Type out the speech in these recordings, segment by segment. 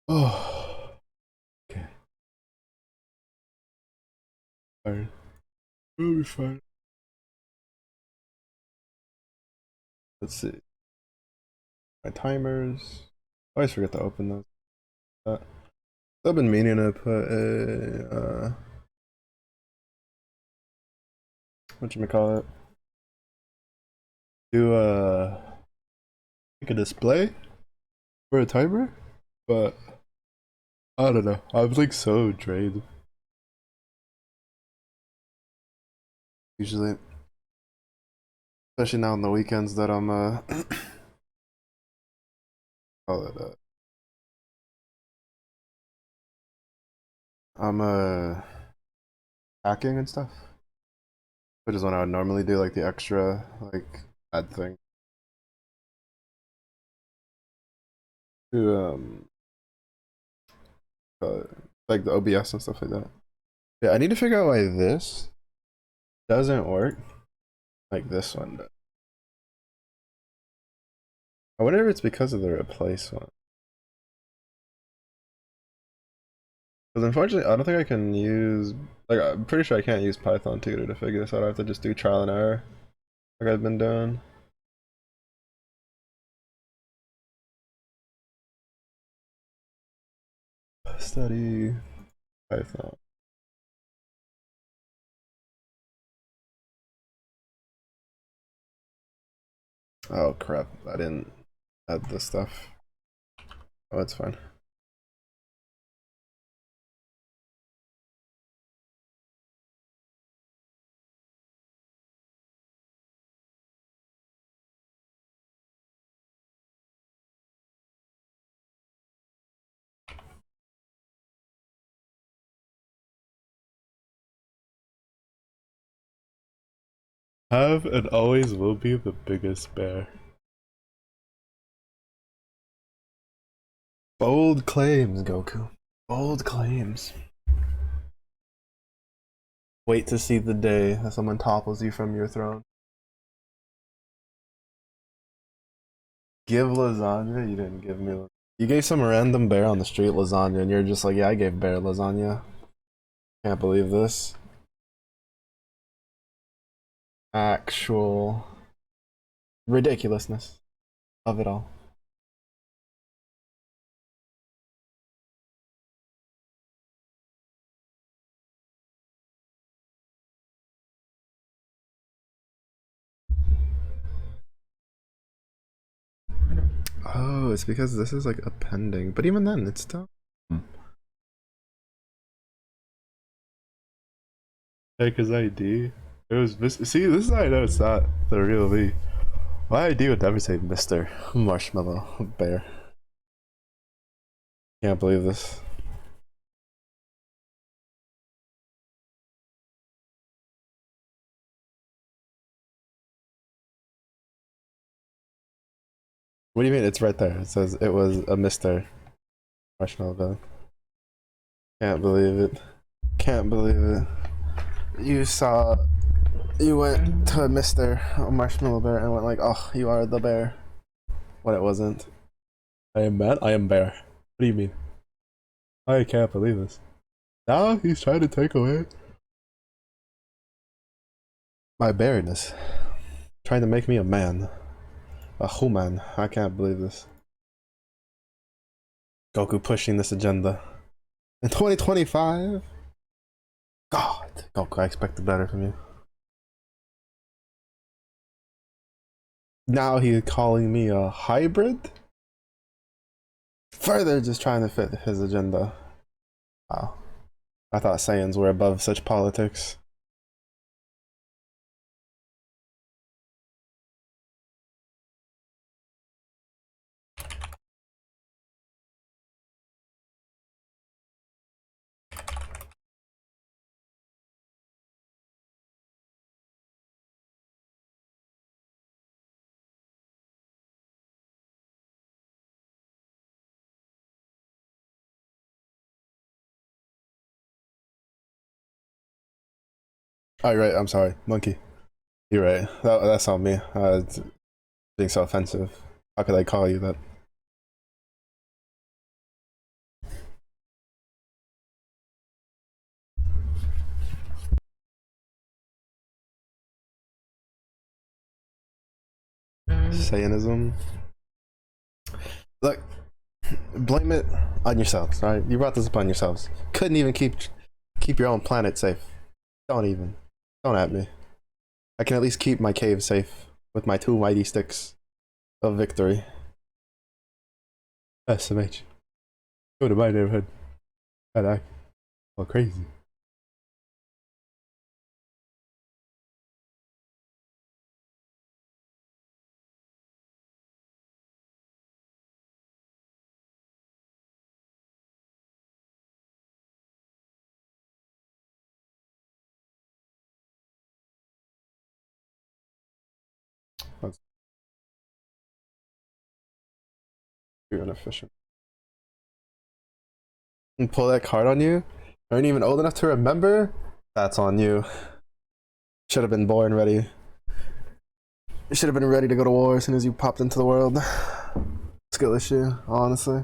Oh, okay. Fine. It'll be fine. Let's see. My timers. I always forget to open those. I've been meaning to put a whatchamacallit? Do like a display for a timer, but I don't know. I'm like so drained. Usually, especially now on the weekends that I'm call it I'm hacking and stuff, which is when I would normally do like the extra like bad thing to uh, like the OBS and stuff like that. Yeah, I need to figure out why this doesn't work like this one does. I wonder if it's because of the replace one. Because unfortunately, I don't think I can use, like, I'm pretty sure I can't use Python tutor to figure this out. I have to just do trial and error, like I've been doing. Study Python. Oh crap, I didn't add this stuff. Oh, it's fine. Have and always will be the biggest bear. Bold claims, Goku. Bold claims. Wait to see the day that someone topples you from your throne. Give lasagna? You didn't give me. You gave some random bear on the street lasagna, and you're just like, yeah, I gave bear lasagna. Can't believe this. Actual ridiculousness of it all. Oh, it's because this is like appending, but even then, it's still. Take his ID. It was see. This is how I know it's not the real me. My ID would never say Mr. Marshmallow Bear. Can't believe this. What do you mean? It's right there. It says it was a Mr. Marshmallow Bear. Can't believe it. Can't believe it. You saw. You went to Mr. Marshmallow Bear and went like, "Oh, you are the bear." When it wasn't. I am mad. I am bear. What do you mean? I can't believe this. Now he's trying to take away my bareness. Trying to make me a man. A human. I can't believe this. Goku pushing this agenda. In 2025? God. Goku, I expected better from you. Now he's calling me a hybrid? Further just trying to fit his agenda. Wow. I thought Saiyans were above such politics. Oh, right. I'm sorry. Monkey. You're right. That's on me. Being so offensive. How could I call you that? Satanism. Look, blame it on yourselves, right? You brought this upon yourselves. Couldn't even keep your own planet safe. Don't at me. I can at least keep my cave safe with my 2 mighty sticks of victory. SMH. Go to my neighborhood. And I go crazy. You're inefficient. And pull that card on you? Aren't even old enough to remember? That's on you. Should have been born ready. You should have been ready to go to war as soon as you popped into the world. Skill issue, honestly.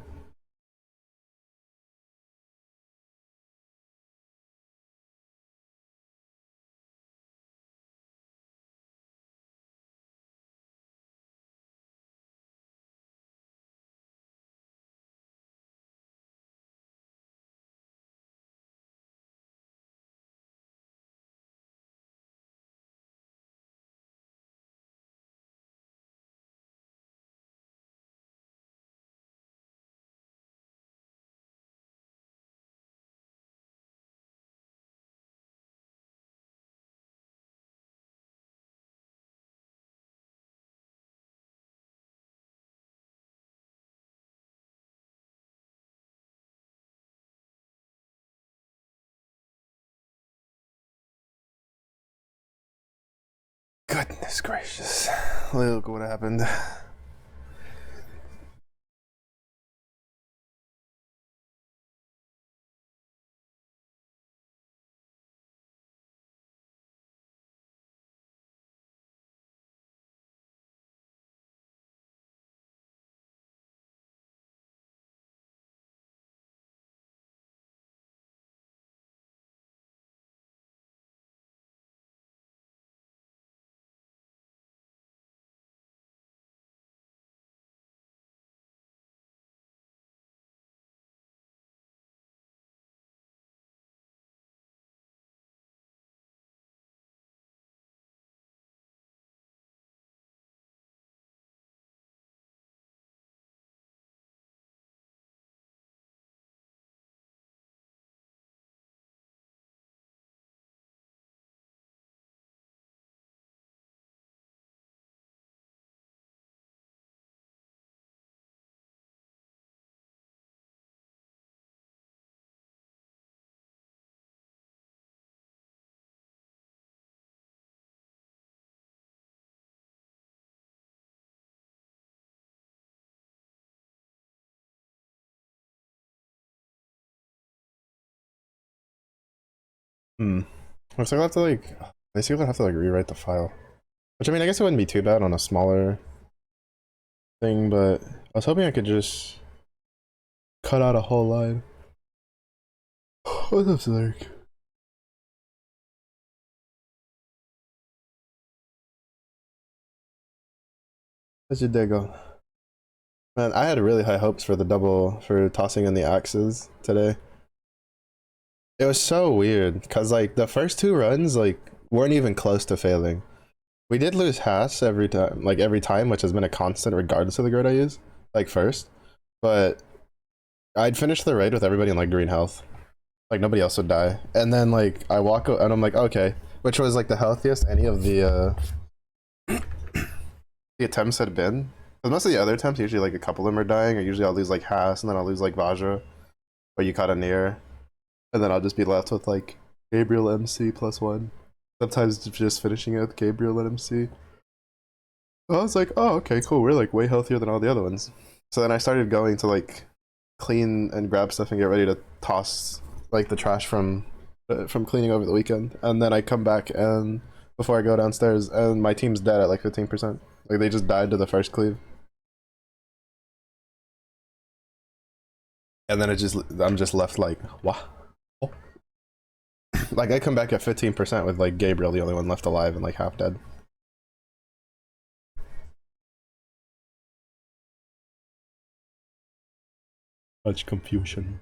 Goodness gracious. Look what happened. Hmm. So I'll have to like, basically I'll have to like rewrite the file. Which I mean, I guess it wouldn't be too bad on a smaller thing, but I was hoping I could just cut out a whole line. What's up, Slark? How's your day going? Man, I had really high hopes for the double, for tossing in the axes today. It was so weird, because like the first 2 runs like weren't even close to failing. We did lose Haas every time, which has been a constant regardless of the grid I use, like first. But I'd finish the raid with everybody in like green health. Like nobody else would die. And then like I walk and I'm like, okay, which was like the healthiest any of the the attempts had been. Because most of the other attempts, usually like a couple of them are dying, or usually I'll lose like Haas and then I'll lose like Vajra or Yukata near. And then I'll just be left with like Gabriel MC +1. Sometimes just finishing it with Gabriel and MC. I was like, oh, okay, cool. We're like way healthier than all the other ones. So then I started going to like clean and grab stuff and get ready to toss like the trash from cleaning over the weekend. And then I come back and before I go downstairs and my team's dead at like 15%. Like they just died to the first cleave. And then I'm just left like, what? Like I come back at 15% with like Gabriel the only one left alive and like half dead. Much confusion.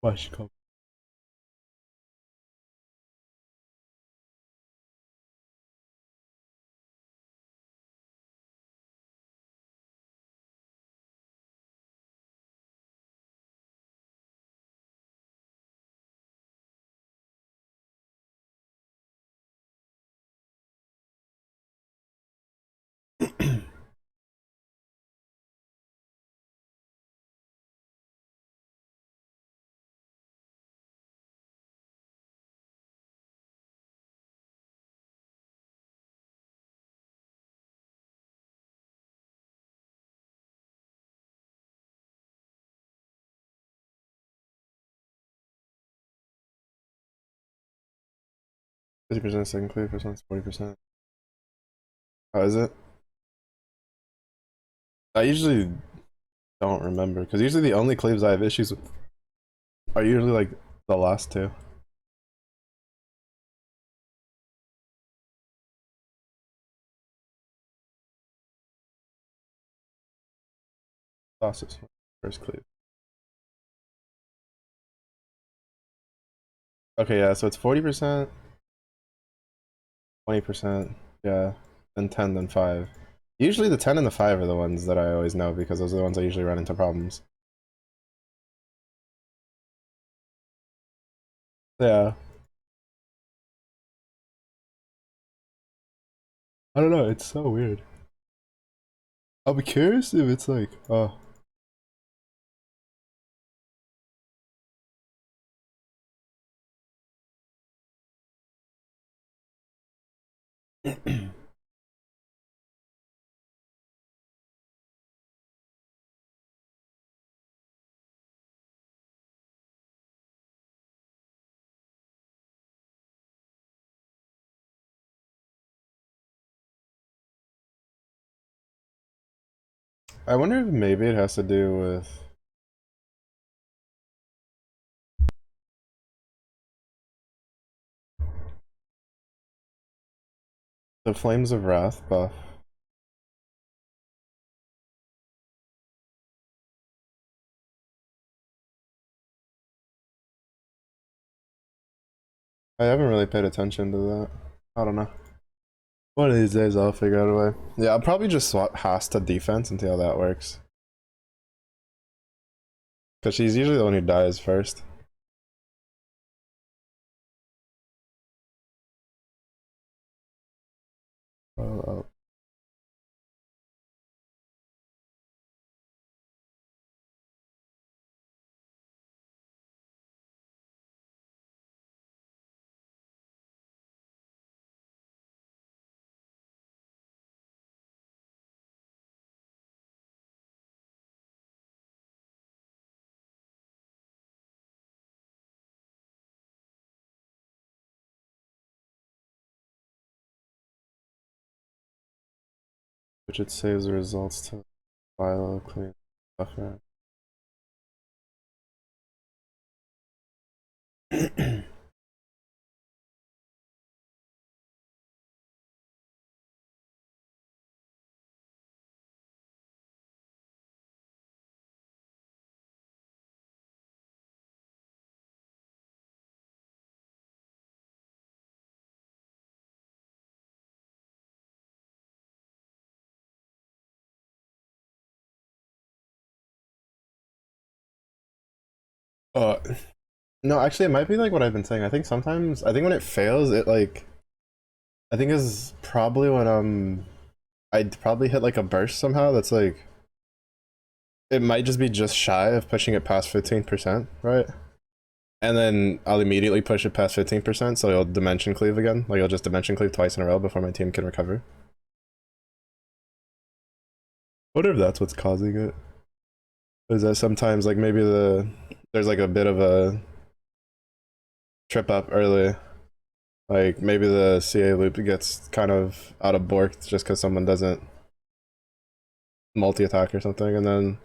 Much confusion. %, second cleave, first one's 40%. How is it? I usually don't remember, because usually the only cleaves I have issues with are usually like the last two. Last first cleave. Okay, yeah, so it's 40%, 20%, yeah, then 10, then 5. Usually the 10 and the 5 are the ones that I always know because those are the ones I usually run into problems. Yeah. I don't know, it's so weird. I'll be curious if it's like, oh. I wonder if maybe it has to do with the Flames of Wrath buff. I haven't really paid attention to that. I don't know. One of these days I'll figure out a way. Yeah, I'll probably just swap Haas to defense and see how that works. Because she's usually the one who dies first. Oh. Which it saves the results to file clean buffer. uh, no, actually, it might be like what I've been saying. I think sometimes, I think when it fails, it like, I think is probably when I'd probably hit like a burst somehow. That's like, it might just be just shy of pushing it past 15%, right? And then I'll immediately push it past 15%, so it'll dimension cleave again. Like, it'll just dimension cleave twice in a row before my team can recover. I wonder if that's what's causing it. Is that sometimes, like, maybe there's like a bit of a trip up early. Like, maybe the CA loop gets kind of out of borked just because someone doesn't multi-attack or something, and then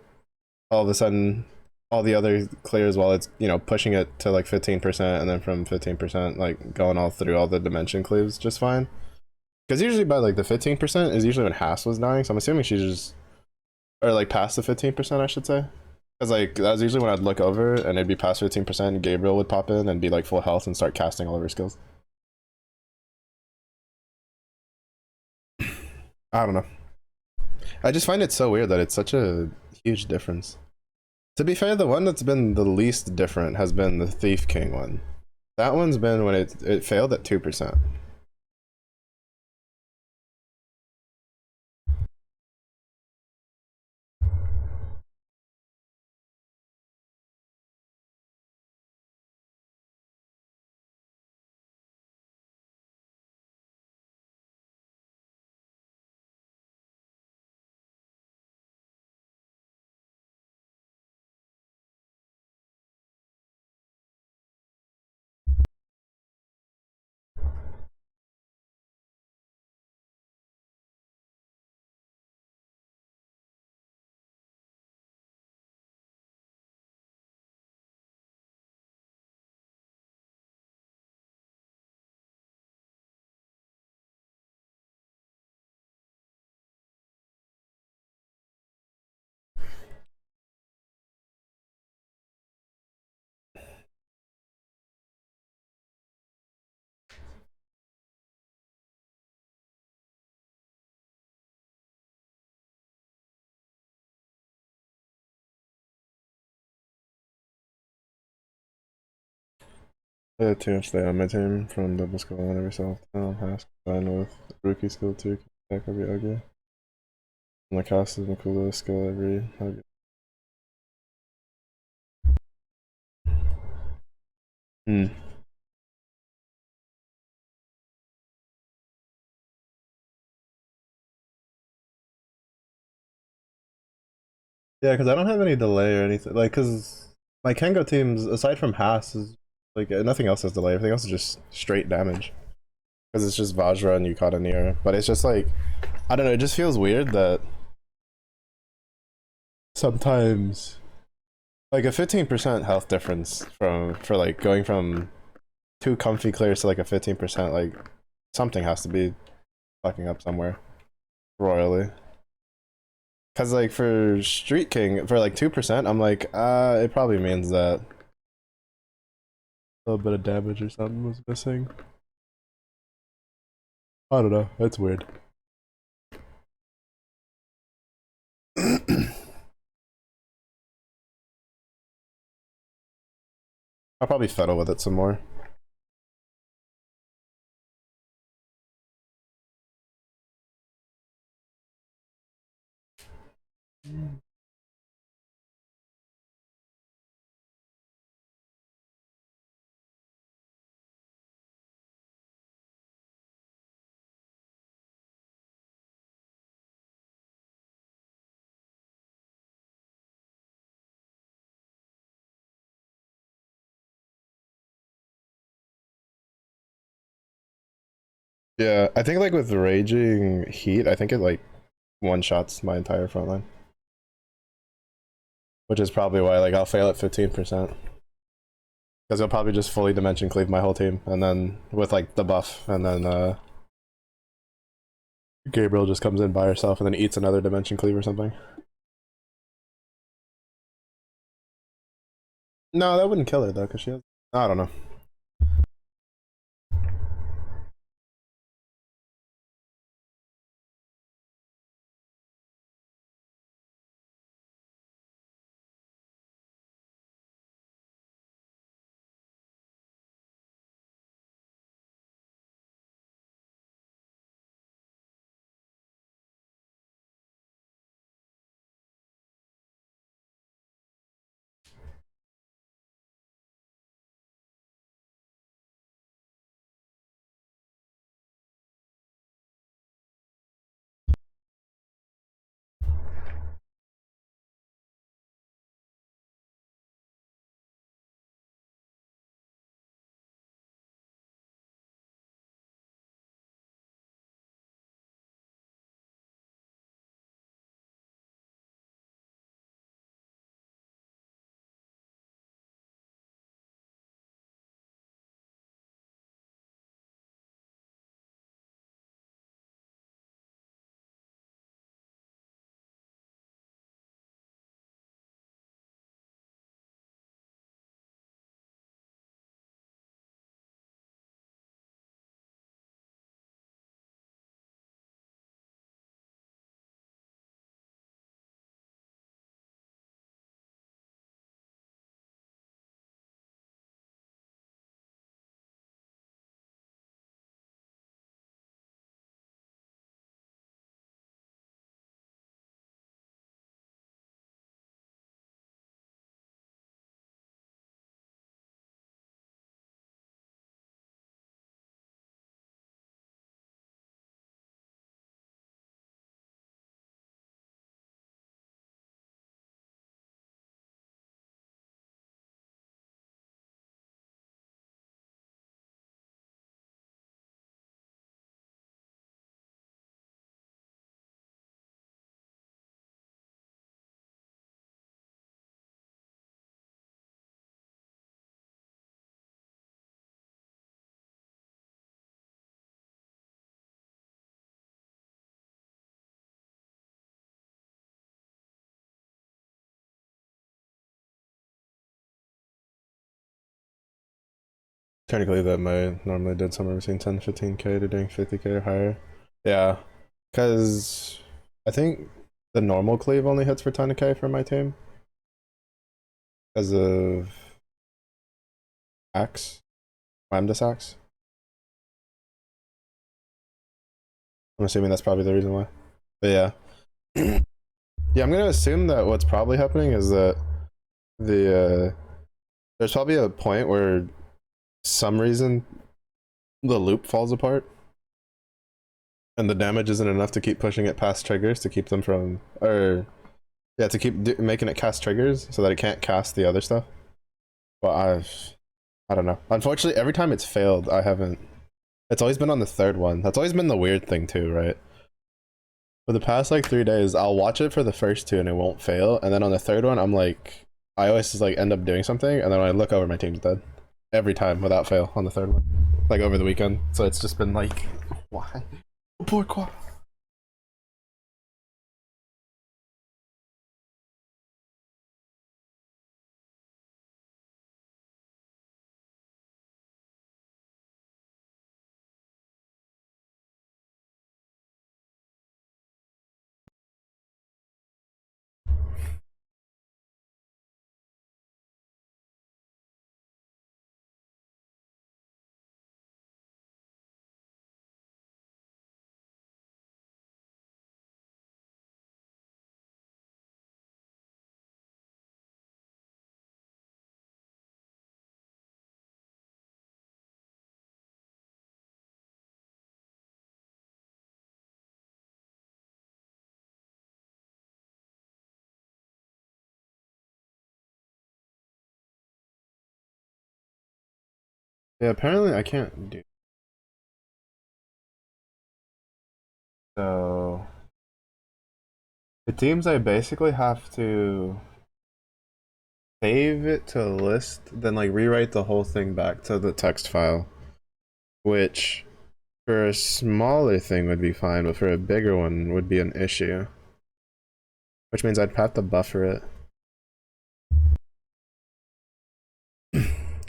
all of a sudden all the other clears while it's, you know, pushing it to like 15%, and then from 15% like going all through all the dimension cleaves just fine. Because usually by like the 15% is usually when Haas was dying, so I'm assuming she's just, or like past the 15% I should say. Cause like that's usually when I'd look over and it'd be past 15%, and Gabriel would pop in and be like full health and start casting all of her skills. I don't know. I just find it so weird that it's such a huge difference. To be fair, the one that's been the least different has been the Thief King one. That one's been when it failed at 2%. I had too much on my team from double skull and every self has combined with rookie skill 2 attack every ugly. And the cost is the coolest skill every hug. Hmm. Yeah, because I don't have any delay or anything. Like, because my Kengo teams, aside from Haas, is like nothing else has delay. Everything else is just straight damage. Because it's just Vajra and Yukata Nier. But it's just like, I don't know, it just feels weird that sometimes, like a 15% health difference for like going from 2 comfy clears to like a 15%, like something has to be fucking up somewhere royally. Cause like for Street King for like 2%, I'm like, it probably means that a little bit of damage or something was missing. I don't know. It's weird. I'll probably fiddle with it some more. Yeah, I think like with Raging Heat, I think it like one shots my entire front line. Which is probably why like I'll fail at 15%. Because he'll probably just fully dimension cleave my whole team, and then with like the buff, and then Gabriel just comes in by herself and then eats another dimension cleave or something. No, that wouldn't kill her though, because she has. I don't know. Technically, that might normally did somewhere between 10 15k to doing 50k or higher. Yeah, because I think the normal cleave only hits for 10k for my team because of axe, lambda axe. I'm assuming that's probably the reason why. But yeah, yeah, I'm gonna assume that what's probably happening is that there's probably a point where some reason the loop falls apart and the damage isn't enough to keep pushing it past triggers to keep them from, or yeah, to keep making it cast triggers so that it can't cast the other stuff. But I don't know. Unfortunately, every time it's failed, I haven't. It's always been on the third one. That's always been the weird thing too, right? For the past like 3 days, I'll watch it for the first two and it won't fail, and then on the third one, I'm like, I always just like end up doing something, and then when I look over, my team's dead every time without fail on the third one, like over the weekend. So it's just been like, why? Pourquoi? Yeah, apparently I can't do. So it seems I basically have to save it to a list, then like rewrite the whole thing back to the text file, which for a smaller thing would be fine, but for a bigger one would be an issue. Which means I'd have to buffer it.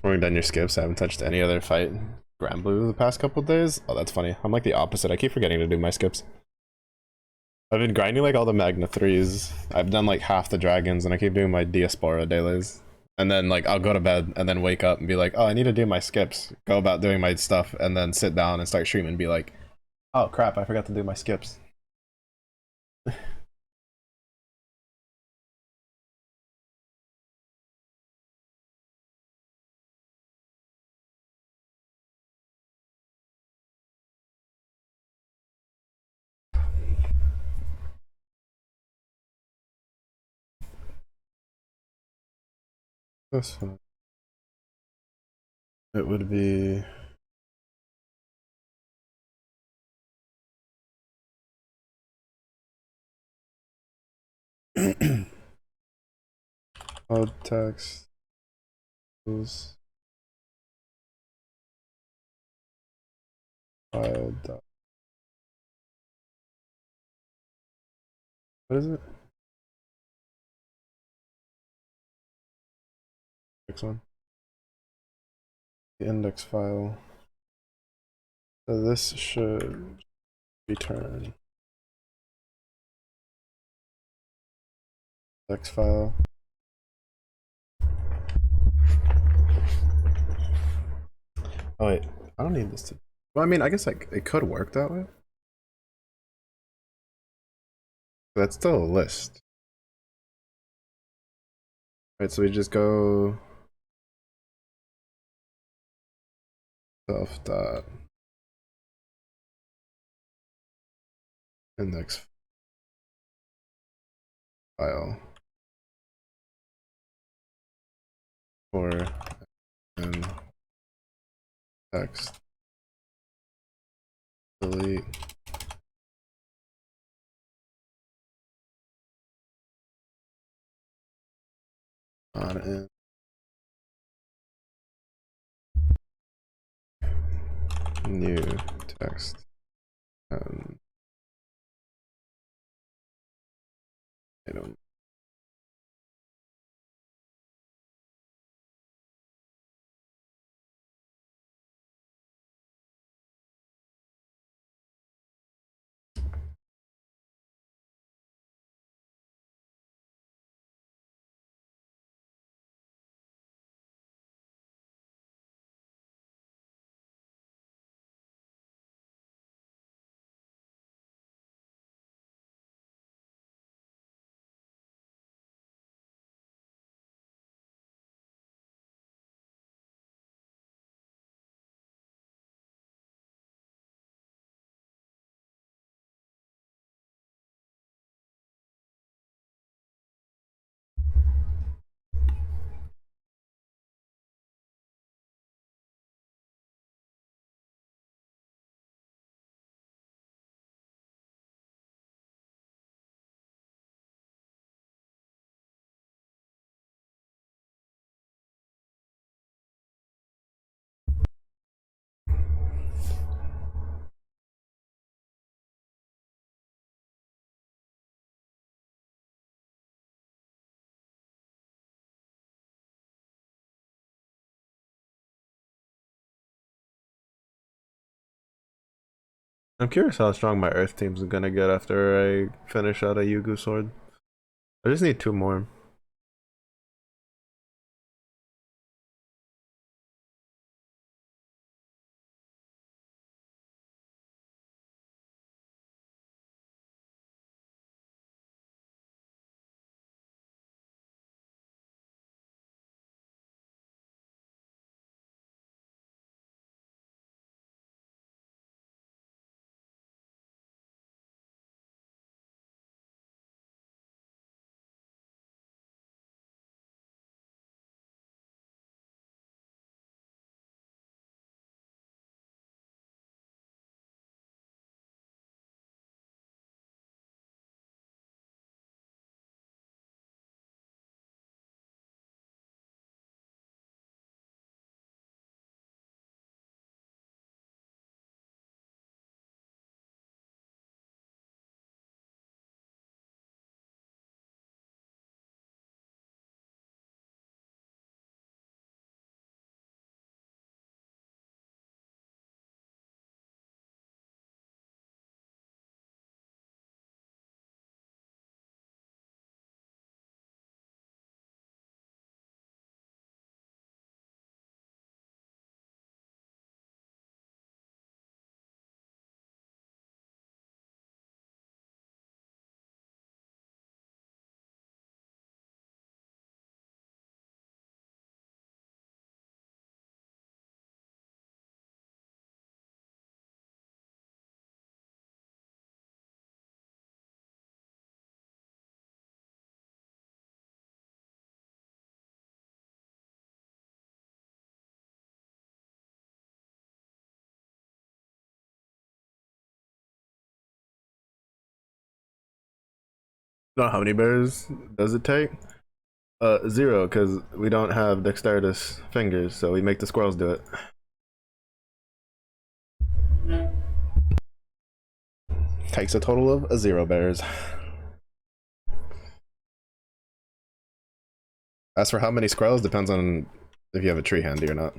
When you've done your skips, I haven't touched any other fight Grand Blue the past couple days. Oh, that's funny. I'm like the opposite. I keep forgetting to do my skips. I've been grinding like all the Magna 3s. I've done like half the dragons, and I keep doing my Diaspora dailies. And then like I'll go to bed and then wake up and be like, oh, I need to do my skips. Go about doing my stuff, and then sit down and start streaming and be like, oh crap, I forgot to do my skips. That's fine. It would be cloud text. File. What is it? Next one. The index file. So this should return index file. Oh wait, I don't need this to. Well, I mean, I guess like it could work that way. That's still a list. Right, so we just go self dot index file for and text delete on in new text. I don't. I'm curious how strong my Earth team's gonna get after I finish out a Yugu sword. I just need two more. Know how many bears does it take? Zero, because we don't have dexterous fingers, so we make the squirrels do it. Takes a total of 0 bears. As for how many squirrels, depends on if you have a tree handy or not.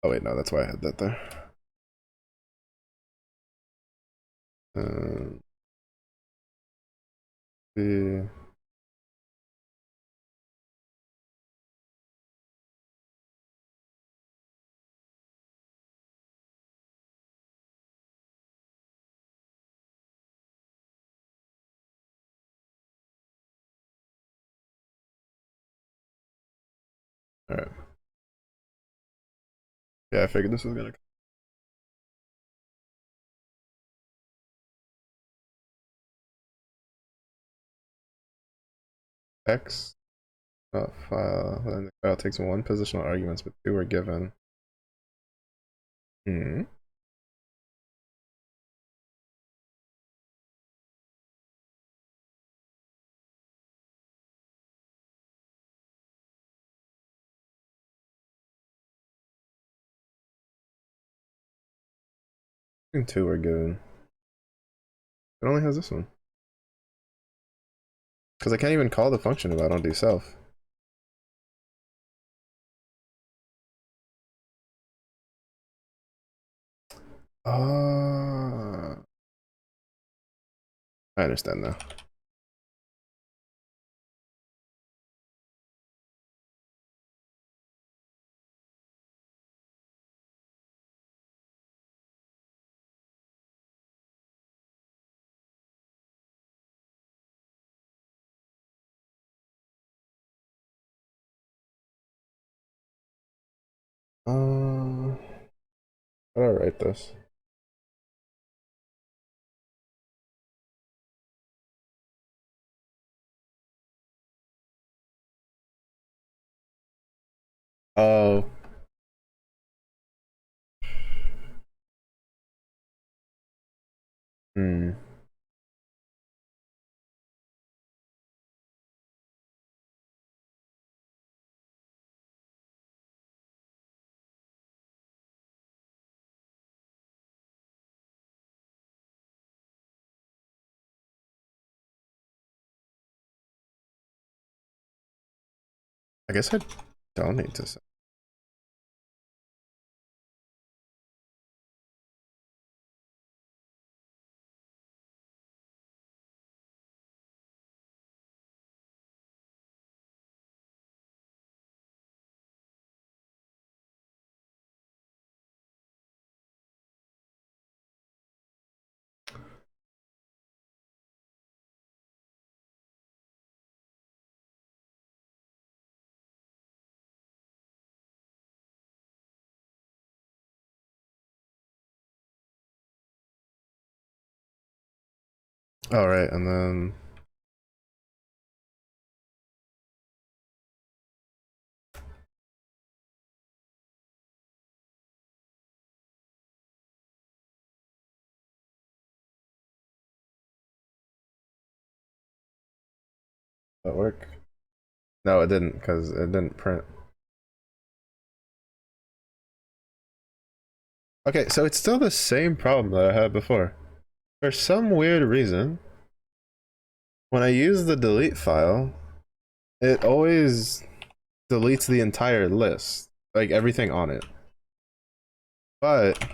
Oh wait, no, that's why I had that there. Yeah. Alright. Yeah, I figured this was gonna X. File. Then the file takes one positional arguments, but two are given. Hmm. And two are given. It only has this one. Because I can't even call the function if I don't do self. I understand now. How do I write this? Oh. Hmm. I guess I don't need to say. All right, and then that work? No, it didn't, because it didn't print. Okay, so it's still the same problem that I had before. For some weird reason, when I use the delete file, it always deletes the entire list, like everything on it. But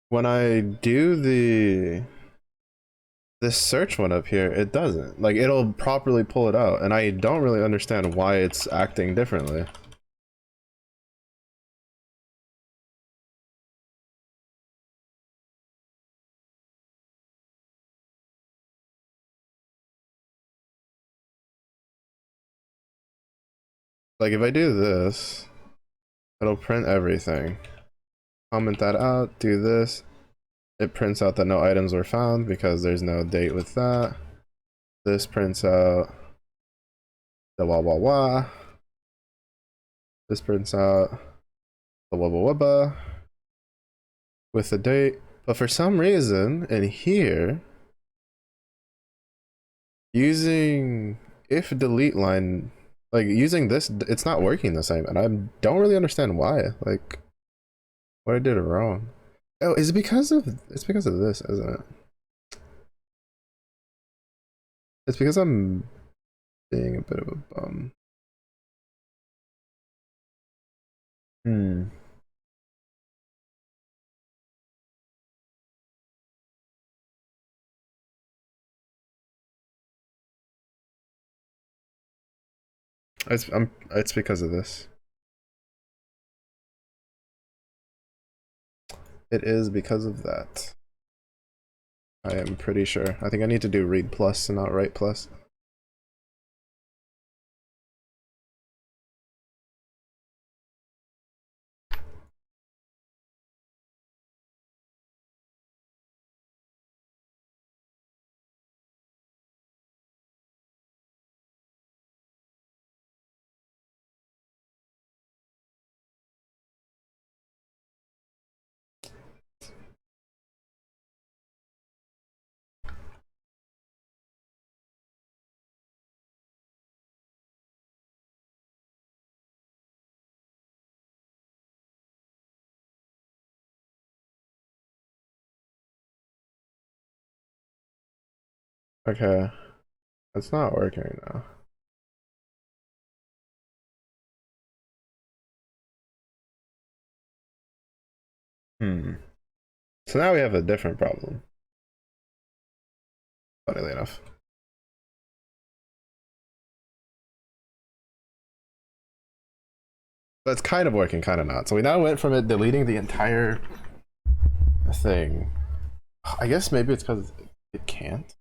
when I do this search one up here, it doesn't. Like, it'll properly pull it out, and I don't really understand why it's acting differently. Like, if I do this, it'll print everything. Comment that out, do this. It prints out that no items were found because there's no date with that. This prints out the wah wah wah. This prints out the wubba wubba with the date. But for some reason, in here, using if delete line, like using this, it's not working the same, and I don't really understand why. Like, what I did wrong. Oh, is it because of? It's because of this, isn't it? It's because I'm being a bit of a bum. Hmm. It's because of this. It is because of that. I am pretty sure. I think I need to do read plus and not write plus. Okay, it's not working now. Hmm. So now we have a different problem. Funnily enough. But it's kind of working, kind of not. So we now went from it deleting the entire thing. I guess maybe it's because it can't.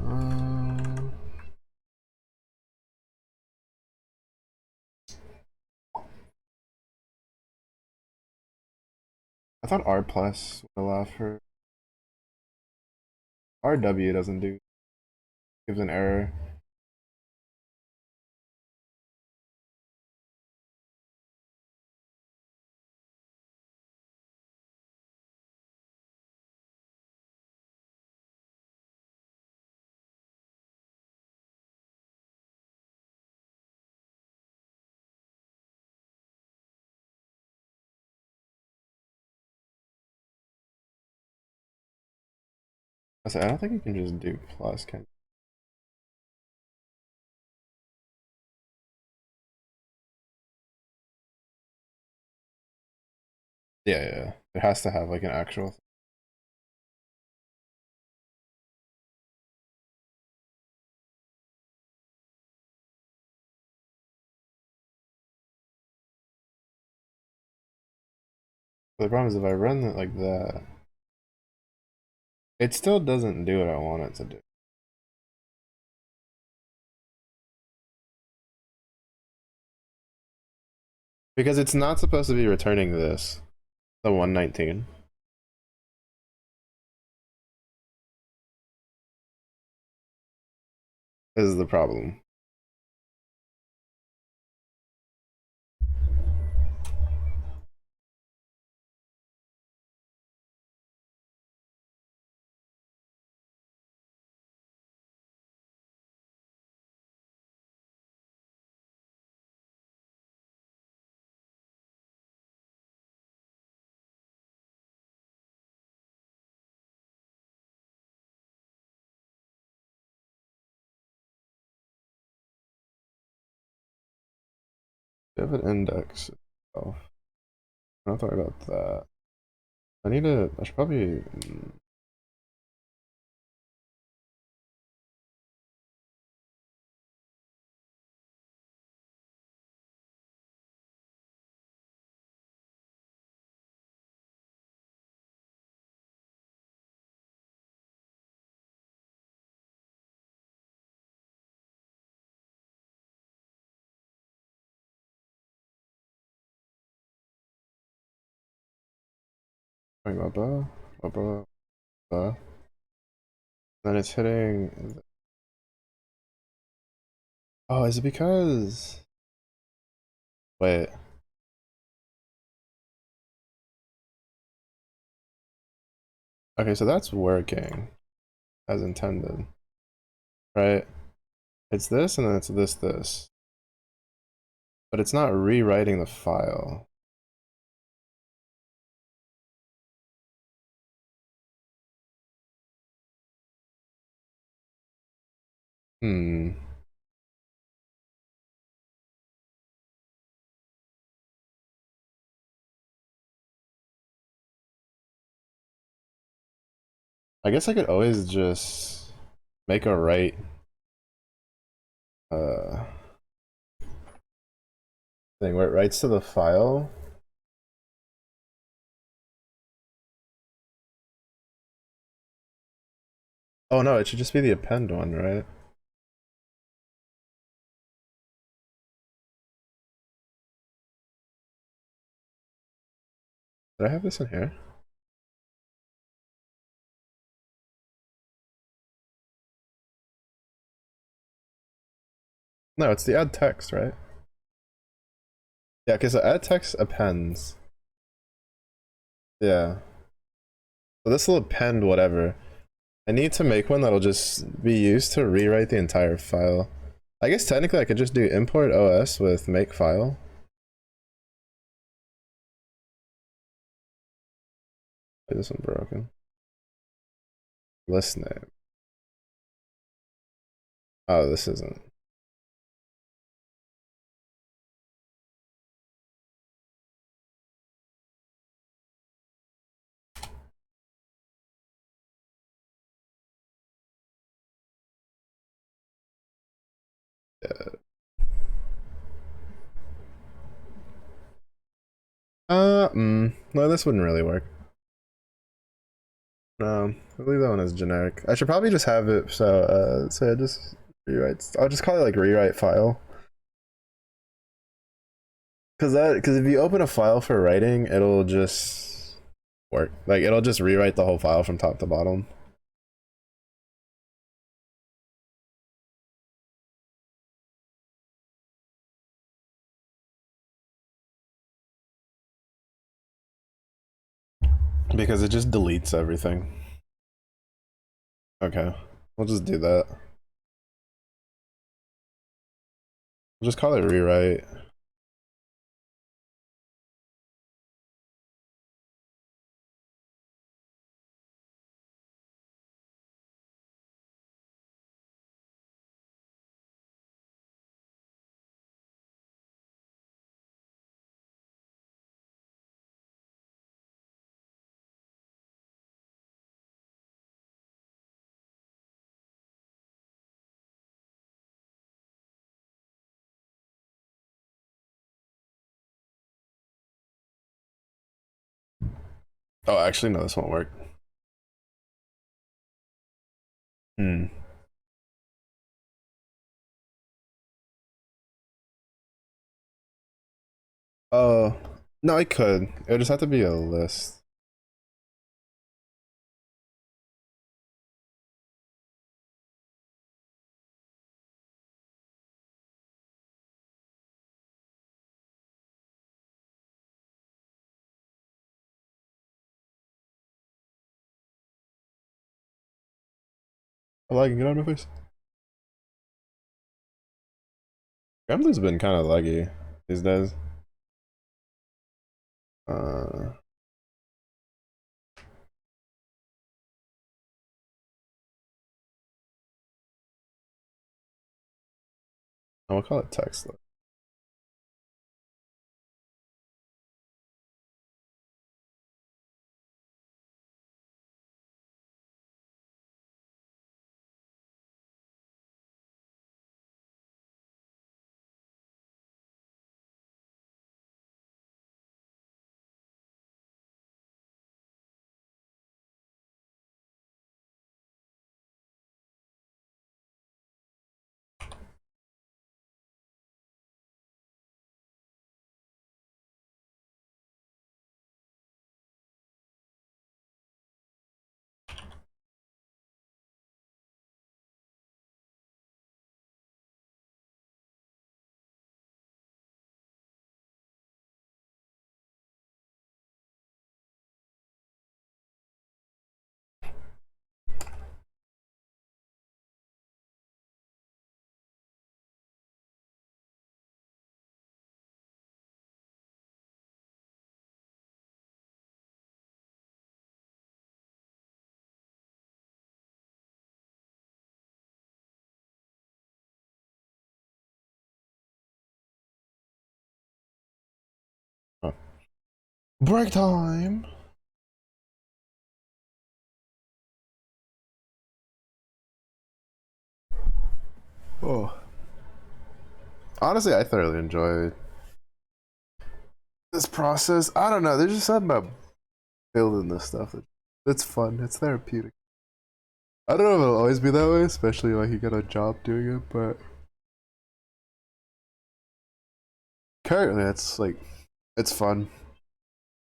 Um, I thought R plus would allow for RW doesn't do, gives an error. I said I don't think you can just do plus, can you? Yeah, yeah, yeah. It has to have like an actual. But the problem is if I run it like that, it still doesn't do what I want it to do. Because it's not supposed to be returning this. The 119. Is the problem. You have an index. Oh, I'm not talking about that. I should probably. Talking about blah. Then it's hitting. Oh, is it because? Wait. Okay, so that's working as intended, right? It's this and then it's this. But it's not rewriting the file. Hmm. I guess I could always just make a write uh thing where it writes to the file. Oh no, it should just be the append one, right? Did I have this in here? No, it's the add text, right? Yeah, because the add text appends. Yeah. So this will append whatever. I need to make one that'll just be used to rewrite the entire file. I guess technically I could just do import OS with make file. Wait, this one broken. List name. Oh, this isn't. Yeah. No, this wouldn't really work. No, I'll leave that one as generic. I should probably just have it so it just rewrites. I'll just call it like rewrite file. Because if you open a file for writing, it'll just work. Like it'll just rewrite the whole file from top to bottom. Because it just deletes everything. Okay, we'll just do that. We'll just call it rewrite. Oh, actually, no, this won't work. Hmm. No, I could. It would just have to be a list. I like it. Get out of my face. Gremlin's been kind of laggy these days. Uh, I'll call it text. Oh. Break time. Oh. Honestly, I thoroughly enjoy this process. I don't know. There's just something about building this stuff. It's fun. It's therapeutic. I don't know if it'll always be that way, especially like you get a job doing it, but currently it's like it's fun.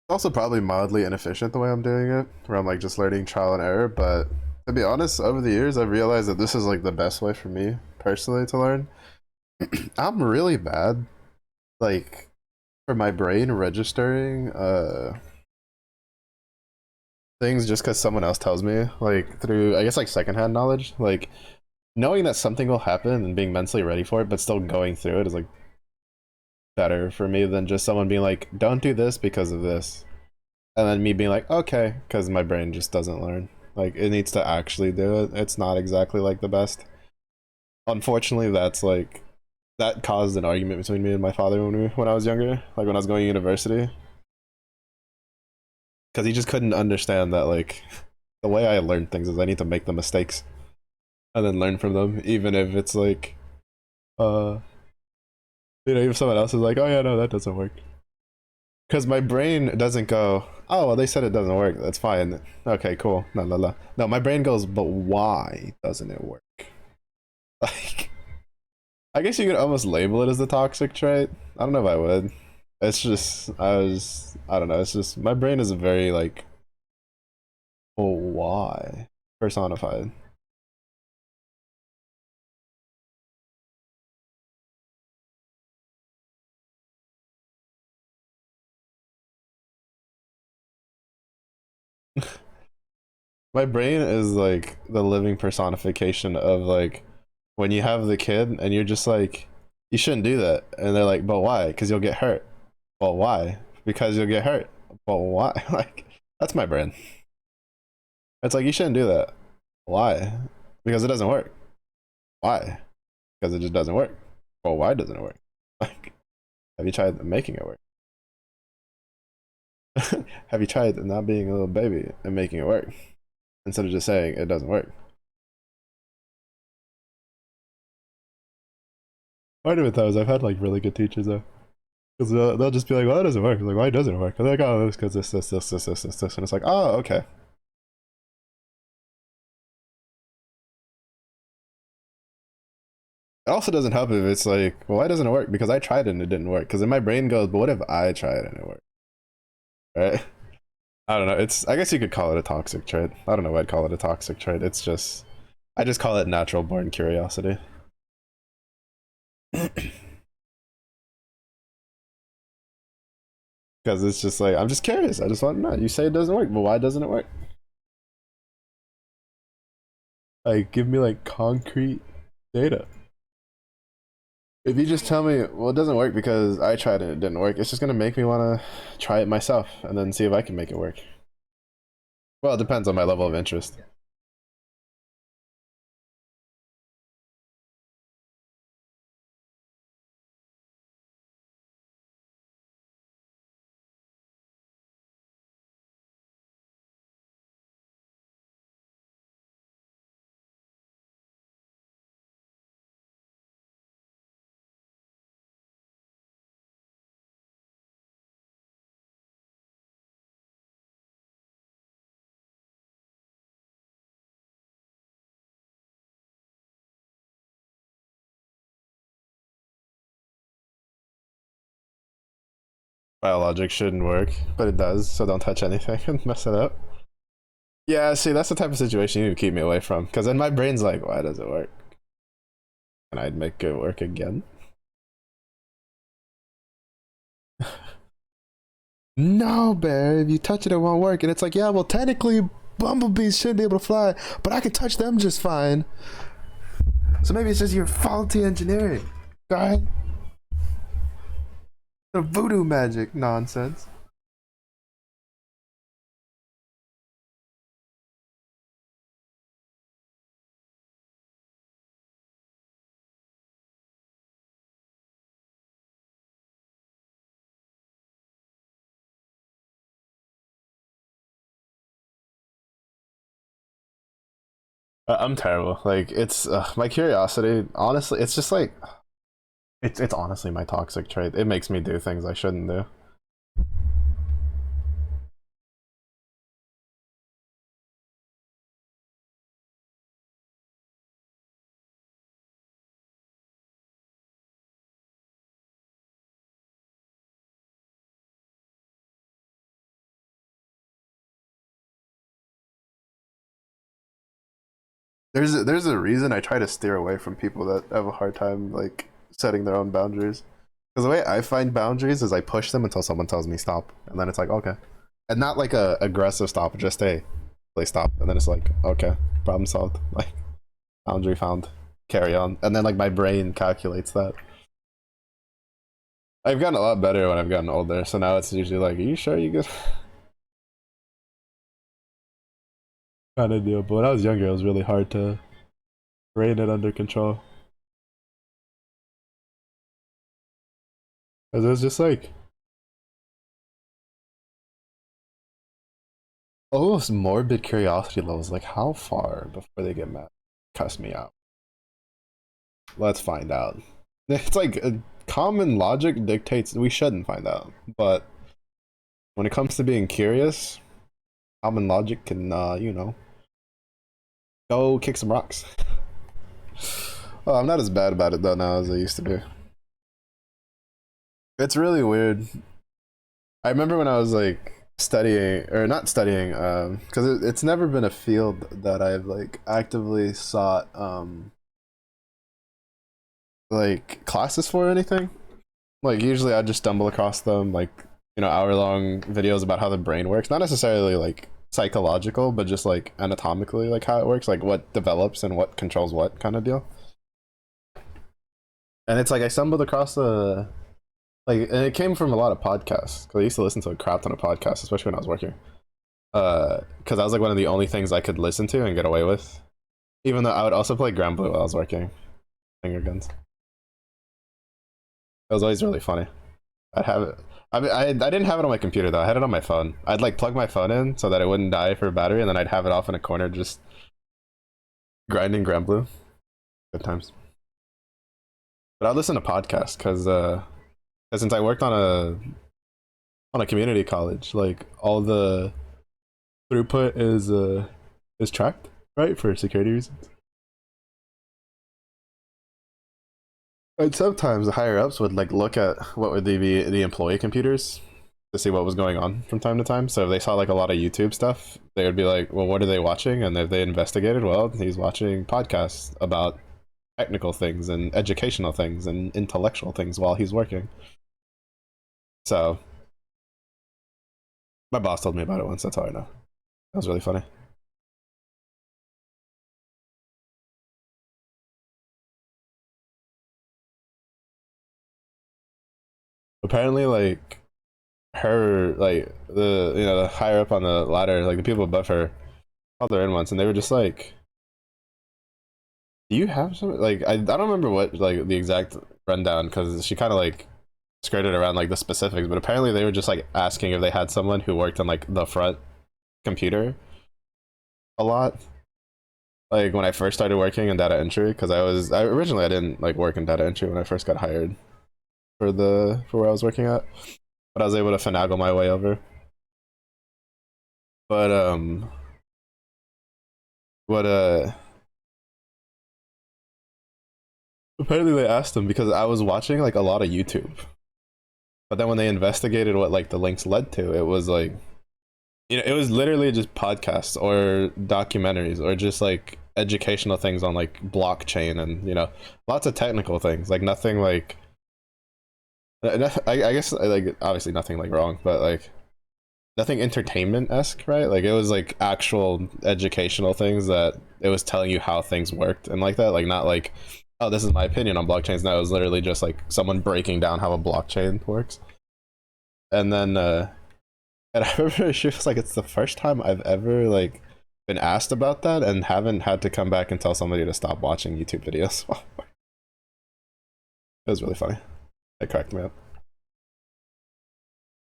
It's also probably mildly inefficient the way I'm doing it, where I'm like just learning trial and error, but to be honest, over the years I've realized that this is like the best way for me personally to learn. I'm really bad like for my brain registering things just because someone else tells me, like through I guess like secondhand knowledge, like knowing that something will happen and being mentally ready for it but still going through it is like better for me than just someone being like don't do this because of this and then me being like okay because my brain just doesn't learn. Like it needs to actually do it. It's not exactly like the best. Unfortunately, that's like that caused an argument between me and my father when I was younger, like when I was going to university, because he just couldn't understand that like the way I learn things is I need to make the mistakes and then learn from them, even if it's like uh if someone else is like, oh yeah, no, that doesn't work. Because my brain doesn't go, oh well, they said it doesn't work. That's fine. Okay, cool. No, no, no. No, my brain goes, but why doesn't it work? Like, I guess you could almost label it as a toxic trait. I don't know if I would. It's just I don't know. It's just my brain is very like, oh why personified. My brain is like the living personification of like when you have the kid and you're just like, you shouldn't do that, and they're like, but why? Because you'll get hurt. Well, why? Because you'll get hurt. Well, why? Like that's my brain. It's like you shouldn't do that. Why? Because it doesn't work. Why? Because it just doesn't work. Well, why doesn't it work? Like, have you tried making it work? Have you tried not being a little baby and making it work instead of just saying it doesn't work? Part of it though is I've had like really good teachers though, because they'll just be like, well, it doesn't work. I'm like, why doesn't it work? I'm like, oh, it's because this, and it's like, oh, okay. It also doesn't help if it's like, well, why doesn't it work? Because I tried it and it didn't work. Because in my brain goes, but what if I tried it and it worked? right? I don't know. It's, I guess you could call it a toxic trait. I don't know why I'd call it a toxic trait. It's just, I just call it natural born curiosity. Because it's just like, I'm just curious. I just want to know. You say it doesn't work, but why doesn't it work? Like, give me like concrete data. If you just tell me, well, it doesn't work because I tried it, it didn't work, it's just gonna make me want to try it myself and then see if I can make it work. Well, it depends on my level of interest. Biologic shouldn't work, but it does, so don't touch anything and mess it up. Yeah, see, that's the type of situation you need to keep me away from, because then my brain's like, why does it work? And I'd make it work again. No, bear, if you touch it, it won't work. And it's like, yeah, well, technically, bumblebees should be able to fly, but I can touch them just fine. So maybe it's just your faulty engineering, right? The voodoo magic nonsense. I'm terrible. Like it's my curiosity. Honestly, it's just like it's honestly my toxic trait. It makes me do things I shouldn't do. There's a reason I try to steer away from people that have a hard time like setting their own boundaries. Because the way I find boundaries is I push them until someone tells me stop, and then it's like okay, and not like a aggressive stop, just hey, please stop, and then it's like okay, problem solved, like boundary found, carry on, and then like my brain calculates that. I've gotten a lot better when I've gotten older, so now it's usually like, are you sure you good? Kind of deal. But when I was younger, it was really hard to rein it under control. Cause it was just like almost morbid curiosity levels. Like, how far before they get mad, cuss me out? Let's find out. It's like common logic dictates we shouldn't find out, but when it comes to being curious, common logic can, go kick some rocks. Oh, I'm not as bad about it though now as I used to be. It's really weird. I remember when I was like studying or not studying, because it's never been a field that I've like actively sought like classes for or anything. Like usually I just stumble across them like hour-long videos about how the brain works, not necessarily like psychological, but just like anatomically like how it works, like what develops and what controls what kind of deal. And it's like I stumbled across a like, and it came from a lot of podcasts because I used to listen to a crap ton of podcasts, especially when I was working. Because I was like one of the only things I could listen to and get away with, even though I would also play Grand Blue while I was working, finger guns. It was always really funny. I'd have it. I didn't have it on my computer though. I had it on my phone. I'd like plug my phone in so that it wouldn't die for battery, and then I'd have it off in a corner just grinding Grand Blue. Good times. But I'd listen to podcasts because since I worked on a community college, like all the throughput is tracked, right, for security reasons. And sometimes the higher ups would like look at what would be the employee computers to see what was going on from time to time. So if they saw like a lot of YouTube stuff, they would be like, well, what are they watching? And if they investigated, well, he's watching podcasts about technical things and educational things and intellectual things while he's working. So my boss told me about it once. That's how I know. That was really funny. Apparently, like her, like the higher up on the ladder, like the people above her, called her in once, and they were just like, "Do you have some?" Like I don't remember what like the exact rundown because she kind of like skirted around like the specifics, but apparently they were just like asking if they had someone who worked on like the front computer a lot. Like when I first started working in data entry, because I originally I didn't like work in data entry when I first got hired for where I was working at, but I was able to finagle my way over. But what apparently they asked him because I was watching like a lot of YouTube, but then when they investigated what like the links led to, it was like it was literally just podcasts or documentaries or just like educational things on like blockchain and lots of technical things, like nothing like I guess like obviously nothing like wrong, but like nothing entertainment-esque, right? Like it was like actual educational things that it was telling you how things worked and like that, like not like, oh, this is my opinion on blockchains. No, it was literally just like someone breaking down how a blockchain works. And then and I remember she was like, it's the first time I've ever like been asked about that and haven't had to come back and tell somebody to stop watching YouTube videos. It was really funny. It cracked me up.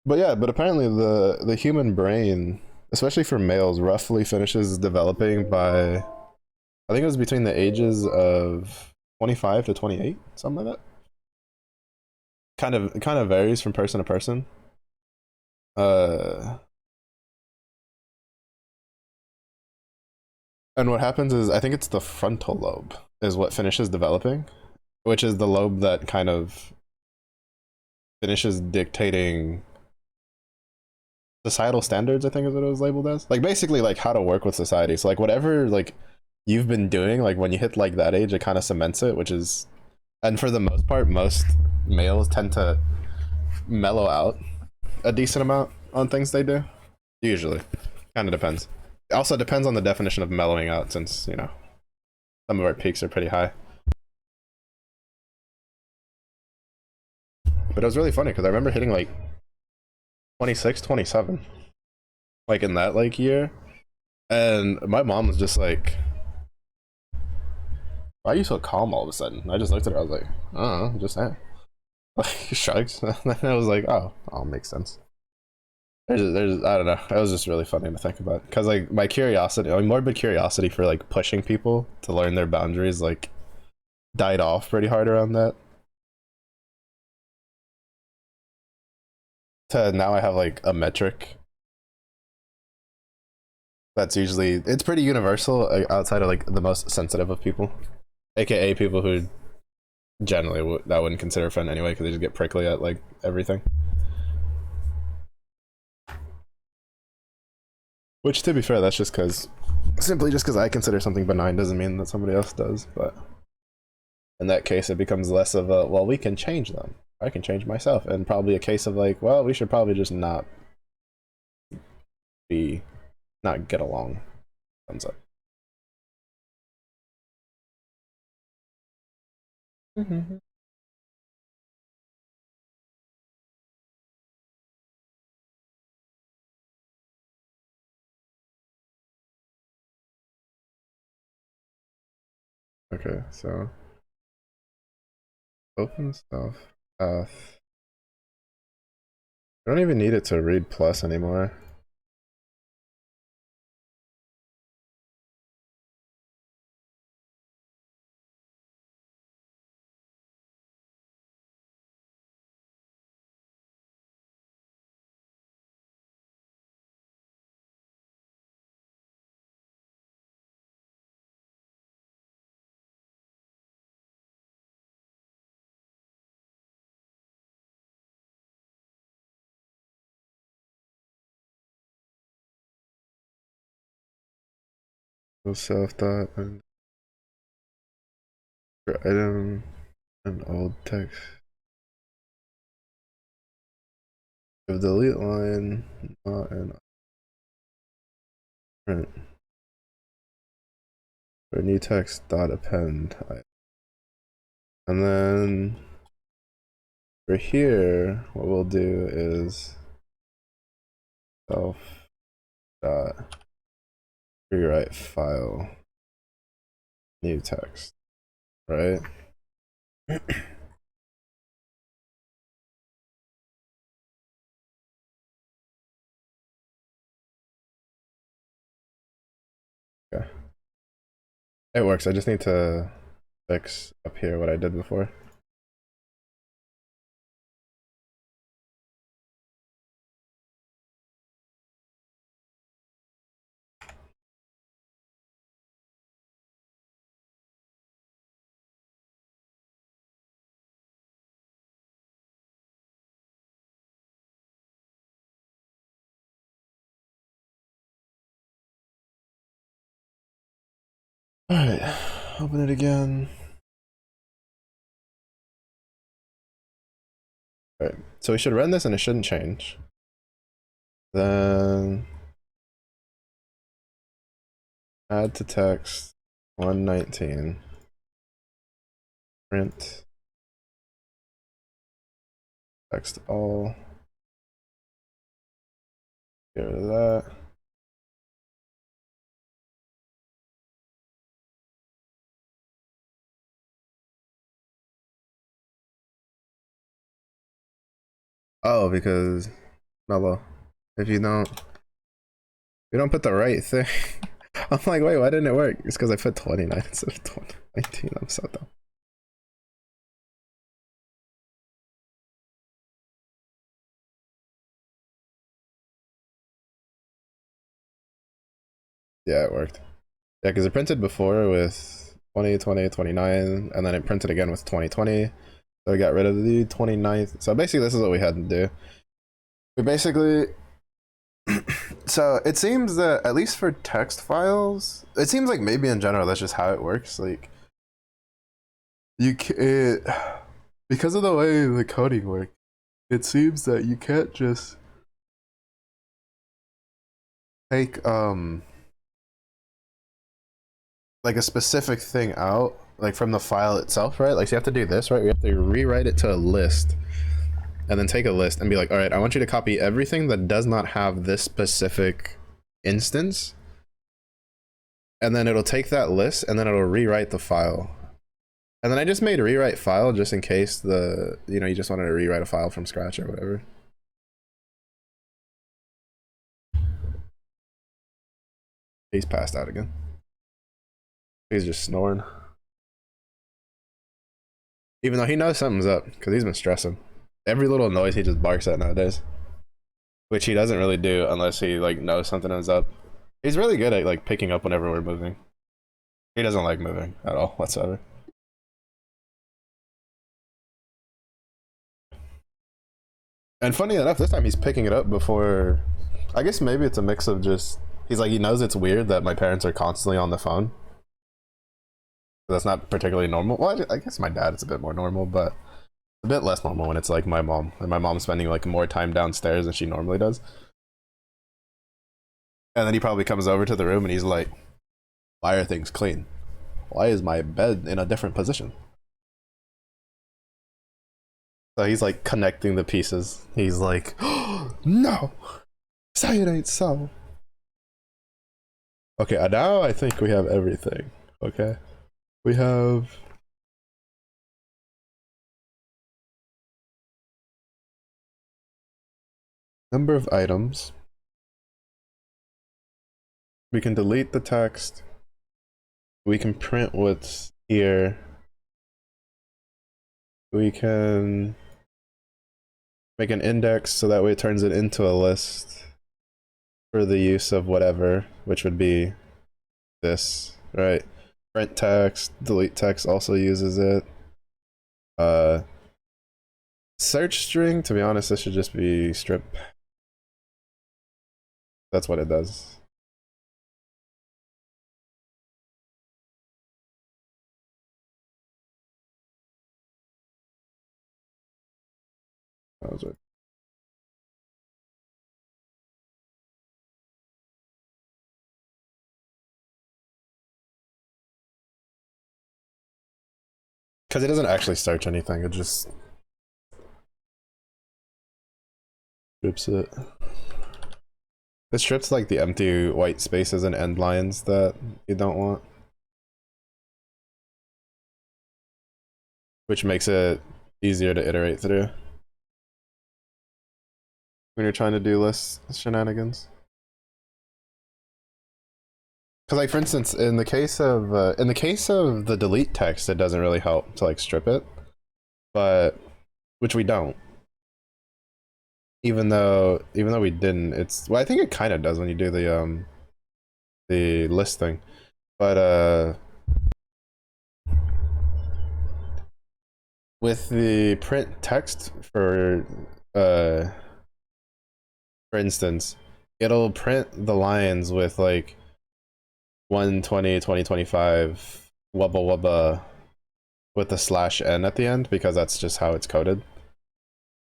But yeah, but apparently the human brain, especially for males, roughly finishes developing by I think it was between the ages of 25 to 28, something like that. Kind of varies from person to person. Uh and what happens is I think it's the frontal lobe is what finishes developing, which is the lobe that kind of finishes dictating societal standards. I think is what it was labeled as, like basically like how to work with society. So like whatever like you've been doing, like when you hit like that age, it kind of cements it, which is, and for the most part most males tend to mellow out a decent amount on things they do usually. Kind of depends. It also depends on the definition of mellowing out, since some of our peaks are pretty high. But it was really funny because I remember hitting like 26, 27, like in that like year, and my mom was just like, why are you so calm all of a sudden? I just looked at her, I was like, I don't know, I'm just saying. Like, shrugs. And then I was like, oh, makes sense. There's I don't know. It was just really funny to think about because like my curiosity, like morbid curiosity for like pushing people to learn their boundaries, like died off pretty hard around that. To now I have like a metric that's usually it's pretty universal outside of like the most sensitive of people, aka people who generally that wouldn't consider a friend anyway because they just get prickly at like everything. Which, to be fair, that's just because simply just because I consider something benign doesn't mean that somebody else does. But in that case, it becomes less of a well, we can change them. I can change myself, and probably a case of like, well, we should probably just be not get along. Thumbs up. Mm-hmm. Okay, so open stuff. I don't even need it to read plus anymore. self dot and for item and old text. If delete line not an print for new text dot append. And then for here, what we'll do is self dot rewrite file new text, right? Okay. It works. I just need to fix up here what I did before. Alright, open it again. Alright, so we should run this and it shouldn't change. Then add to text 119. Print text all. Get rid of that. Oh, because Mellow, if you don't put the right thing. I'm like, wait, why didn't it work? It's because I put 29 instead of 2019. I'm so dumb. Yeah, it worked. Yeah, because it printed before with 20, 20, 29, and then it printed again with 2020. So we got rid of the 29th. So basically, this is what we had to do. We basically. So it seems that at least for text files, it seems like maybe in general that's just how it works. Like because of the way the coding works, it seems that you can't just take like a specific thing out like from the file itself, right? Like so you have to do this, right? We have to rewrite it to a list and then take a list and be like, all right, I want you to copy everything that does not have this specific instance, and then it'll take that list and then it'll rewrite the file. And then I just made a rewrite file just in case you just wanted to rewrite a file from scratch or whatever. He's passed out again. He's just snoring. Even though he knows something's up because he's been stressing. Every little noise he just barks at nowadays. Which he doesn't really do unless he like knows something is up. He's really good at like picking up whenever we're moving. He doesn't like moving at all whatsoever. And funny enough, this time he's picking it up before. I guess maybe it's a mix of just he knows it's weird that my parents are constantly on the phone. That's not particularly normal. Well, I guess my dad is a bit more normal, but a bit less normal when it's like my mom, and my mom's spending like more time downstairs than she normally does. And then he probably comes over to the room and he's like, why are things clean? Why is my bed in a different position? So he's like connecting the pieces. He's like, oh, no, cyanide so. Okay, now I think we have everything. Okay, we have number of items. We can delete the text. We can print what's here. We can make an index so that way it turns it into a list for the use of whatever, which would be this, right? Print text, delete text also uses it. Search string, to be honest, this should just be strip. That's what it does. That was it. Because it doesn't actually search anything, it just strips it. It strips like the empty white spaces and end lines that you don't want. Which makes it easier to iterate through when you're trying to do list shenanigans. Because like for instance, in the case of the delete text, it doesn't really help to like strip it, but which we don't. Even though we didn't, it's well, I think it kind of does when you do the list thing, but with the print text for instance, it'll print the lines with like 120 2025 wubba wubba with the /n at the end, because that's just how it's coded,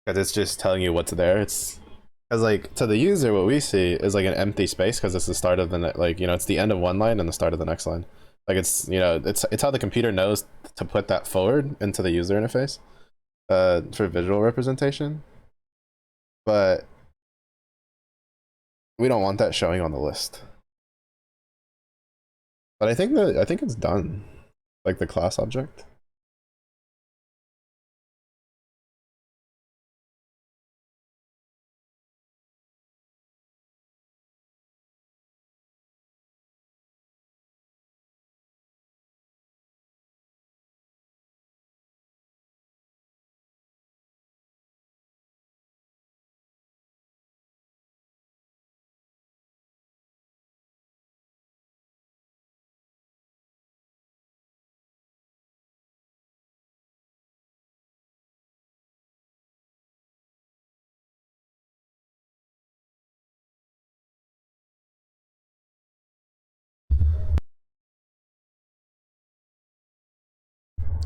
because it's just telling you what's there. It's as like to the user, what we see is like an empty space because it's the start of the like, you know, it's the end of one line and the start of the next line. Like it's, you know, it's how the computer knows to put that forward into the user interface for visual representation, but we don't want that showing on the list. But I think it's done, like the class object.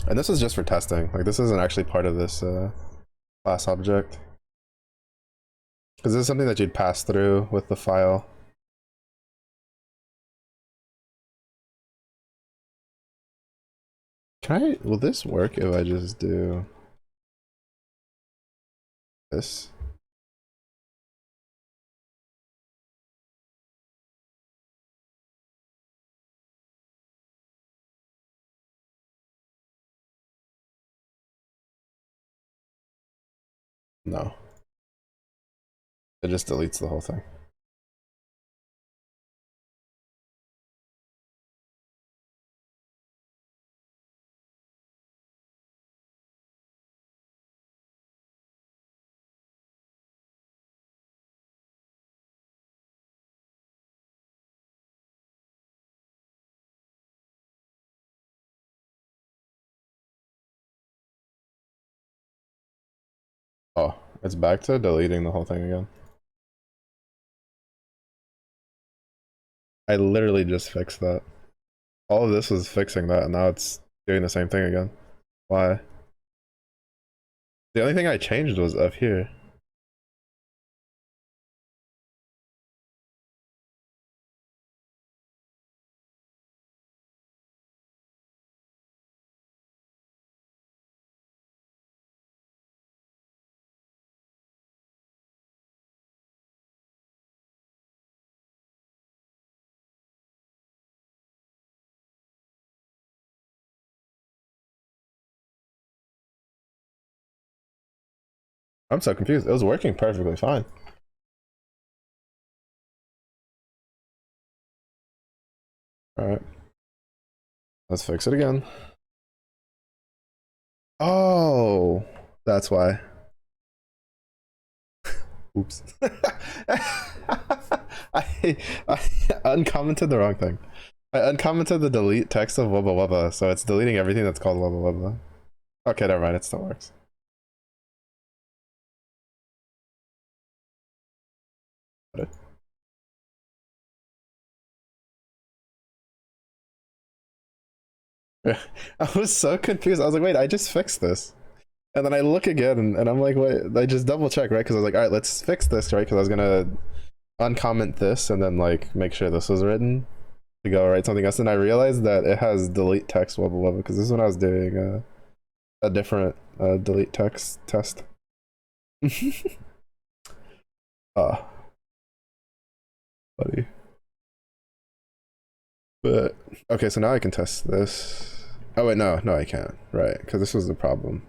And this is just for testing. Like this isn't actually part of this class object, because this is something that you'd pass through with the file. Will this work if I just do this? No. It just deletes the whole thing. Oh, it's back to deleting the whole thing again. I literally just fixed that. All of this was fixing that, and now it's doing the same thing again. Why? The only thing I changed was up here. I'm so confused. It was working perfectly fine. All right. Let's fix it again. Oh, that's why. Oops. I uncommented the wrong thing. I uncommented the delete text of wubba wubba, so it's deleting everything that's called wubba wubba. Okay, never mind. It still works. I was so confused. I was like, wait, I just fixed this. And then I look again and I'm like, wait, I just double check, right? Because I was like, all right, let's fix this, right? Because I was gonna uncomment this and then like make sure this was written to go write something else. And I realized that it has delete text blah blah blah because this is when I was doing a different delete text test. Ah, buddy. But okay, so now I can test this. Oh wait, no, no, I can't. Right, because this was the problem.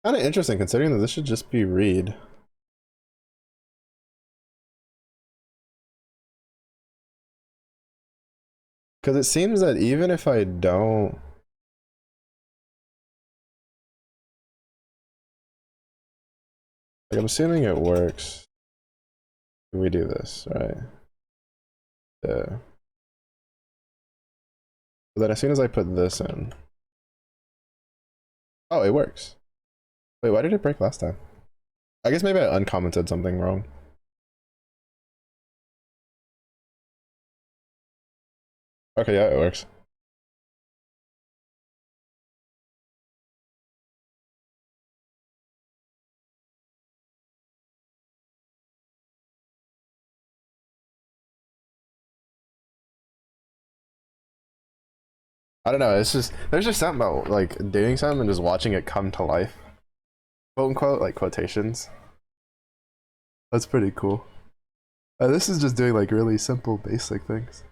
Kind of interesting considering that this should just be read. Because it seems that even if I don't, like, I'm assuming it works. We do this, right? Yeah. But then as soon as I put this in, oh, it works. Wait, why did it break last time? I guess maybe I uncommented something wrong. Okay, yeah, it works. I don't know. It's just there's just something about like doing something and just watching it come to life, quote unquote, like quotations. That's pretty cool. This is just doing like really simple, basic things.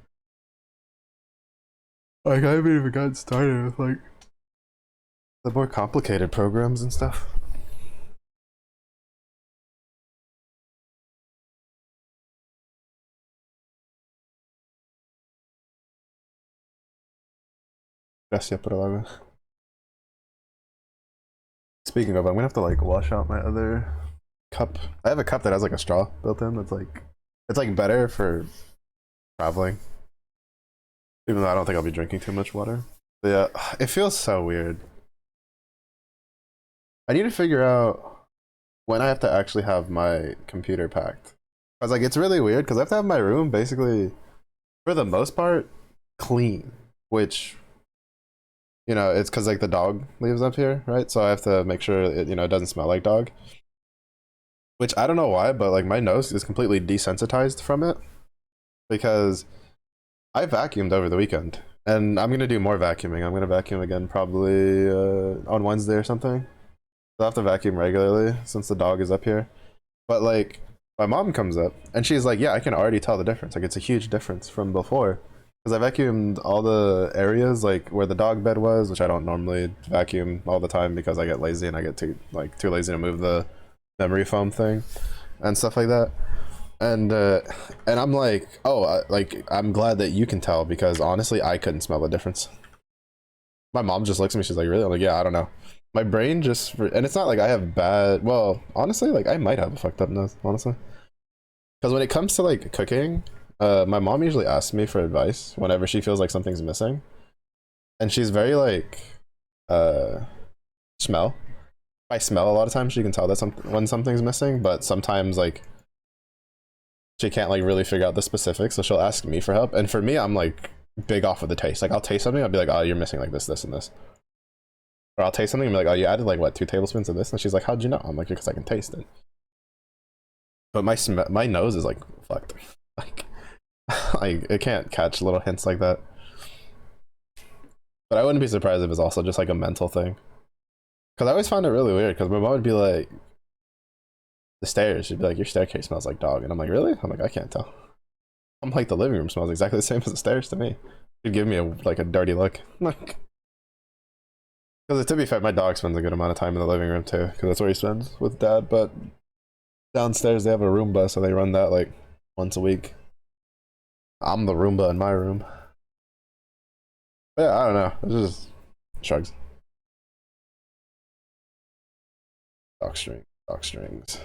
Like I haven't even gotten started with like the more complicated programs and stuff. Gracias por el agua. Speaking of, I'm gonna have to like wash out my other cup. I have a cup that has like a straw built in. That's like it's like better for traveling. Even though I don't think I'll be drinking too much water. But yeah, it feels so weird. I need to figure out when I have to actually have my computer packed. I was like, it's really weird because I have to have my room basically, for the most part, clean. Which, you know, it's because like the dog lives up here, right? So I have to make sure it, you know, it doesn't smell like dog. Which I don't know why, but like my nose is completely desensitized from it because I vacuumed over the weekend, and I'm gonna do more vacuuming. I'm gonna vacuum again probably on Wednesday or something. I'll have to vacuum regularly since the dog is up here. But like, my mom comes up and she's like, "Yeah, I can already tell the difference. Like, it's a huge difference from before." Because I vacuumed all the areas like where the dog bed was, which I don't normally vacuum all the time because I get lazy and I get too lazy to move the memory foam thing and stuff like that. And I'm like, oh, like I'm glad that you can tell because honestly, I couldn't smell the difference. My mom just looks at me. She's like, "Really?" I'm like, "Yeah, I don't know." My brain just, and it's not like I have bad. Well, honestly, like I might have a fucked up nose, honestly. Because when it comes to like cooking, my mom usually asks me for advice whenever she feels like something's missing, and she's very like, uh, smell. I smell a lot of times. She can tell that when something's missing, but sometimes like she can't like really figure out the specifics, so she'll ask me for help. And for me, I'm like big off with the taste. Like I'll taste something, I'll be like, "Oh, you're missing like this, and this." Or I'll taste something and be like, "Oh, you added like what 2 tablespoons of this?" And she's like, "How'd you know?" I'm like, "Because I can taste it." But my nose is like fucked. Like, like it can't catch little hints like that. But I wouldn't be surprised if it's also just like a mental thing. Because I always found it really weird. Because my mom would be like, the stairs. She'd be like, "Your staircase smells like dog," and I'm like, "Really?" I'm like, "I can't tell." I'm like, the living room smells exactly the same as the stairs to me. She'd give me a dirty look. Like, because to be fair, my dog spends a good amount of time in the living room too, because that's where he spends with dad. But downstairs they have a Roomba, so they run that like once a week. I'm the Roomba in my room. But yeah, I don't know. It's just shrugs. Dock string. Dock strings.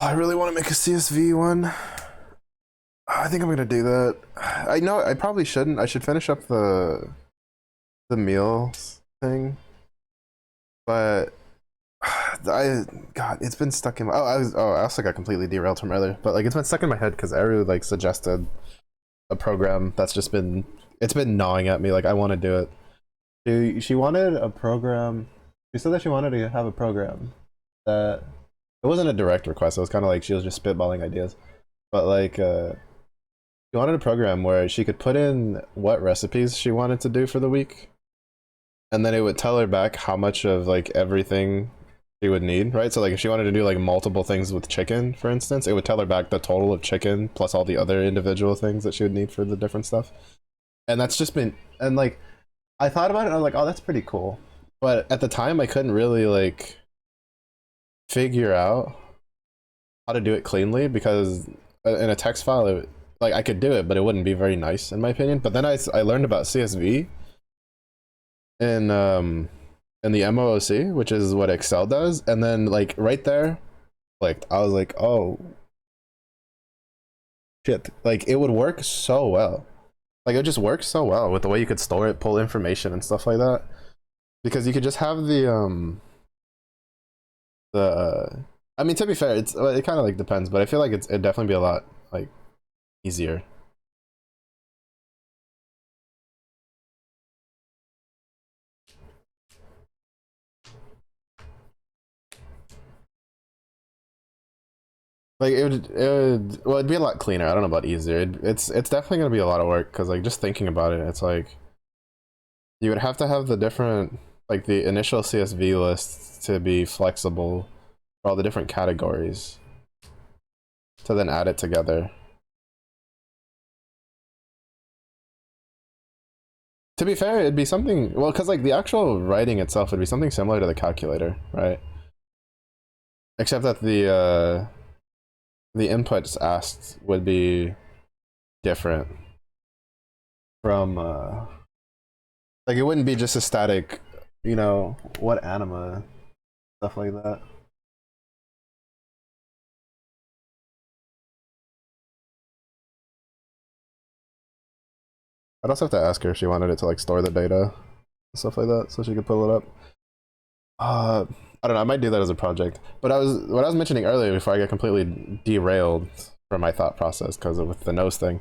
I really want to make a CSV one. I think I'm gonna do that. I know I probably shouldn't. I should finish up the meals thing, but God, it's been stuck in my. I also got completely derailed from earlier, but like it's been stuck in my head because Eru like suggested a program that's just been it's been gnawing at me. Like I want to do it. She wanted a program. She said that she wanted to have a program that it wasn't a direct request. It was kind of like she was just spitballing ideas, but like she wanted a program where she could put in what recipes she wanted to do for the week, and then it would tell her back how much of like everything she would need, right? So like if she wanted to do like multiple things with chicken, for instance, it would tell her back the total of chicken plus all the other individual things that she would need for the different stuff. And that's just been and like I thought about it and I was like, oh, that's pretty cool. But at the time I couldn't really like figure out how to do it cleanly because in a text file like I could do it, but it wouldn't be very nice in my opinion. But then I learned about CSV in the MOOC, which is what Excel does, and then like right there, like I was like, oh shit, like it would work so well. Like it just works so well with the way you could store it, pull information and stuff like that. Because you could just have I mean to be fair, it kind of like depends, but I feel like it'd definitely be a lot like easier. Like well, it'd be a lot cleaner. I don't know about easier. It's definitely gonna be a lot of work because like just thinking about it, it's like you would have to have the different like the initial CSV lists to be flexible for all the different categories to then add it together. To be fair, it'd be something well because like the actual writing itself would be something similar to the calculator, right? Except that the inputs asked would be different from like it wouldn't be just a static, you know, what anima, stuff like that. I'd also have to ask her if she wanted it to like store the data and stuff like that so she could pull it up. I don't know, I might do that as a project. But what I was mentioning earlier before I got completely derailed from my thought process because of with the nose thing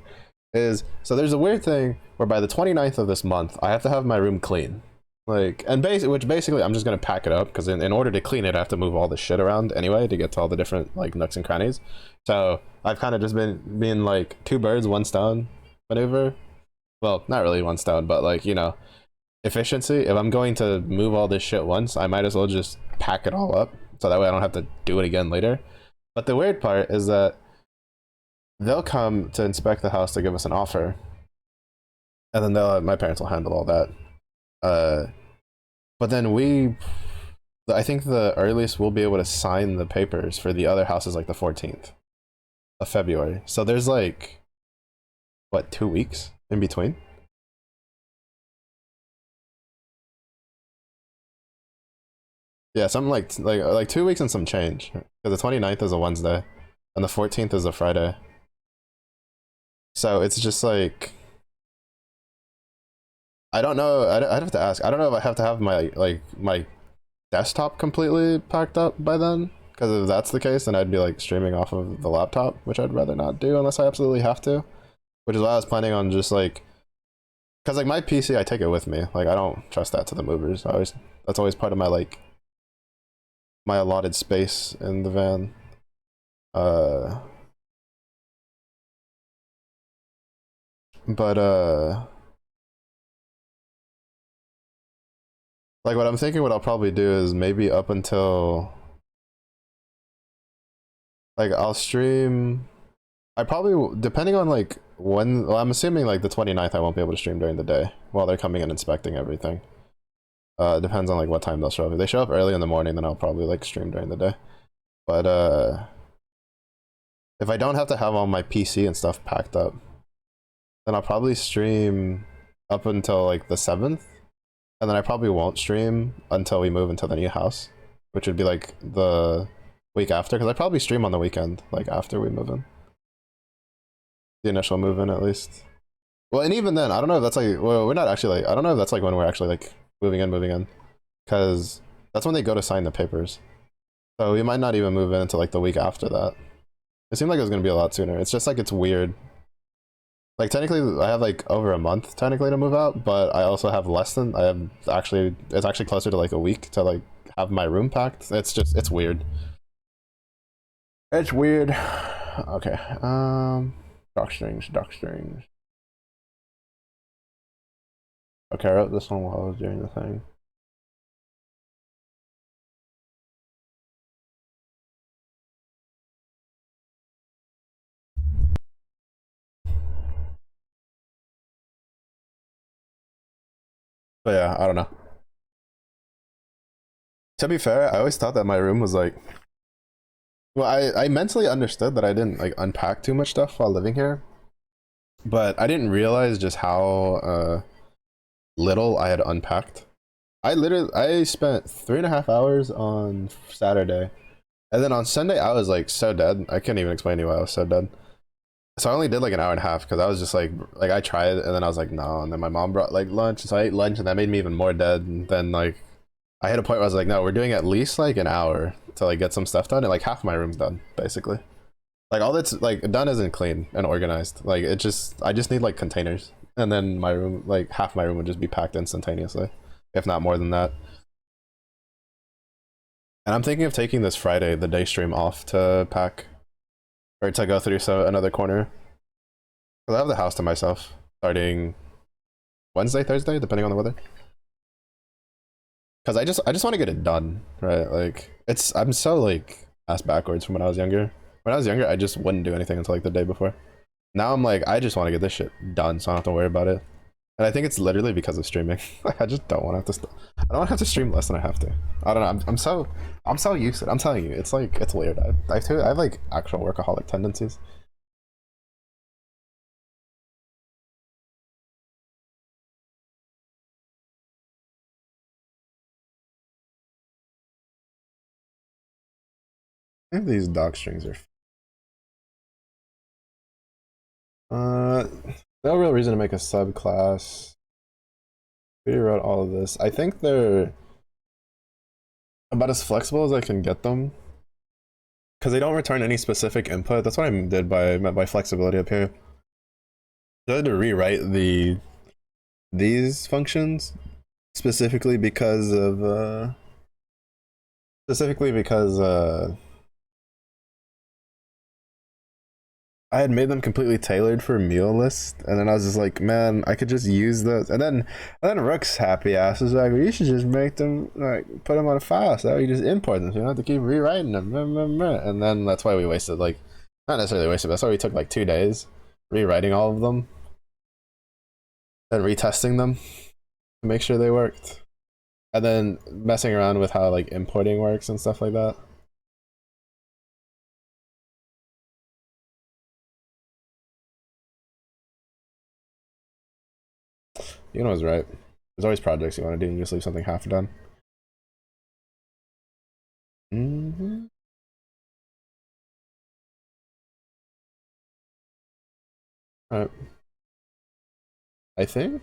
is so there's a weird thing where by the 29th of this month I have to have my room clean. Like and which basically I'm just gonna pack it up because in order to clean it I have to move all the shit around anyway to get to all the different like nooks and crannies. So I've kind of just been being like two birds, one stone maneuver. Well, not really one stone, but like, you know, efficiency. If I'm going to move all this shit once, I might as well just pack it all up so that way I don't have to do it again later. But the weird part is that they'll come to inspect the house to give us an offer, and then my parents will handle all that. But then I think the earliest we'll be able to sign the papers for the other house is like the 14th of February. So there's like what 2 weeks in between. Yeah, something like 2 weeks and some change. Because the 29th is a Wednesday, and the 14th is a Friday. So it's just like I don't know. I'd have to ask. I don't know if I have to have my desktop completely packed up by then. Because if that's the case, then I'd be like streaming off of the laptop, which I'd rather not do unless I absolutely have to. Which is why I was planning on just like, because like my PC, I take it with me. Like I don't trust that to the movers. That's always part of my like my allotted space in the van. Uh, but like what I'm thinking, what I'll probably do is maybe up until like I'll stream. I probably depending on like when. Well, I'm assuming like the 29th I won't be able to stream during the day while they're coming and inspecting everything. It depends on like what time they'll show up. If they show up early in the morning, then I'll probably like stream during the day. But if I don't have to have all my PC and stuff packed up, then I'll probably stream up until like the 7th, and then I probably won't stream until we move into the new house, which would be like the week after, because I probably stream on the weekend, like after we move in. The initial move in, at least. Well, and even then, I don't know if that's like, well, we're not actually like, I don't know if that's like when we're actually like moving in, because that's when they go to sign the papers. So we might not even move in until like the week after that. It seemed like it was gonna be a lot sooner. It's just like it's weird. Like technically, I have like over a month technically to move out, but I also have less than. I have actually. It's actually closer to like a week to like have my room packed. It's just it's weird. It's weird. Okay. Doc strings. Doc strings. Okay, I wrote this one while I was doing the thing. But yeah, I don't know. To be fair, I always thought that my room was like, well, I mentally understood that I didn't like unpack too much stuff while living here, but I didn't realize just how little I had unpacked. I spent 3.5 hours on Saturday, and then on Sunday I was like so dead. I couldn't even explain to you why I was so dead. So I only did like an hour and a half because I was just like I tried, and then I was like no, and then my mom brought like lunch, so I ate lunch, and that made me even more dead. And then like I hit a point where I was like, no, we're doing at least like an hour to like get some stuff done, and like half my room's done basically. Like all that's like done isn't clean and organized. Like it just I just need like containers, and then my room like half my room would just be packed instantaneously, if not more than that. And I'm thinking of taking this Friday, the day stream, off to pack or to go through another corner. Cause I have the house to myself starting Wednesday, Thursday, depending on the weather. Cause I just want to get it done, right? Like I'm so like ass backwards from when I was younger. When I was younger, I just wouldn't do anything until like the day before. Now I'm like, I just want to get this shit done, so I don't have to worry about it. And I think it's literally because of streaming. I just don't want to have to. I don't want to have to stream less than I have to. I don't know. I'm so used to it. I'm telling you, it's like it's weird. I have like actual workaholic tendencies. I think these doc strings are. Uh, no real reason to make a subclass. We wrote all of this. I think they're about as flexible as I can get them because they don't return any specific input. That's what I meant by flexibility up here. I had to rewrite these functions specifically because of I had made them completely tailored for meal list, and then I was just like, man, I could just use those. And then Rook's happy ass was like, well, you should just make them like put them on a file, so that way you just import them, so you don't have to keep rewriting them. And then that's why we wasted like, not necessarily wasted, but that's why we took like 2 days rewriting all of them and retesting them to make sure they worked, and then messing around with how like importing works and stuff like that. You know, I was right. There's always projects you want to do and you just leave something half done. Mm-hmm. All right. I think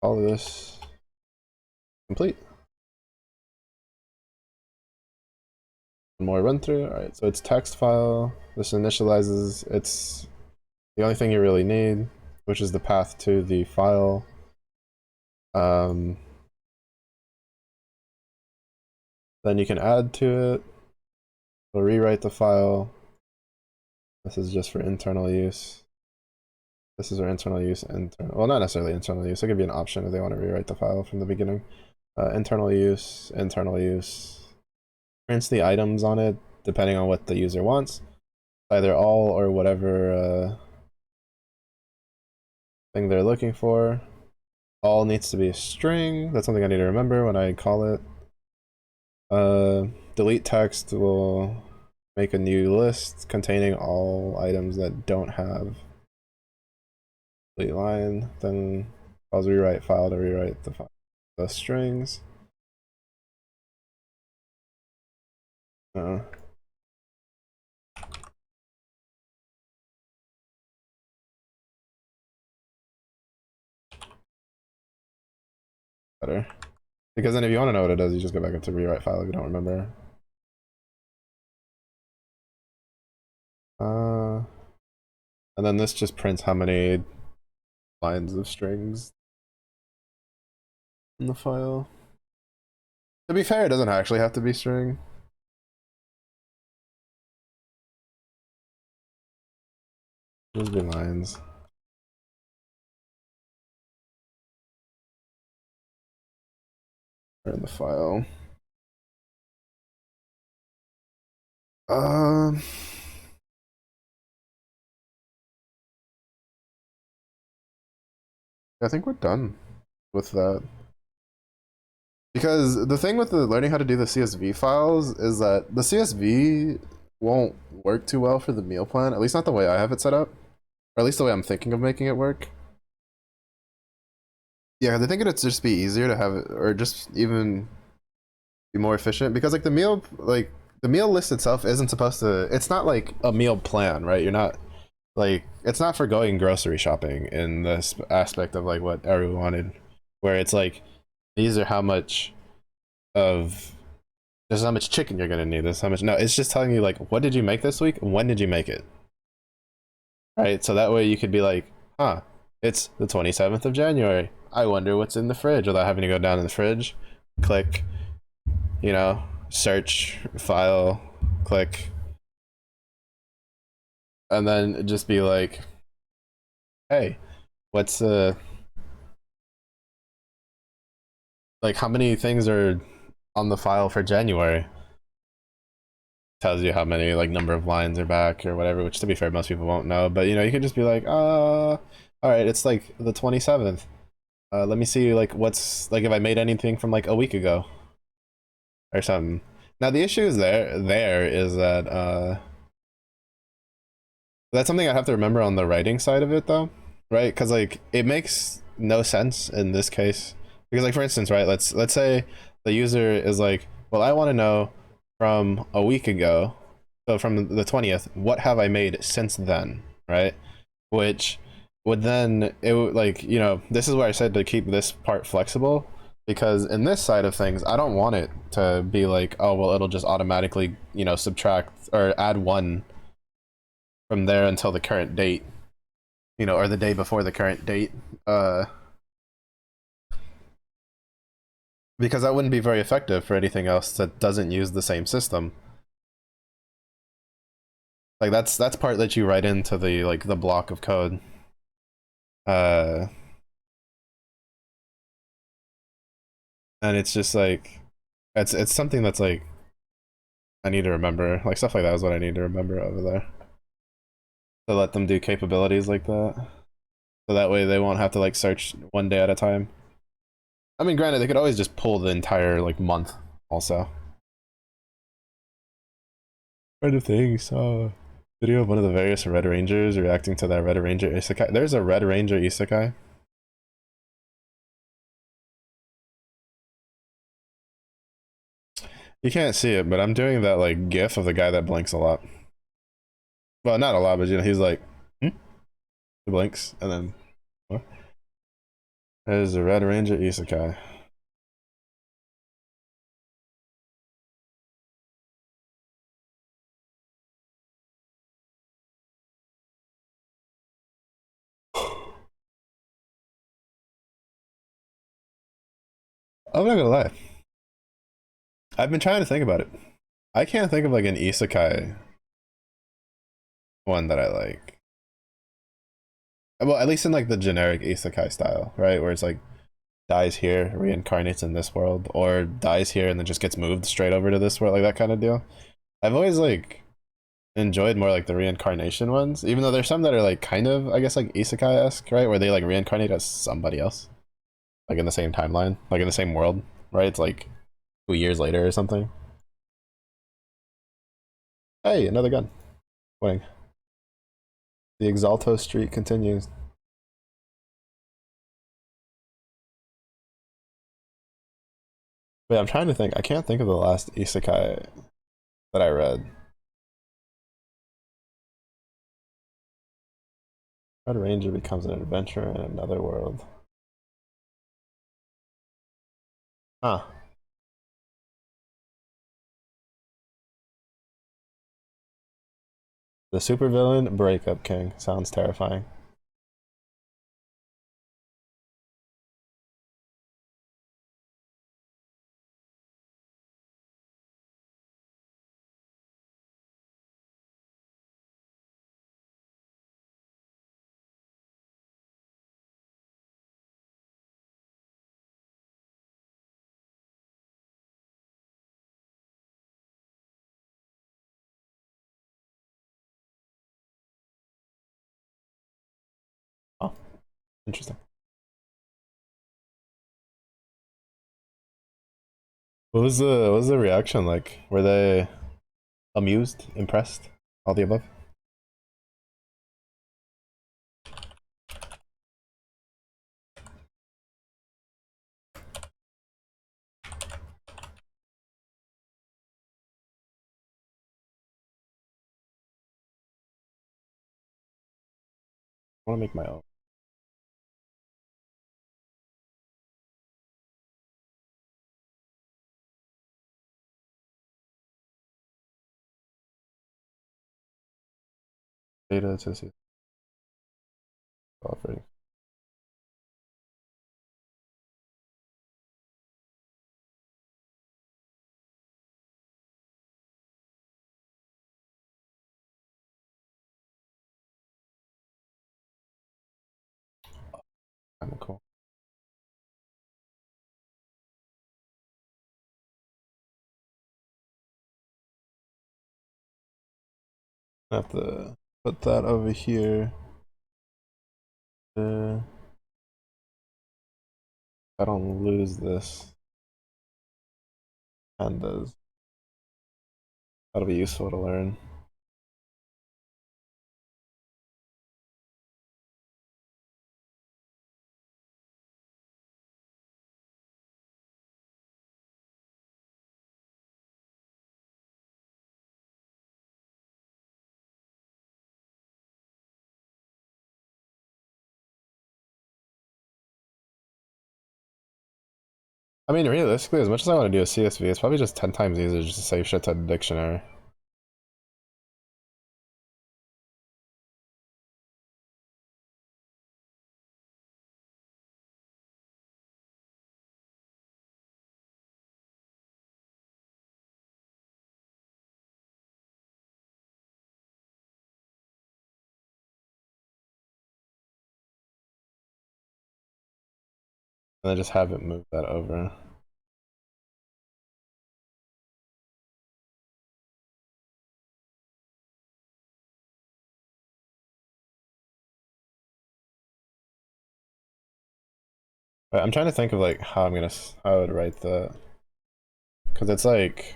all of this complete. One more run through. All right, so it's text file. This initializes. It's the only thing you really need, which is the path to the file. Then you can add to it. We'll rewrite the file. This is just for internal use. This is our internal use. Well, not necessarily internal use. It could be an option if they want to rewrite the file from the beginning. Internal use. Prints the items on it depending on what the user wants. Either all or whatever thing they're looking for. All needs to be a string. That's something I need to remember when I call it. Delete text will make a new list containing all items that don't have delete line. Then I'll rewrite file to rewrite the strings. Uh, better. Because then if you want to know what it does, you just go back into rewrite file if you don't remember. And then this just prints how many lines of strings in the file. To be fair, it doesn't actually have to be string. Just be lines. Are in the file. I think we're done with that. Because the thing with the learning how to do the CSV files is that the CSV won't work too well for the meal plan, at least not the way I have it set up, or at least the way I'm thinking of making it work. Yeah, I think it'd just be easier to have it, or just even be more efficient, because like the meal list itself isn't supposed to, it's not like a meal plan, right? You're not like, it's not for going grocery shopping in this aspect of like what everyone wanted, where it's like, these are how much of, this is how much chicken you're gonna need, this is how much, no, it's just telling you like, what did you make this week, when did you make it, right? So that way you could be like, huh, it's the 27th of January, I wonder what's in the fridge, without having to go down in the fridge, click, you know, search, file, click, and then just be like, hey, what's like how many things are on the file for January? Tells you how many like number of lines are back or whatever, which to be fair most people won't know, but you know, you can just be like, all right, it's like the 27th, let me see like what's like if I made anything from like a week ago or something. Now the issue is there is that that's something I have to remember on the writing side of it though, right? Because like it makes no sense in this case, because like for instance, right, let's say the user is like, well, I want to know from a week ago, so from the 20th, what have I made since then, right? Which would then, it would like, you know, this is where I said to keep this part flexible, because in this side of things, I don't want it to be like, oh well, it'll just automatically, you know, subtract or add one from there until the current date, you know, or the day before the current date, because that wouldn't be very effective for anything else that doesn't use the same system. Like that's part that you write into the like the block of code. And it's just like it's something that's like I need to remember. Like stuff like that is what I need to remember over there. To let them do capabilities like that. So that way they won't have to like search one day at a time. I mean, granted, they could always just pull the entire like month also. Kind of thing, saw video of one of the various Red Rangers reacting to that Red Ranger isekai. There's a Red Ranger isekai. You can't see it, but I'm doing that like gif of the guy that blinks a lot. Well, not a lot, but you know, he's like, hmm? He blinks, and then what? There's a Red Ranger isekai. I'm not gonna lie. I've been trying to think about it. I can't think of like an isekai one that I like. Well, at least in like the generic isekai style, right? Where it's like dies here, reincarnates in this world, or dies here and then just gets moved straight over to this world, like that kind of deal. I've always like enjoyed more like the reincarnation ones, even though there's some that are like kind of, I guess, like isekai-esque, right? Where they like reincarnate as somebody else, like in the same timeline, like in the same world, right? It's like 2 years later or something. Hey, another gun. Winning. The Exalto streak continues. Wait, I'm trying to think. I can't think of the last isekai that I read. Red Ranger becomes an adventurer in another world. Huh. The supervillain Breakup King. Sounds terrifying. Oh, interesting. What was the reaction like? Were they amused, impressed, all the above? I want to make my own. Data to see offering. Kind of cool. I have to put that over here. I don't lose this. Pandas. That'll be useful to learn. I mean, realistically, as much as I want to do a CSV, it's probably just 10 times easier just to save shit to the dictionary. And then just have it move that over. But I'm trying to think of like how how I would write that. Because it's like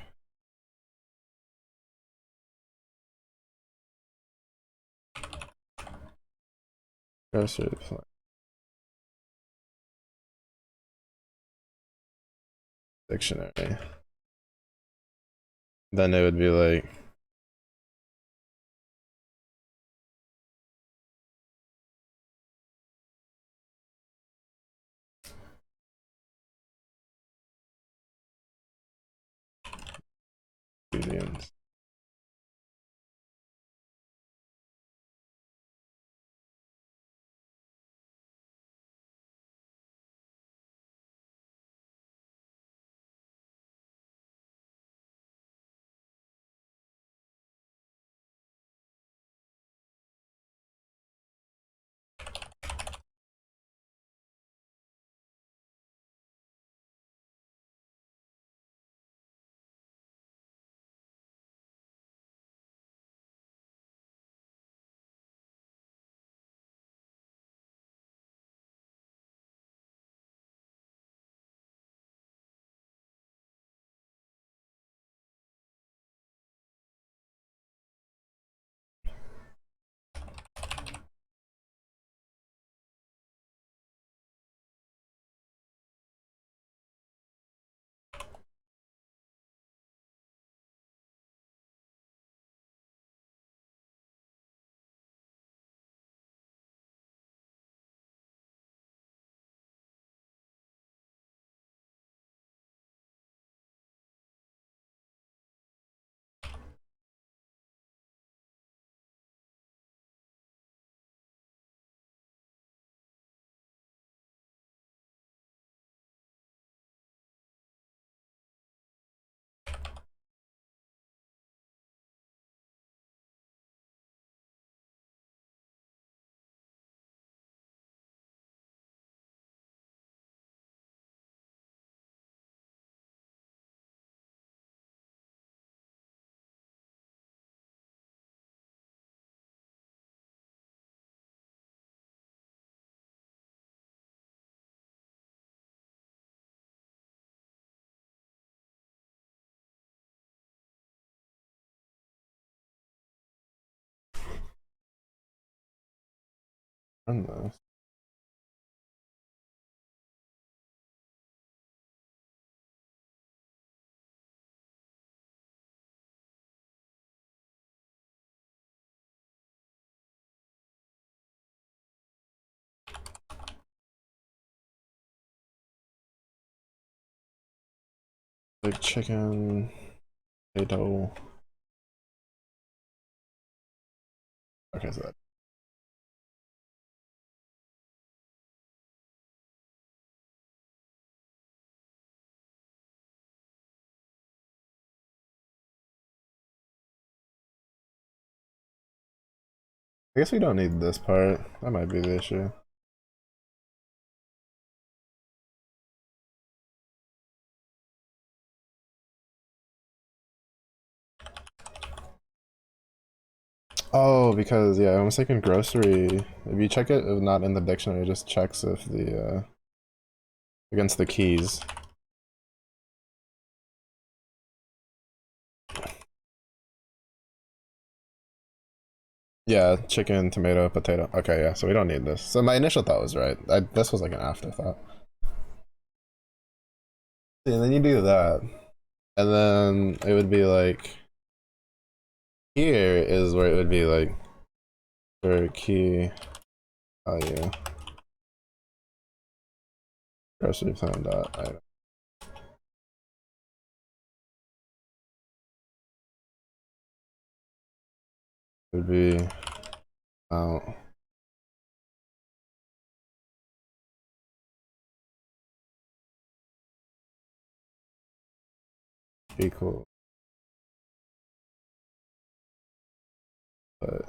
dictionary. Then it would be like mediums. Run this. Like chicken, potato. Okay, so that. I guess we don't need this part. That might be the issue. Oh, because yeah, I was thinking grocery. If you check it, if not in the dictionary, it just checks if the against the keys. Yeah, chicken, tomato, potato. Okay, yeah, so we don't need this. So my initial thought was right. This was like an afterthought. Yeah, and then you do that, and then it would be like here is where it would be like for key. Oh yeah, grocery plan dot item. It would be out equal, but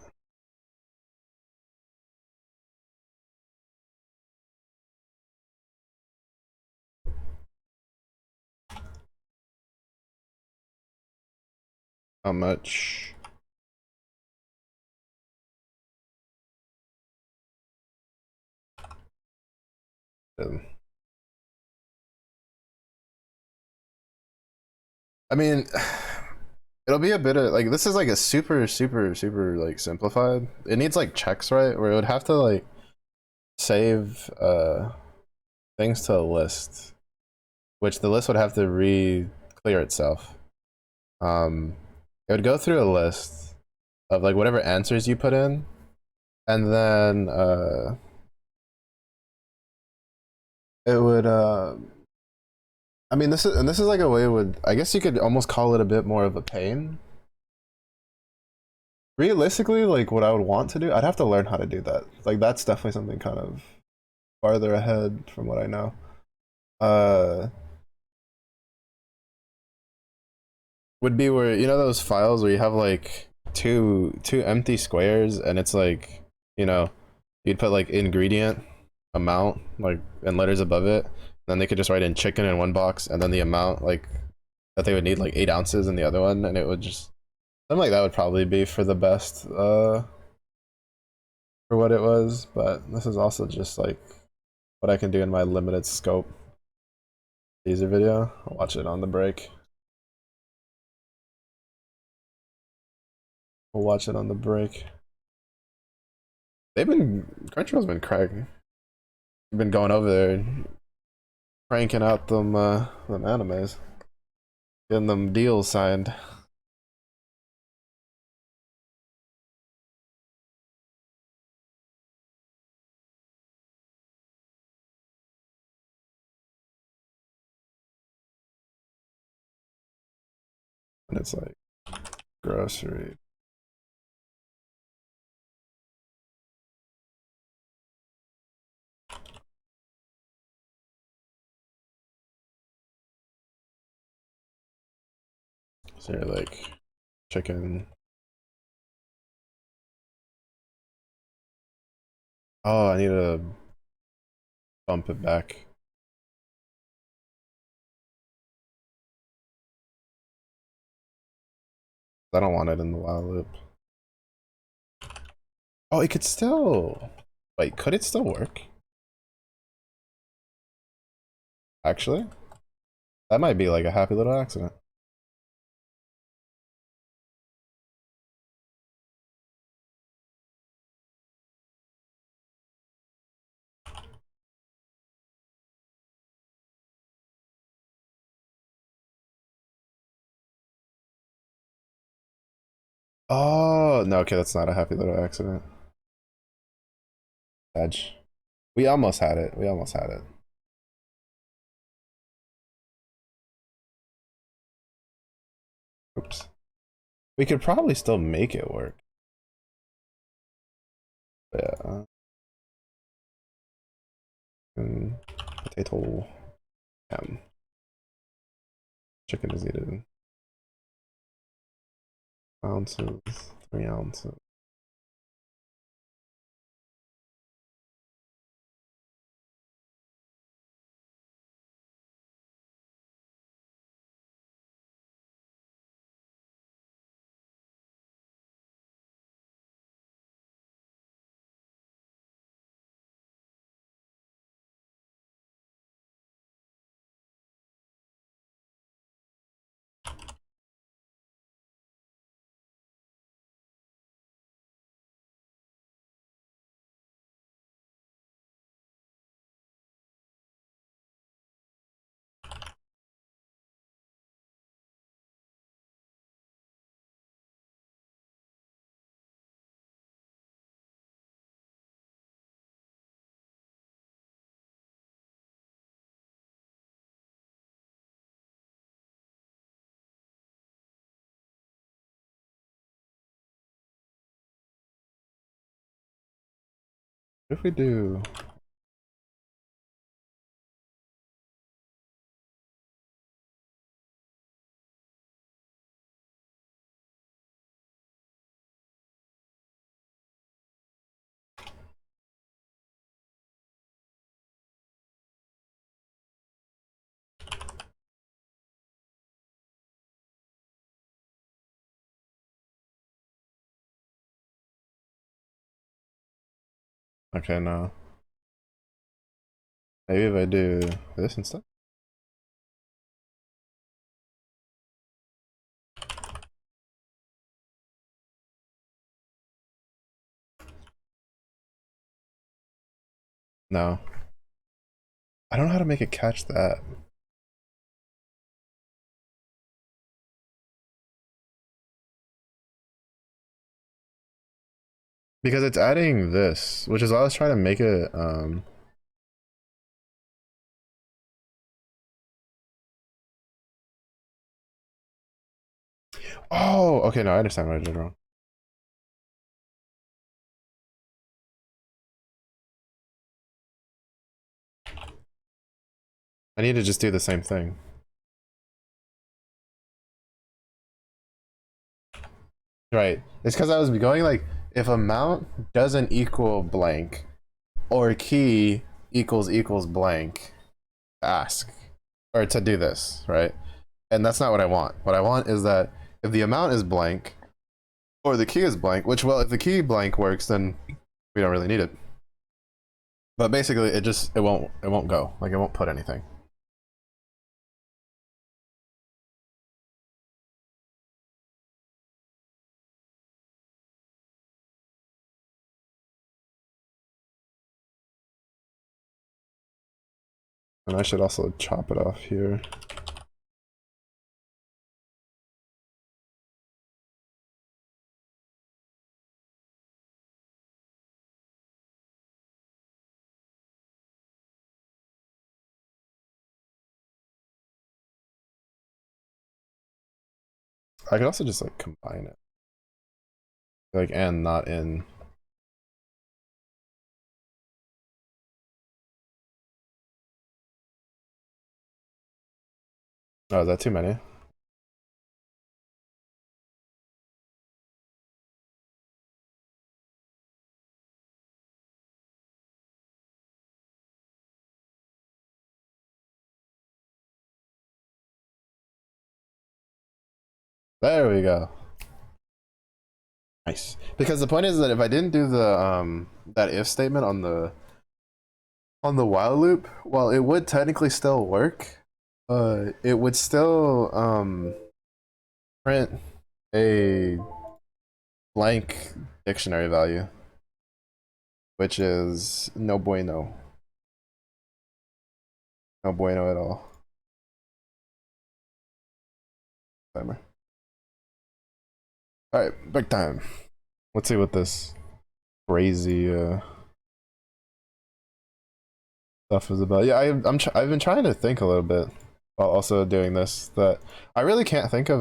how much? I mean, it'll be a bit of like this is like a super like simplified. It needs like checks, right? Where it would have to like save things to a list, which the list would have to re-clear itself. It would go through a list of like whatever answers you put in, and then it would I mean this is like a way it would, I guess you could almost call it a bit more of a pain. Realistically, like what I would want to do, I'd have to learn how to do that. Like that's definitely something kind of farther ahead from what I know. Uh would be where you know those files where you have like two empty squares and it's like, you know, you'd put like ingredient amount like and letters above it. Then they could just write in chicken in one box and then the amount like that they would need like 8 ounces in the other one, and it would just something like that would probably be for the best for what it was. But this is also just like what I can do in my limited scope teaser video. I'll watch it on the break. We'll watch it on the break. They've been Crunchyroll's been cracking. Been going over there, cranking out them animes, getting them deals signed. And it's like grocery. So you're like chicken. Oh, I need to bump it back. I don't want it in the while loop. Oh, it could still. Wait, could it still work? Actually, that might be like a happy little accident. Oh, no, okay, that's not a happy little accident. Edge. We almost had it. We almost had it. Oops. We could probably still make it work. But yeah. Potato. Ham. Chicken is needed. Ounces. 3 ounces. What if we do? Okay, no. Maybe if I do this instead? No. I don't know how to make it catch that. Because it's adding this, which is why I was trying to make it, Oh, okay, no, I understand what I did wrong. I need to just do the same thing. Right. It's because I was going like, if amount doesn't equal blank, or key equals blank, ask. Or to do this, right? And that's not what I want. What I want is that if the amount is blank, or the key is blank, which, well, if the key blank works, then we don't really need it. But basically, it won't go. Like, it won't put anything. And I should also chop it off here. I could also just like combine it. Like, and not in. Oh, is that too many? There we go. Nice. Because the point is that if I didn't do the that if statement on the while loop, well, it would technically still work. It would still print a blank dictionary value, which is no bueno. No bueno at all. Timer. Alright, back time. Let's see what this crazy stuff is about. Yeah, I've been trying to think a little bit while also doing this. That I really can't think of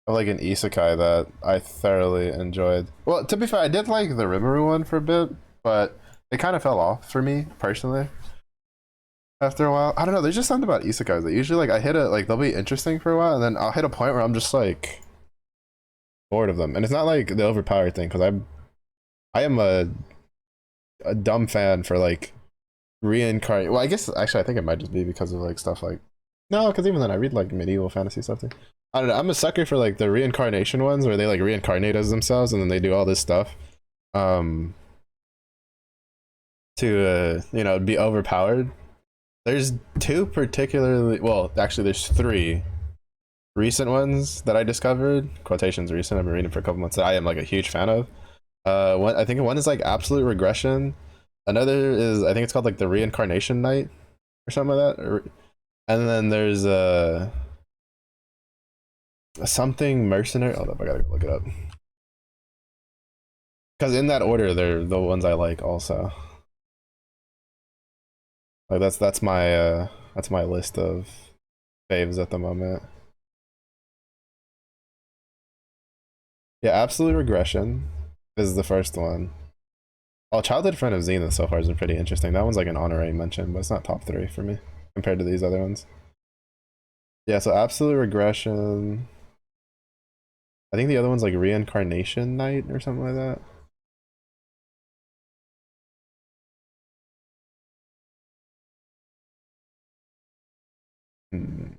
like an isekai that I thoroughly enjoyed. Well, to be fair, I did like the Rimuru one for a bit, but it kind of fell off for me personally after a while. I don't know. There's just something about isekais that usually like I hit it like they'll be interesting for a while, and then I'll hit a point where I'm just like bored of them. And it's not like the overpowered thing because I am a dumb fan for like reincarnate. Well, I guess actually I think it might just be because of like stuff like no, because even then I read like medieval fantasy stuff too. I don't know. I'm a sucker for like the reincarnation ones where they like reincarnate as themselves and then they do all this stuff, um, to you know be overpowered. There's two particularly well, actually there's three recent ones that I discovered. Quotations recent. I've been reading for a couple months. That I am like a huge fan of. One I think one is like absolute regression. Another is I think it's called like the reincarnation night or something like that. And then there's something mercenary. Hold up, I gotta go look it up. Because in that order, they're the ones I like also. Like that's my list of faves at the moment. Yeah, absolute regression is the first one. Oh, childhood friend of Zenith so far has been pretty interesting. That one's like an honorary mention, but it's not top 3 for me compared to these other ones. Yeah, so absolute regression. I think the other one's like reincarnation night or something like that. Hmm.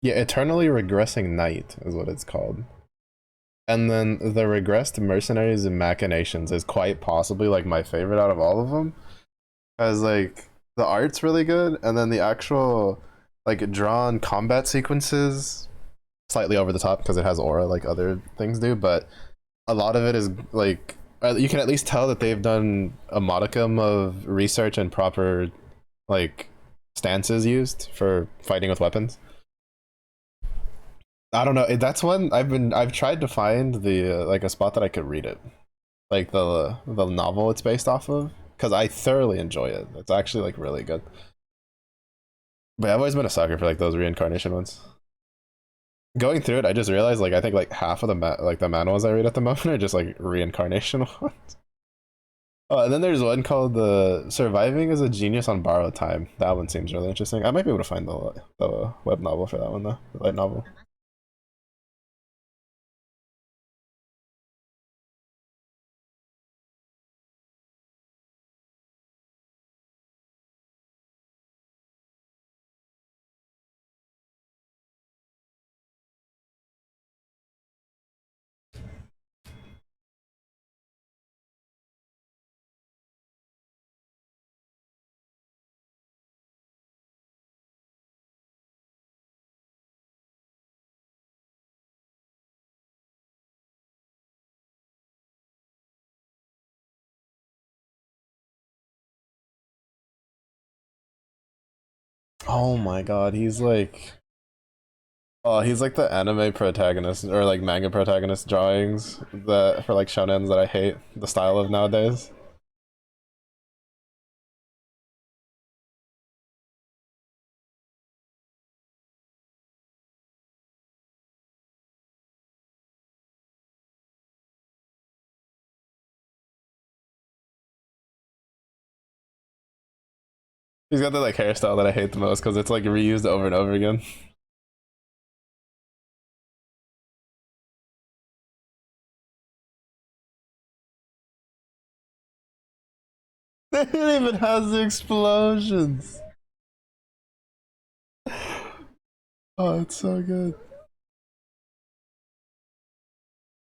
Yeah, eternally regressing night is what it's called. And then the regressed mercenaries and machinations is quite possibly like my favorite out of all of them. As like the art's really good, and then the actual like drawn combat sequences slightly over the top because it has aura like other things do, but a lot of it is like you can at least tell that they've done a modicum of research and proper like stances used for fighting with weapons. I don't know. That's one I've tried to find the like a spot that I could read it, like the novel it's based off of, because I thoroughly enjoy it. It's actually like really good. But I've always been a sucker for like those reincarnation ones. Going through it, I just realized like I think like half of like the manuals I read at the moment are just like reincarnation ones. Oh, and then there's one called the Surviving as a Genius on Borrowed Time. That one seems really interesting. I might be able to find the web novel for that one though, the light novel. Oh my god, he's like oh, he's like the anime protagonist or like manga protagonist drawings that for like shonens that I hate the style of nowadays. He's got the like hairstyle that I hate the most because it's like reused over and over again. It even has the explosions. Oh, it's so good.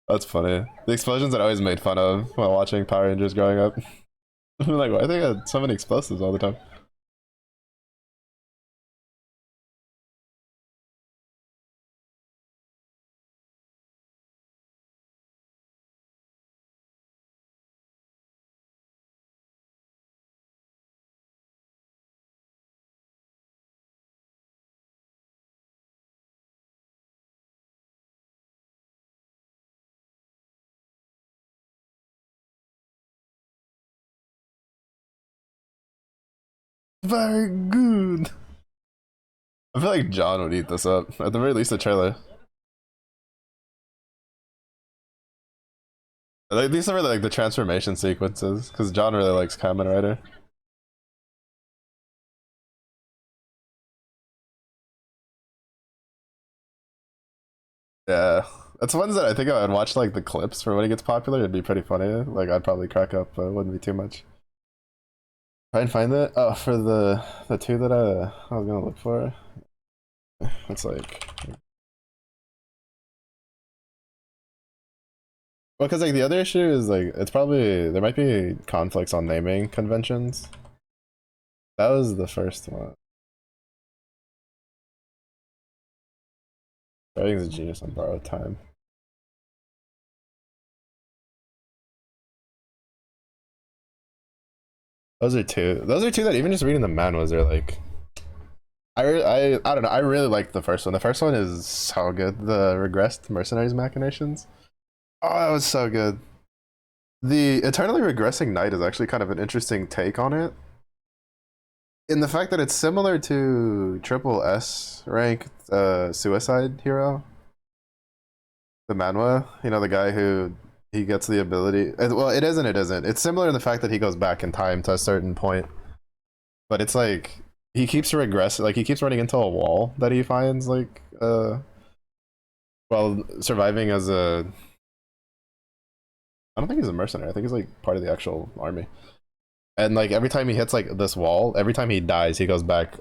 That's funny. The explosions that I always made fun of while watching Power Rangers growing up. I'm like, why they got so many explosives all the time? very good. I feel like John would eat this up. At the very least, the trailer. Like, these are really like the transformation sequences, because John really likes Kamen Rider. Yeah, it's ones that I think I would watch like the clips for when it gets popular. It'd be pretty funny. Like I'd probably crack up, but it wouldn't be too much. Try and find it. Oh, for the two that I was gonna look for. It's like, well, because like the other issue is like it's probably there might be conflicts on naming conventions. That was the first one. Writing's a genius on borrowed time. Those are two. Those are two that even just reading the manuals are like. I don't know. I really liked the first one. The first one is so good. The regressed mercenaries machinations. Oh, that was so good. The eternally regressing knight is actually kind of an interesting take on it. In the fact that it's similar to triple S rank suicide hero, the manhwa. You know, the guy who he gets the ability. Well, it isn't. It isn't. It's similar in the fact that he goes back in time to a certain point, but it's like he keeps regressing. Like he keeps running into a wall that he finds like while surviving as a. I don't think he's a mercenary. I think he's like part of the actual army. And like every time he hits like this wall, every time he dies, he goes back.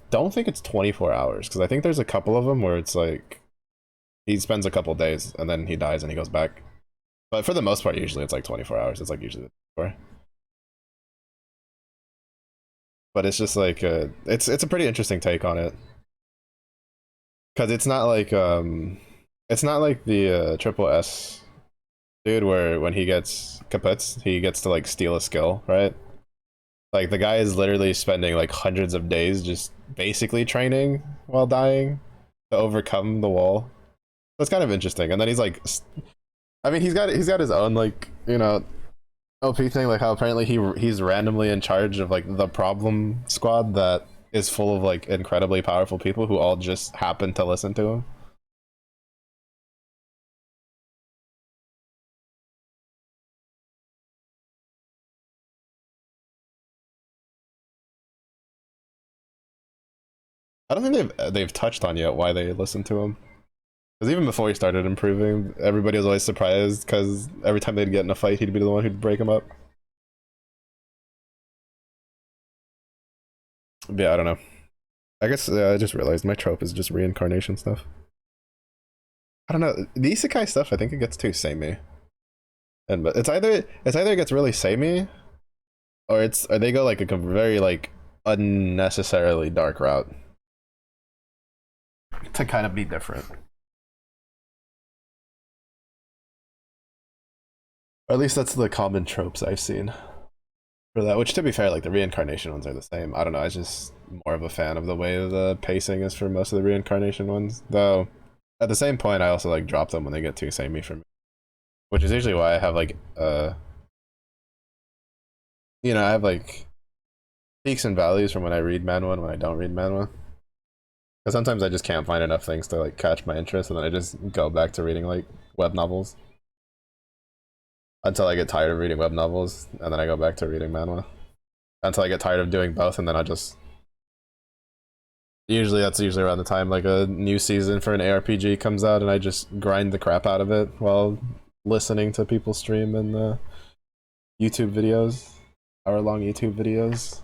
Don't think it's 24 hours because I think there's a couple of them where it's like he spends a couple days and then he dies and he goes back. But for the most part, usually it's like 24 hours. It's like usually 24. But it's just like it's a pretty interesting take on it because it's not like the triple S dude where when he gets kaputs, he gets to like steal a skill, right? Like the guy is literally spending like hundreds of days just basically training while dying to overcome the wall. That's kind of interesting. And then he's like, I mean, he's got his own like OP thing, like how apparently he's randomly in charge of like the problem squad that is full of like incredibly powerful people who all just happen to listen to him. I don't think they've touched on yet why they listen to him. Because even before he started improving, everybody was always surprised because every time they'd get in a fight, he'd be the one who'd break him up. But yeah, I don't know. I guess I just realized my trope is just reincarnation stuff. I don't know. The isekai stuff, I think it gets too samey. And but it's either it gets really samey, or they go like a very like unnecessarily dark route to kind of be different. Or at least that's the common tropes I've seen for that. Which, to be fair, like the reincarnation ones are the same. I don't know. I just more of a fan of the way the pacing is for most of the reincarnation ones. Though, at the same point, I also like drop them when they get too samey for me. Which is usually why I have like I have like peaks and valleys from when I read manhwa and when I don't read manhwa. Because sometimes I just can't find enough things to like catch my interest, and then I just go back to reading like web novels until I get tired of reading web novels, and then I go back to reading manhwa until I get tired of doing both, and then I just that's usually around the time like a new season for an ARPG comes out, and I just grind the crap out of it while listening to people stream and YouTube videos, hour-long YouTube videos.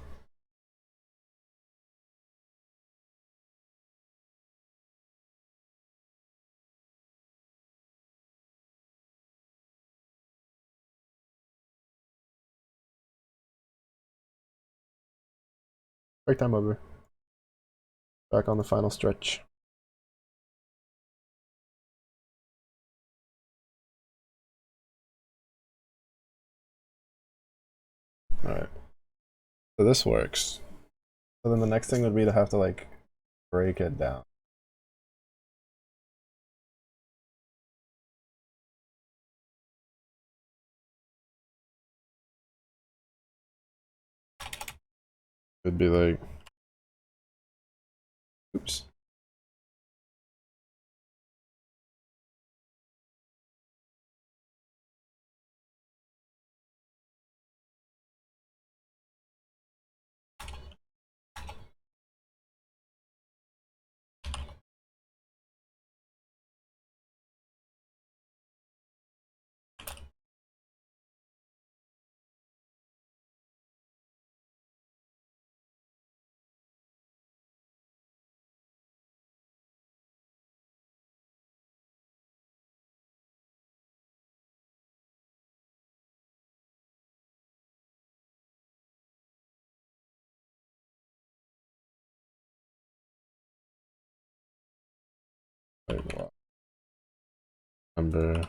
Break time over. Back on the final stretch. Alright. So this works. So then the next thing would be to have to like break it down. It'd be like, oops. Wait, what? Number.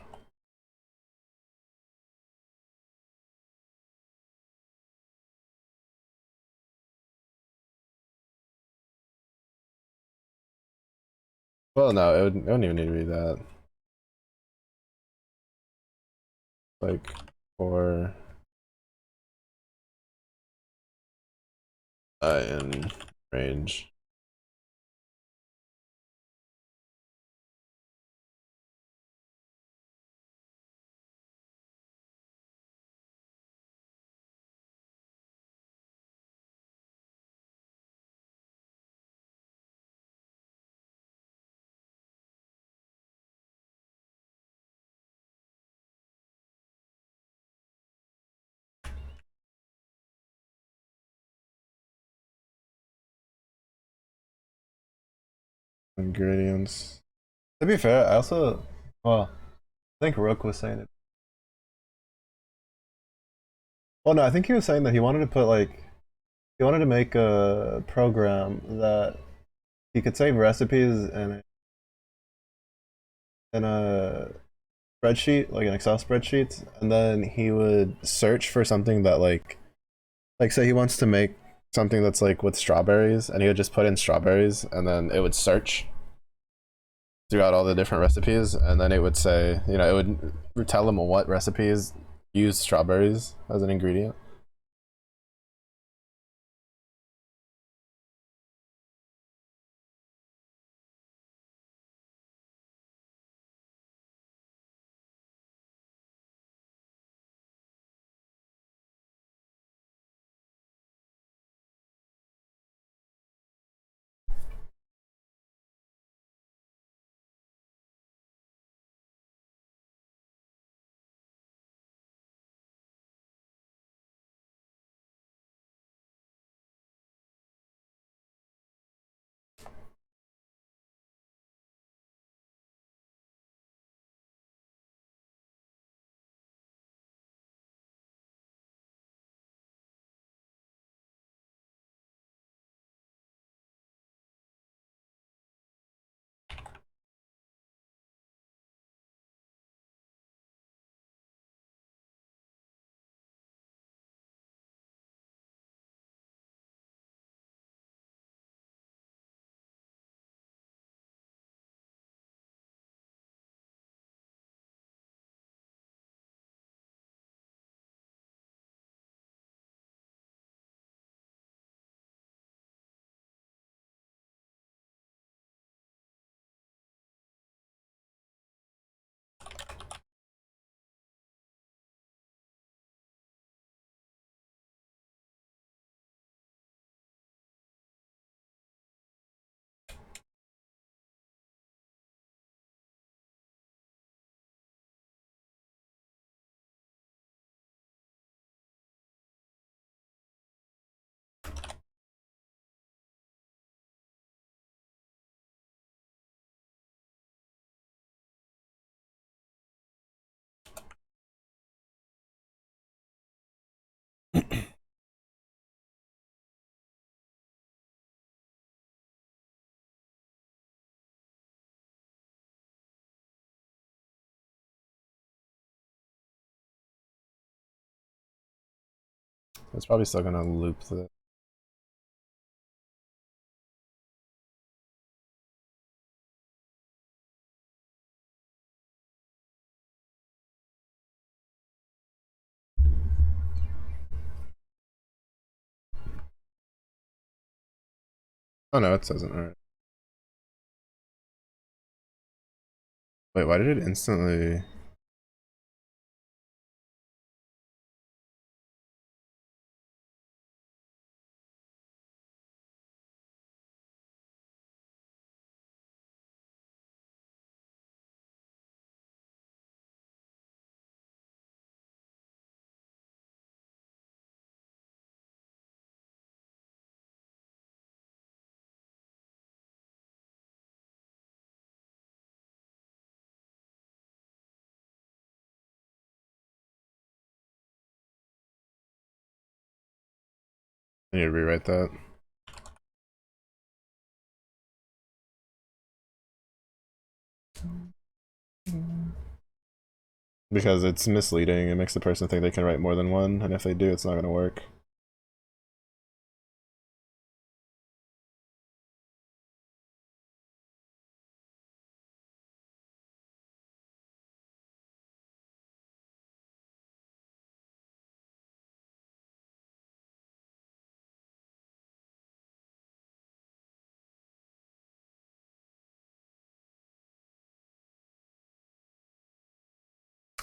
Well, no, it wouldn't even need to be that. Like, for in range. Ingredients. To be fair, I also, well, I think Rook was saying it. Well, no, I think he was saying that he wanted to put like, he wanted to make a program that he could save recipes in a spreadsheet, like an Excel spreadsheet, and then he would search for something that like say he wants to make something that's like with strawberries, and he would just put in strawberries, and then it would search throughout all the different recipes, and then it would say, you know, it would tell him what recipes use strawberries as an ingredient. It's probably still gonna loop the. Oh no, it doesn't. Alright. Wait, why did it instantly? I need to rewrite that. Because it's misleading. It makes the person think they can write more than one, and if they do, it's not gonna work.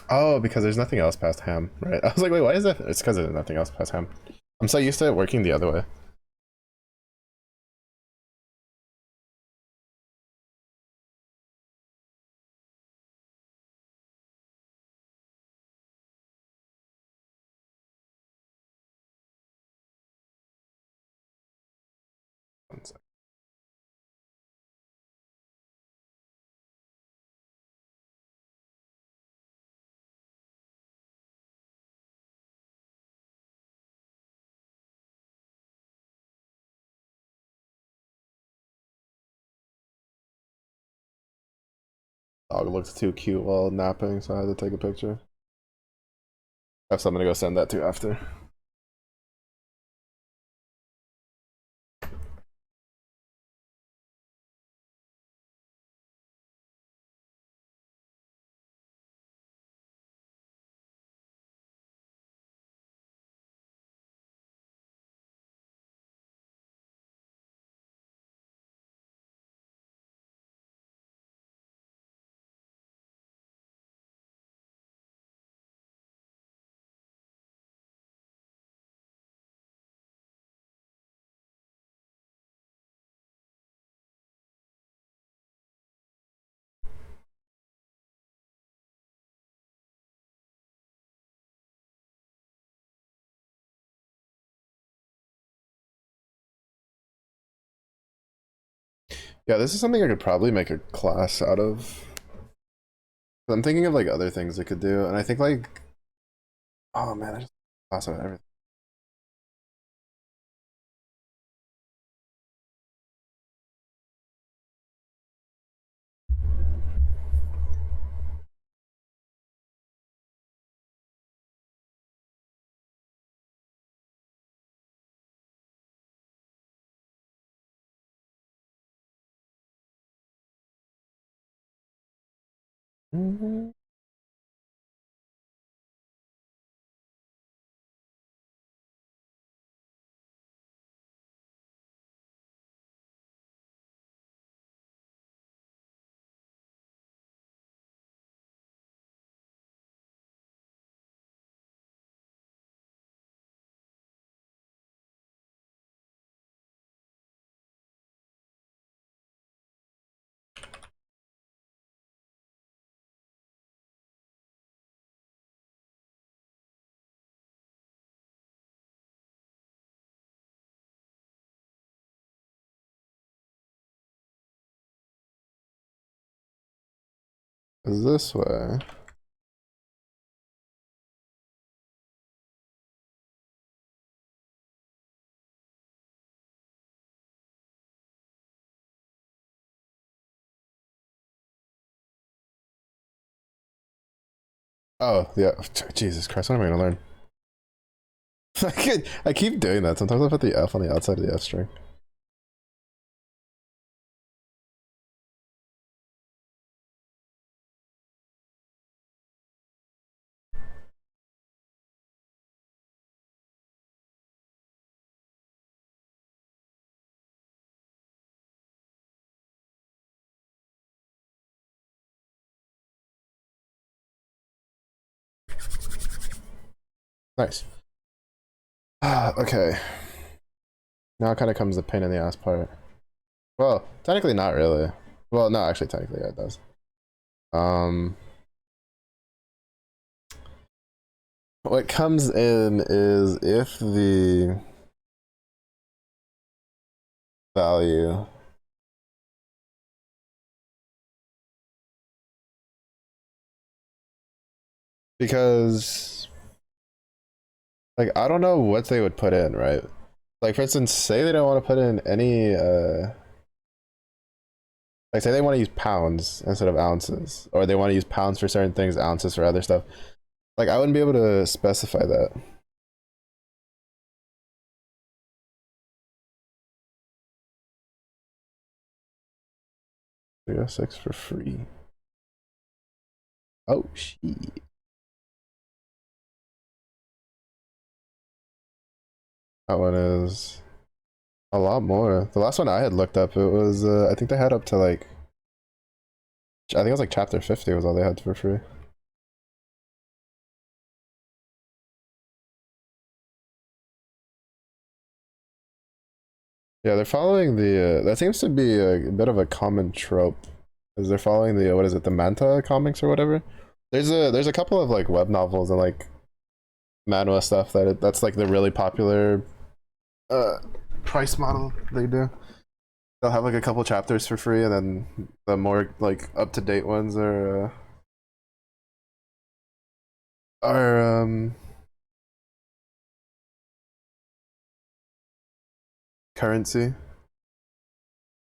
Oh, because there's nothing else past ham, right? I was like, wait, why is that? It's because there's nothing else past ham. I'm so used to it working the other way. One sec. Dog looked too cute while napping, so I had to take a picture. I have someone to go send that to after. Yeah, this is something I could probably make a class out of. I'm thinking of like other things I could do, and I think like, oh man, I just class out of everything. Mhm. Is this way? Oh yeah, Jesus Christ, when am I gonna learn? I keep doing that. Sometimes I put the F on the outside of the F string. Nice. Okay. Now it kind of comes the pain in the ass part. Well, technically not really. Well, no, actually, technically yeah, it does. What comes in is if the value because like I don't know what they would put in, right? Like for instance, say they don't want to put in any like say they want to use pounds instead of ounces, or they want to use pounds for certain things, ounces for other stuff. Like I wouldn't be able to specify that. We got 6 for free. Oh shit. That one is a lot more. The last one I had looked up, it was I think they had up to like I think it was like chapter 50 was all they had for free. Yeah, they're following the that seems to be a bit of a common trope. Is they're following the what is it, the Manta comics or whatever? There's a couple of like web novels and like manhwa stuff that's like the really popular uh price model they do. They'll have like a couple chapters for free and then the more like up to date ones are currency.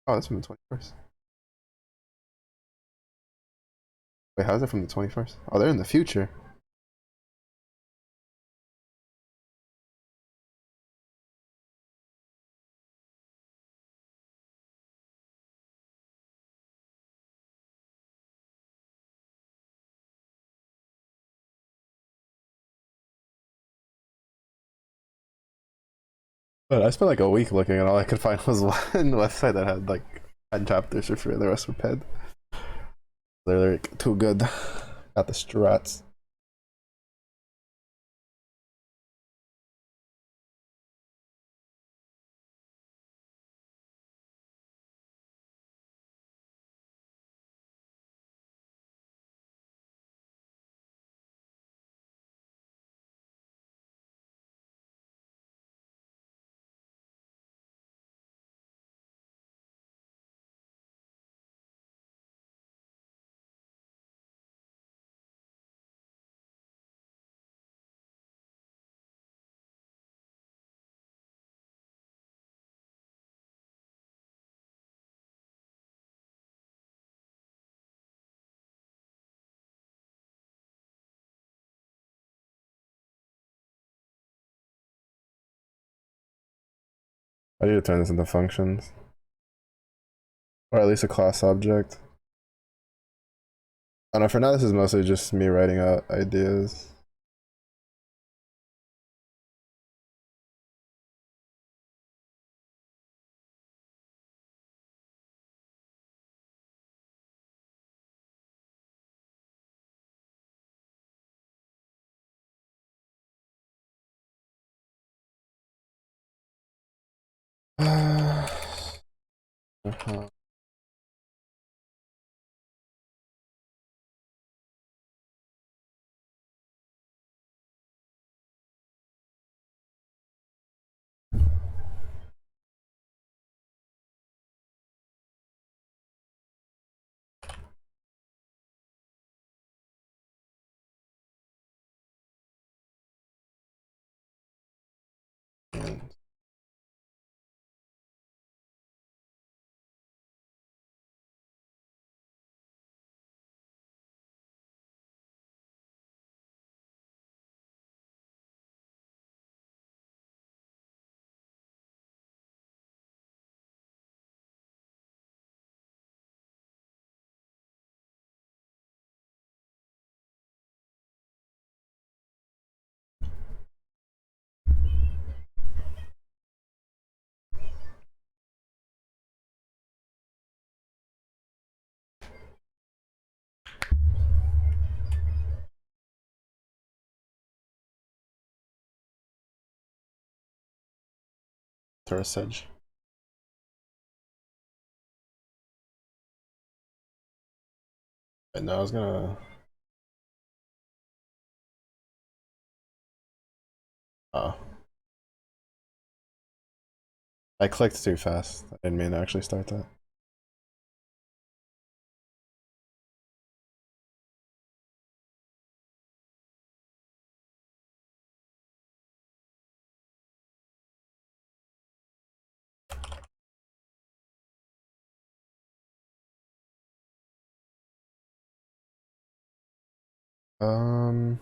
Oh, that's from the 21st. Wait, how's it from the 21st? Oh, they're in the future. But I spent like a week looking and all I could find was one website that had like 10 chapters for free. The rest were paid. They're like too good. Got the struts. I need to turn this into functions. Or at least a class object. I don't know, for now this is mostly just me writing out ideas. Uh-huh. Tourist edge. No, I was gonna. Oh. I clicked too fast. I didn't mean to actually start that. Um.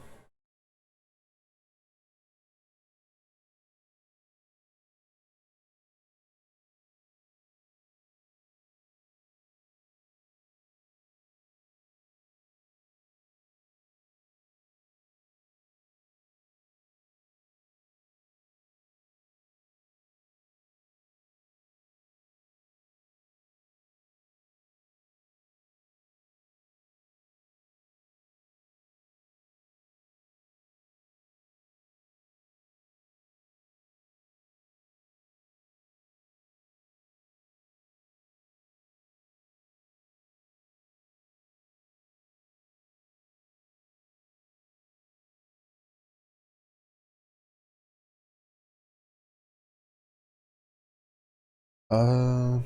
I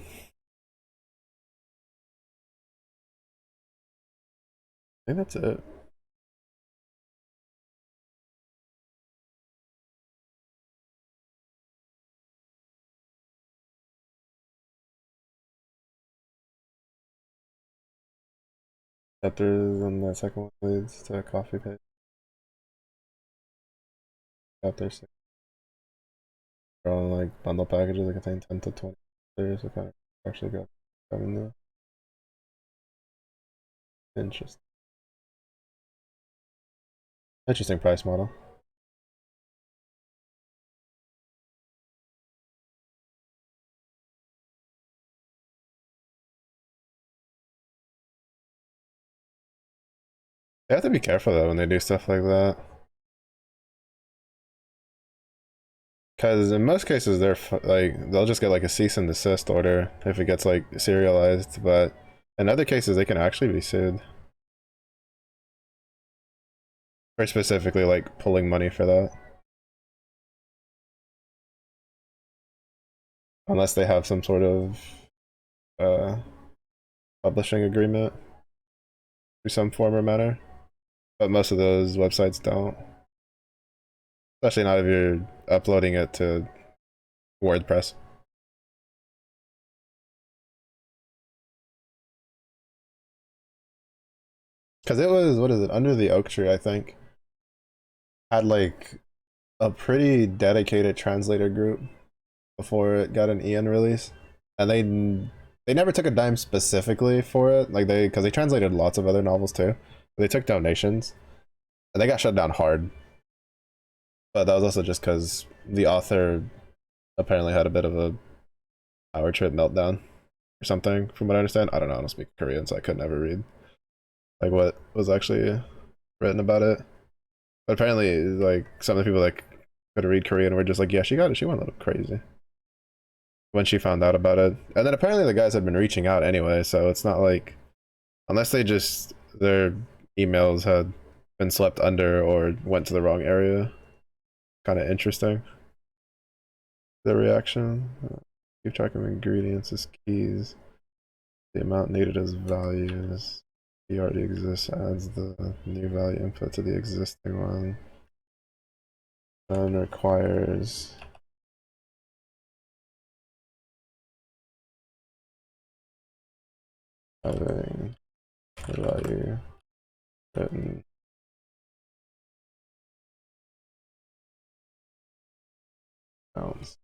think that's it. Chapters on the second one leads to a coffee page. Chapter 6. They're all like bundle packages that contain 10 to 20 players. So kind of actually got having the interesting. Interesting price model. They have to be careful though when they do stuff like that. Because in most cases, like they'll just get like a cease and desist order if it gets like serialized, but in other cases, they can actually be sued. Or specifically, like pulling money for that. Unless they have some sort of uh, publishing agreement through some form or manner. But most of those websites don't. Especially not if you're uploading it to WordPress. Because it was, what is it, Under the Oak Tree, I think, had like a pretty dedicated translator group before it got an EN release. And they never took a dime specifically for it. Like because they translated lots of other novels too. They took donations. And they got shut down hard. But that was also just because the author apparently had a bit of a power trip meltdown or something, from what I understand. I don't know, I don't speak Korean, so I could never read like what was actually written about it. But apparently, like some of the people that could read Korean were just like, yeah, she got it. She went a little crazy when she found out about it. And then apparently the guys had been reaching out anyway, so it's not like, unless they just their emails had been slept under or went to the wrong area. Kind of interesting. The reaction. Keep track of ingredients as keys. The amount needed as values. He already exists, adds the new value input to the existing one. None requires having the value written. Counts.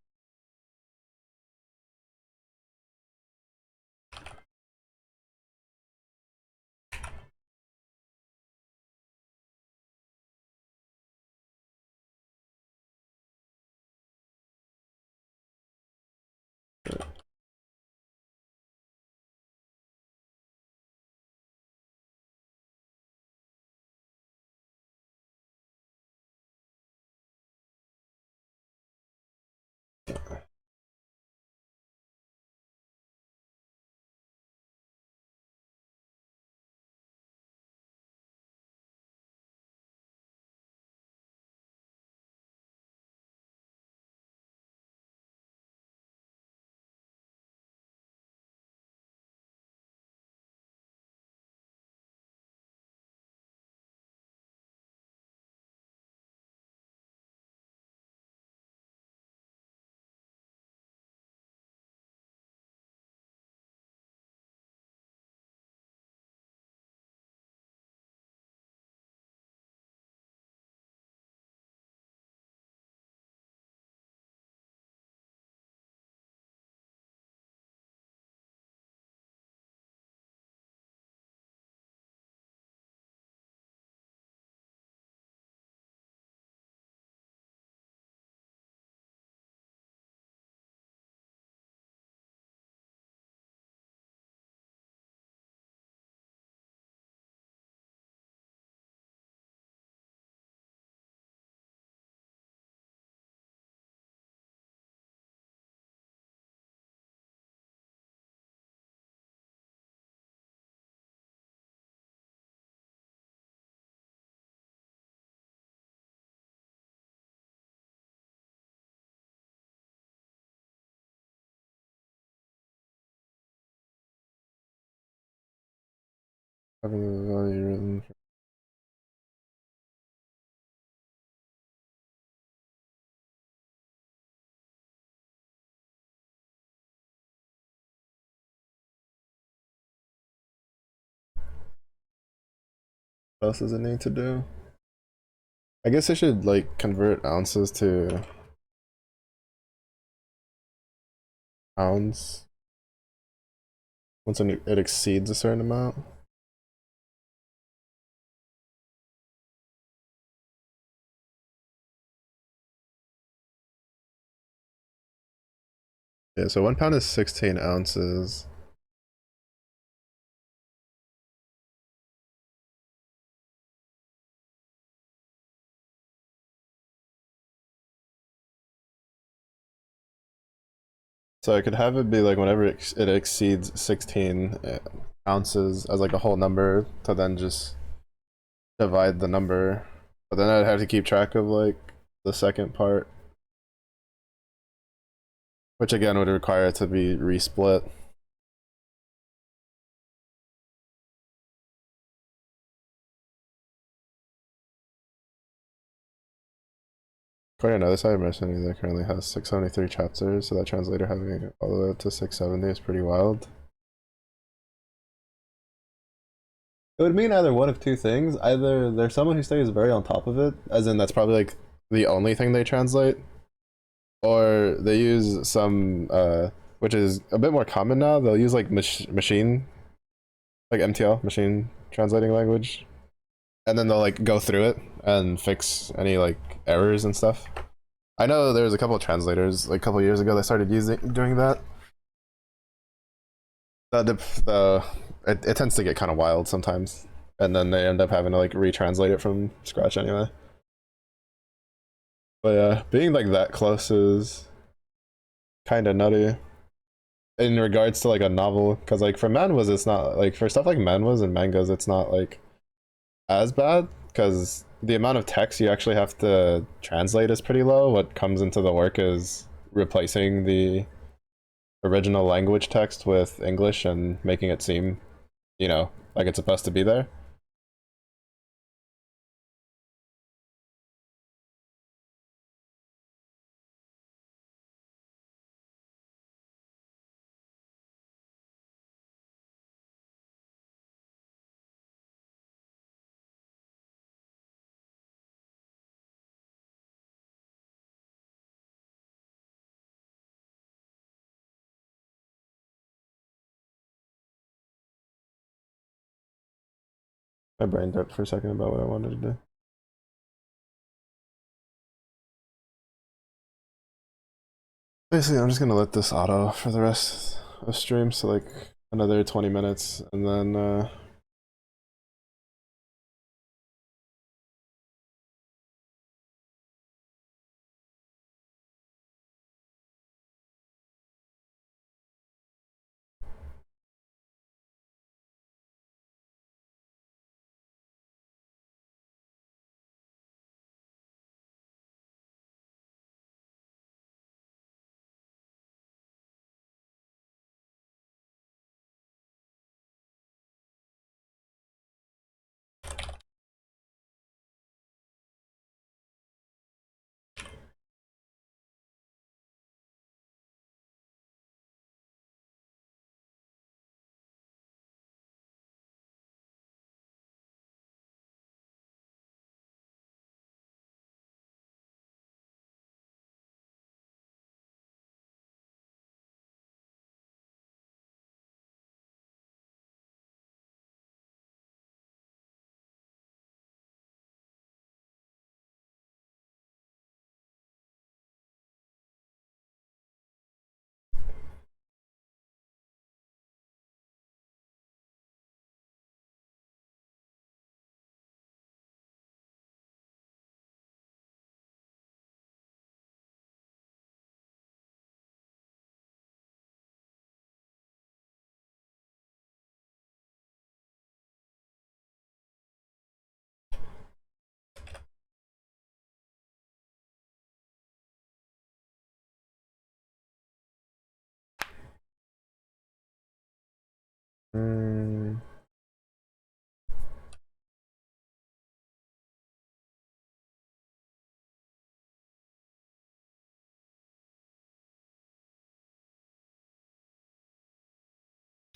Having the value written. What else does it need to do? I guess I should like convert ounces to pounds once it exceeds a certain amount. Yeah, so 1 pound is 16 ounces. So I could have it be like whenever it exceeds 16 ounces as like a whole number to then just divide the number. But then I'd have to keep track of like the second part, which again would require it to be resplit. According to another site, Mercenary that currently has 673 chapters, so that translator having all the way up to 670 is pretty wild. It would mean either one of two things. Either there's someone who stays very on top of it, as in that's probably like the only thing they translate, or they use some, which is a bit more common now, they'll use like machine, like MTL, machine translating language, and then they'll like go through it and fix any like errors and stuff. I know there's a couple of translators like a couple of years ago that started doing that. It tends to get kind of wild sometimes, and then they end up having to like retranslate it from scratch anyway. But yeah, being like that close is kind of nutty in regards to like a novel, because like for manhwas it's not like, for stuff like manhwas and mangas it's not like as bad because the amount of text you actually have to translate is pretty low. What comes into the work is replacing the original language text with English and making it seem, like it's supposed to be there. My brain dipped for a second about what I wanted to do. Basically, I'm just gonna let this auto for the rest of stream, so like another 20 minutes, and then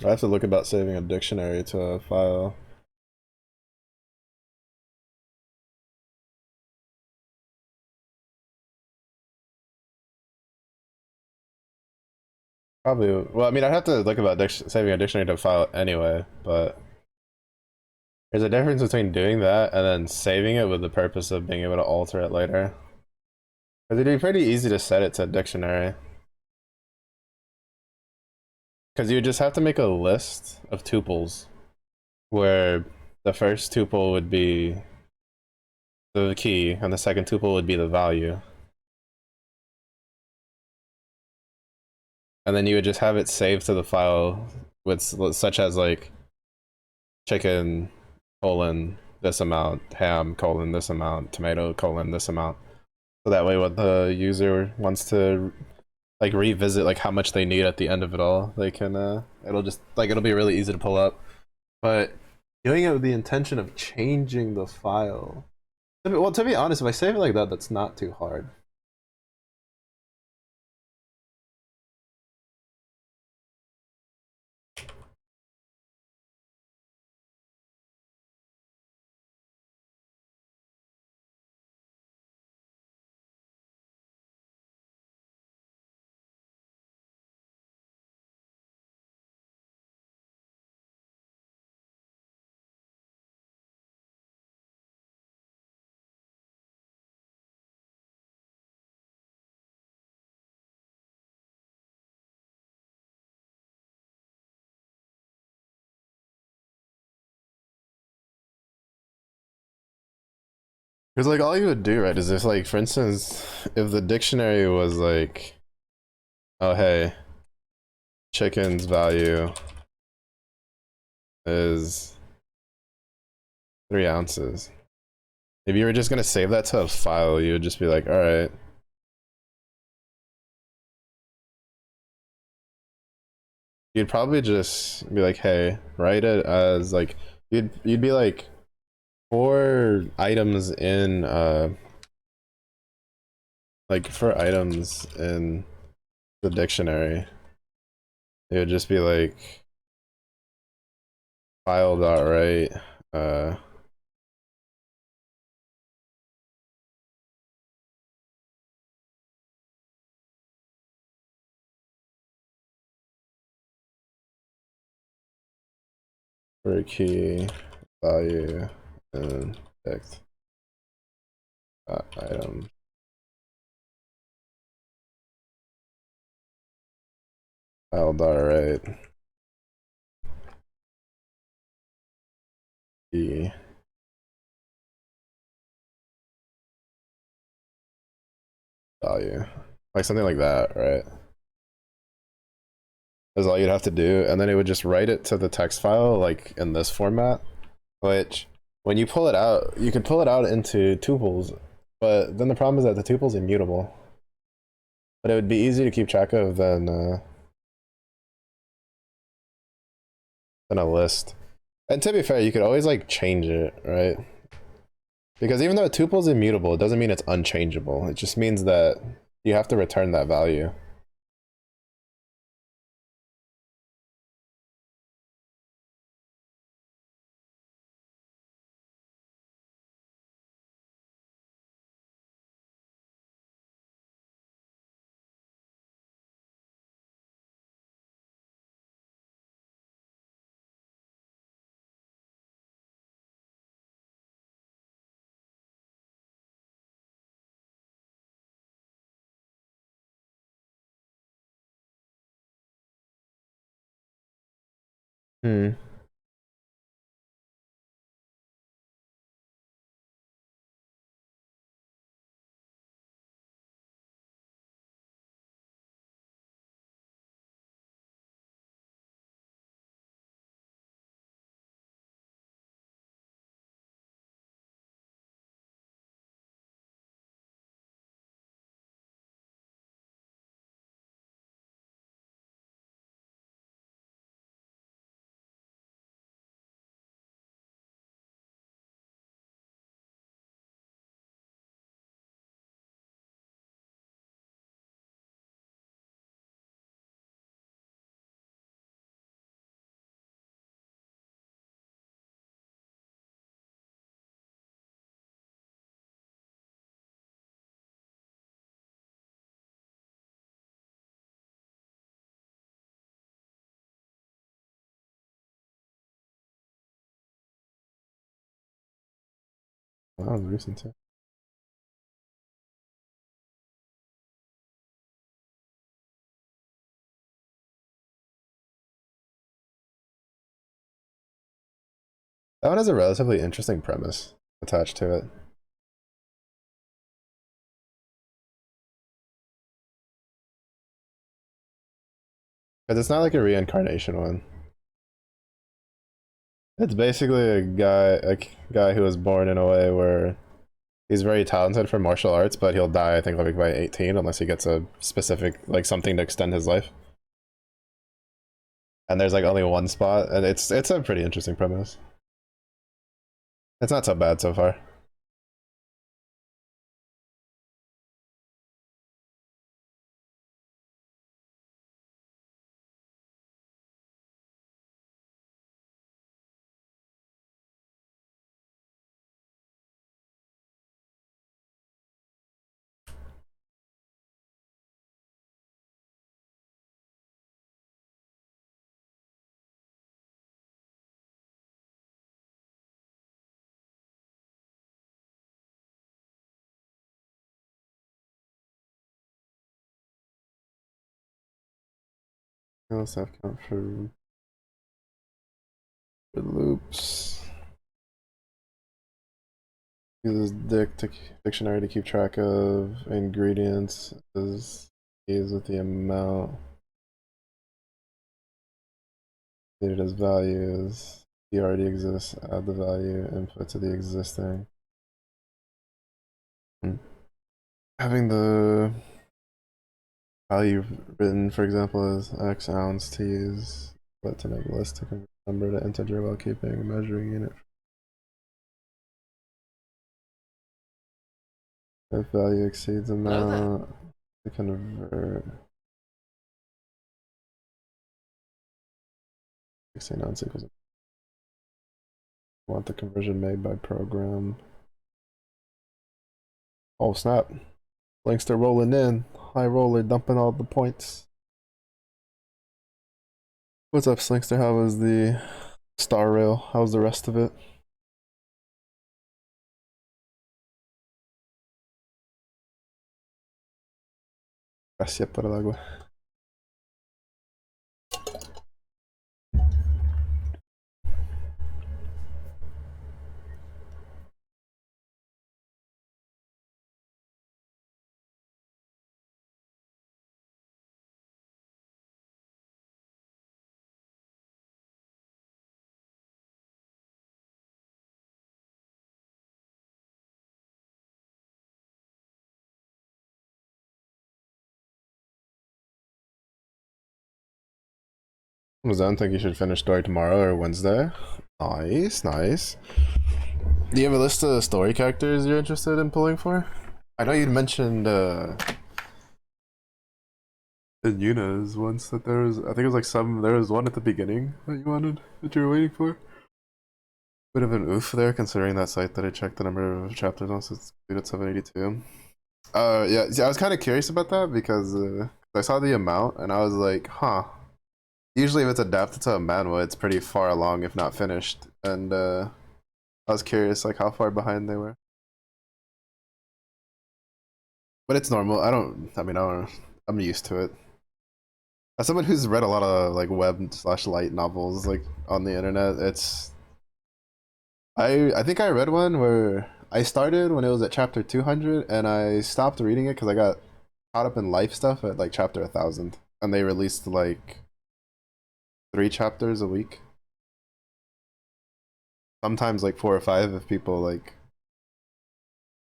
I have to look about saving a dictionary to a file. Probably. Well, I mean, I'd have to look about saving a dictionary to a file anyway, but there's a difference between doing that and then saving it with the purpose of being able to alter it later. Because it'd be pretty easy to set it to a dictionary. Because you would just have to make a list of tuples where the first tuple would be the key and the second tuple would be the value. And then you would just have it saved to the file with such as like chicken colon this amount, ham colon this amount, tomato colon this amount. So that way when the user wants to like revisit like how much they need at the end of it all, they can it'll just like it'll be really easy to pull up. But doing it with the intention of changing the file. Well, to be honest, if I save it like that, that's not too hard. Because like all you would do, right, is if like for instance, if the dictionary was like, oh hey, chicken's value is 3 ounces. If you were just gonna save that to a file, you would just be like, all right. You'd probably just be like, hey, write it as like you'd be like 4 items in like 4 items in the dictionary. It would just be like file dot write for key value and text item file dot write key value, like something like that, right? Is all you'd have to do, and then it would just write it to the text file like in this format, which when you pull it out, you can pull it out into tuples, but then the problem is that the tuple's immutable. But it would be easy to keep track of than a list. And to be fair, you could always like change it, right? Because even though a tuple is immutable, it doesn't mean it's unchangeable. It just means that you have to return that value. Hmm. That was recent too. That one has a relatively interesting premise attached to it. Because it's not like a reincarnation one. It's basically a guy who was born in a way where he's very talented for martial arts, but he'll die, I think, like by 18 unless he gets a specific, like, something to extend his life. And there's like only one spot, and it's a pretty interesting premise. It's not so bad so far. Let's have count for loops. Uses dictionary to keep track of ingredients. Is with the amount needed as values. He already exists. Add the value input to the existing. Having the value written, for example, as X ounce to use, but to make a list to convert number to integer while keeping a measuring unit. If value exceeds amount, to convert 16 ounce equals. Want the conversion made by program. Oh snap! Linkster rolling in. High roller dumping all the points. What's up, Slinkster? How was the Star Rail? How's the rest of it? Gracias por el agua. I don't think you should finish story tomorrow or Wednesday. Nice, nice. Do you have a list of story characters you're interested in pulling for? I know you'd mentioned in Yuna's once that there was, I think it was like there was one at the beginning that you were waiting for. Bit of an oof there, considering that site that I checked the number of chapters on, so it's completed 782. Yeah, I was kind of curious about that because I saw the amount and I was like, huh. Usually if it's adapted to a manhwa, it's pretty far along, if not finished. And I was curious like how far behind they were. But it's normal. I'm used to it. As someone who's read a lot of like web/light novels like on the internet, I think I read one where I started when it was at chapter 200 and I stopped reading it because I got caught up in life stuff at like chapter 1000, and they released like 3 chapters a week. Sometimes like 4 or 5 if people like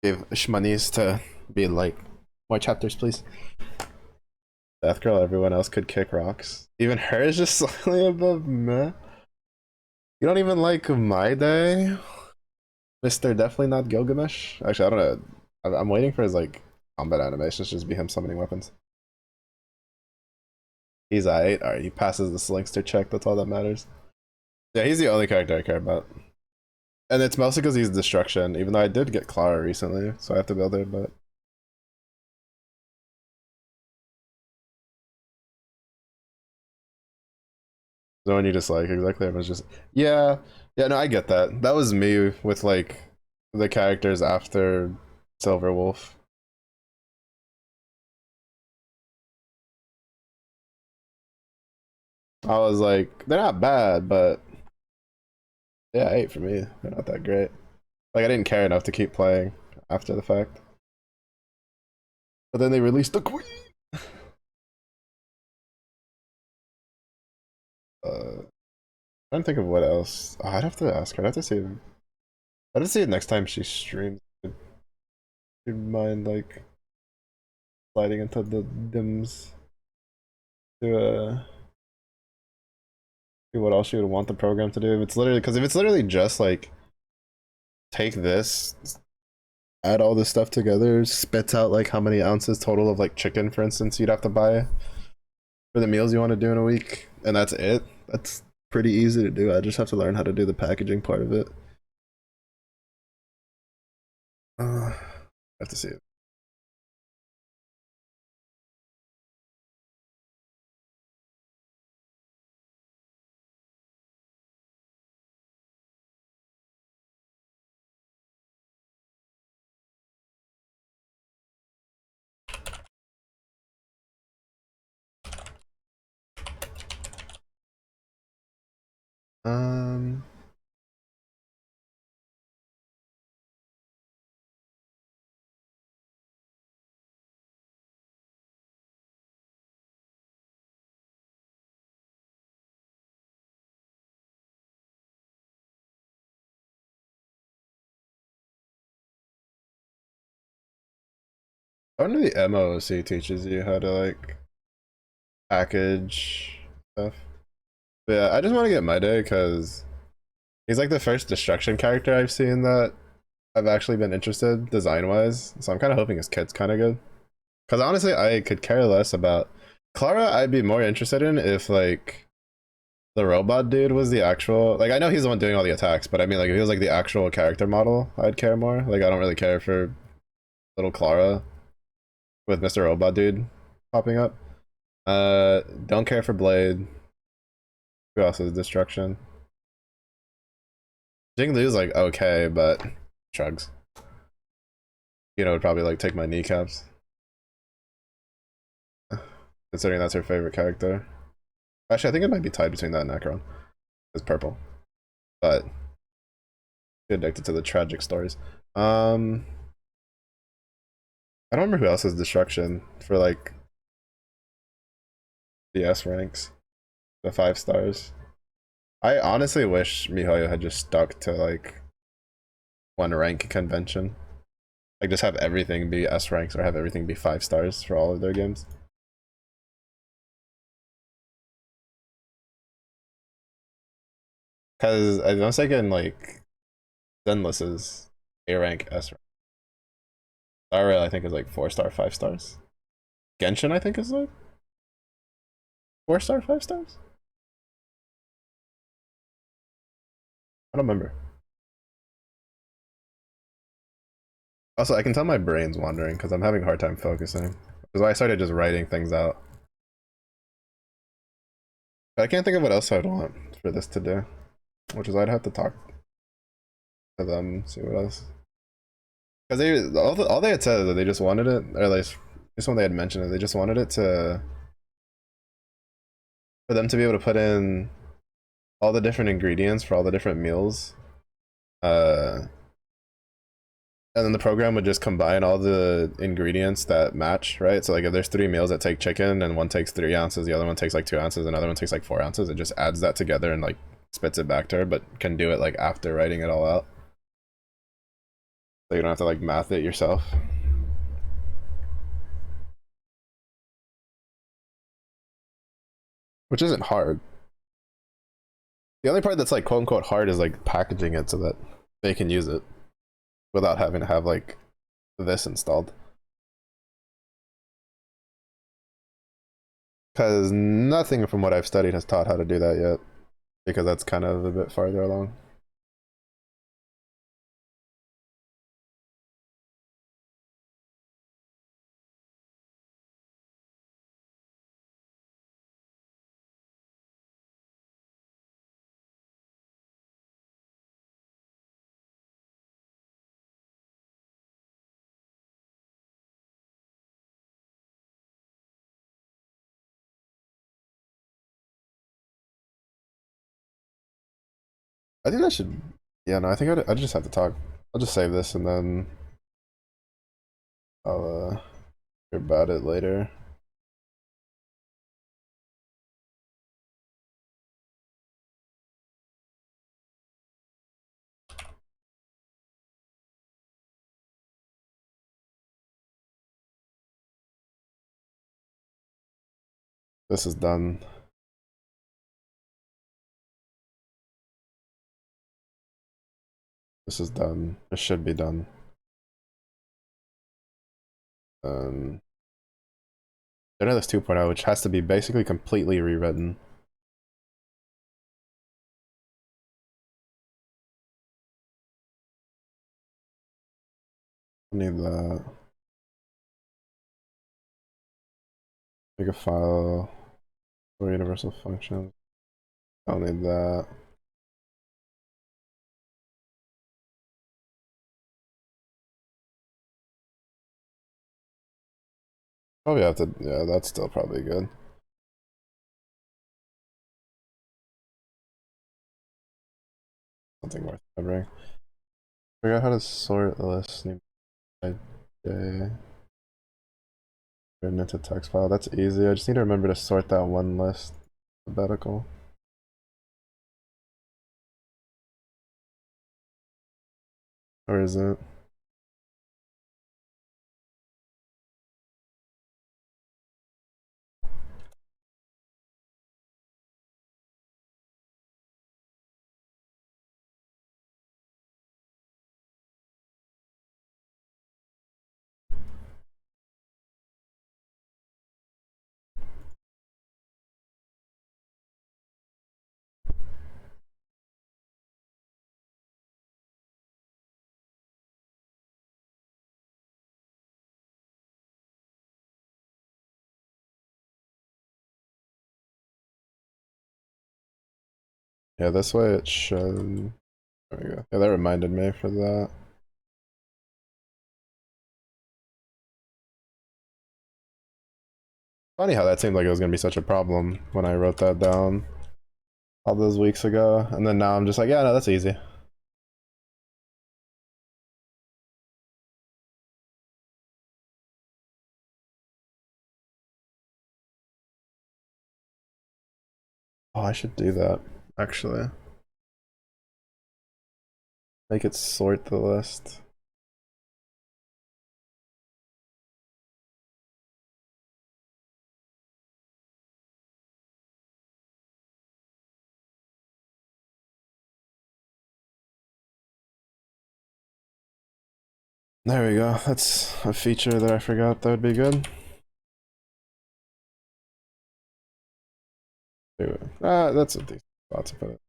gave shmoneys to be like, more chapters please. Death Girl, everyone else could kick rocks. Even her is just slightly above meh. You don't even like My Day? Mr. Definitely Not Gilgamesh? Actually, I don't know. I'm waiting for his like combat animations, just be him summoning weapons. He's aight. Alright, he passes the Slinkster check, that's all that matters. Yeah, he's the only character I care about. And it's mostly because he's destruction, even though I did get Clara recently, so I have to build her, but the one you dislike, exactly. Everyone's just, yeah, yeah. No, I get that. That was me with like the characters after Silver Wolf. I was like, they're not bad, but yeah, 8 for me. They're not that great. Like I didn't care enough to keep playing after the fact. But then they released the Queen. Trying to think of what else. Oh, I'd have to ask her. I'd have to see. I'd have to see it next time she streams. Do you mind like sliding into the dims to see what else she would want the program to do? If it's literally because if it's literally just like take this, add all this stuff together, spits out like how many ounces total of like chicken, for instance, you'd have to buy for the meals you want to do in a week, and that's it. That's pretty easy to do. I just have to learn how to do the packaging part of it. I have to see it. Um, I wonder the MOC teaches you how to like package stuff. But yeah, I just want to get my day because he's like the first destruction character I've seen that I've actually been interested design wise. So I'm kind of hoping his kit's kind of good. Because honestly, I could care less about Clara. I'd be more interested in if like the robot dude was the actual. Like I know he's the one doing all the attacks, but I mean like if he was like the actual character model, I'd care more. Like I don't really care for little Clara with Mr. Robot dude popping up. Don't care for Blade. Who else is destruction? Jinglu's like okay, but shrugs. You know, would probably like take my kneecaps. Considering that's her favorite character. Actually, I think it might be tied between that and Necron. It's purple. But addicted to the tragic stories. I don't remember who else is destruction for like the S ranks. The 5 stars. I honestly wish MiHoYo had just stuck to like one rank convention. Like just have everything be S ranks or have everything be 5 stars for all of their games. Because I was thinking like Zenless is A rank, S rank. Zara I think is like 4 star, 5 stars. Genshin I think is like 4 star, 5 stars. I don't remember. Also, I can tell my brain's wandering because I'm having a hard time focusing. That's why I started just writing things out. But I can't think of what else I'd want for this to do, which is I'd have to talk to them, see what else. Because all they had said is that they just wanted it, or at least when they had mentioned it, they just wanted it to for them to be able to put in all the different ingredients for all the different meals. And then the program would just combine all the ingredients that match, right? So like if there's 3 meals that take chicken and one takes 3 ounces, the other one takes like 2 ounces, another one takes like 4 ounces, it just adds that together and like spits it back to her, but can do it like after writing it all out. So you don't have to like math it yourself. Which isn't hard. The only part that's like quote unquote hard is like packaging it so that they can use it without having to have like this installed. Because nothing from what I've studied has taught how to do that yet. Because that's kind of a bit farther along. I think that should. Yeah, no, I think I just have to talk. I'll just save this and then I'll hear about it later. This is done. This is done. It should be done. This 2.0, which has to be basically completely rewritten. Need that. Make a file for universal functions. I'll need that. Probably have to, yeah, that's still probably good. Something worth remembering. Figure out how to sort the list name by day. Written into text file. That's easy. I just need to remember to sort that one list alphabetical. Or is it? Yeah, this way it should. There we go. Yeah, that reminded me for that. Funny how that seemed like it was gonna be such a problem when I wrote that down all those weeks ago, and then now I'm just like, yeah, no, that's easy. Oh, I should do that, actually. Make it sort the list. There we go. That's a feature that I forgot that would be good. That's a decent spot to put it.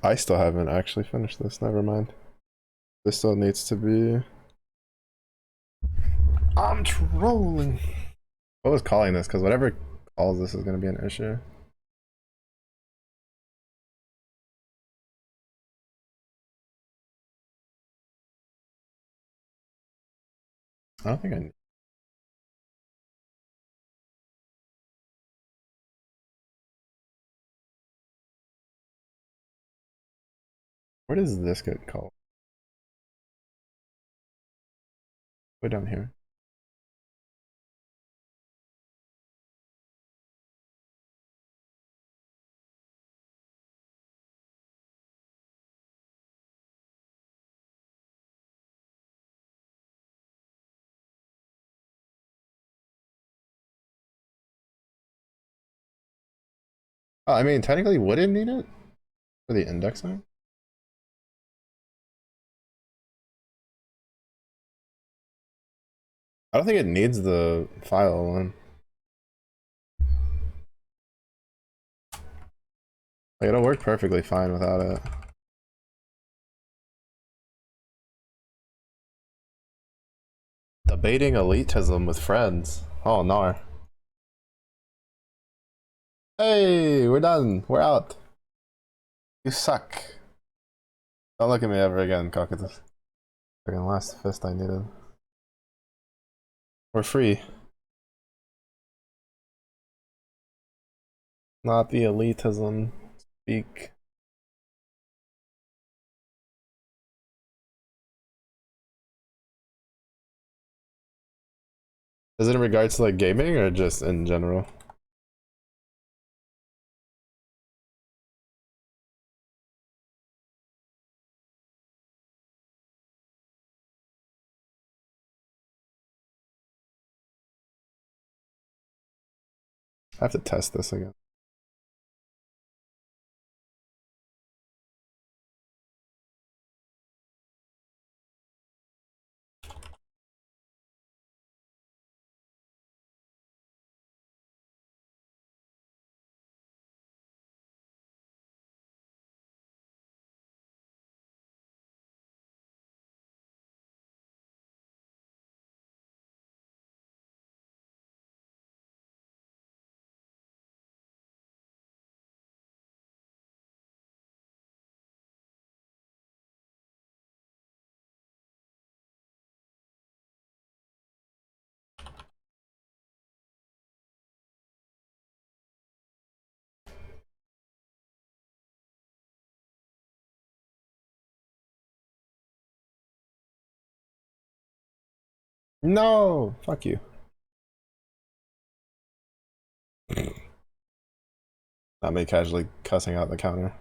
I still haven't actually finished this. Never mind. This still needs to be. I'm trolling. What was calling this? Because whatever calls this is going to be an issue. I don't think I. Where does this get called? Way down here. Oh, I mean, technically, would it need it for the indexing? I don't think it needs the file one. Like, it'll work perfectly fine without it. Debating elitism with friends. Oh no. Hey, we're done. We're out. You suck. Don't look at me ever again, Caucasus. Freaking last fist I needed. We're free. Not the elitism. Speak. Is it in regards to like gaming or just in general? I have to test this again. No! Fuck you. Not me casually cussing out the counter.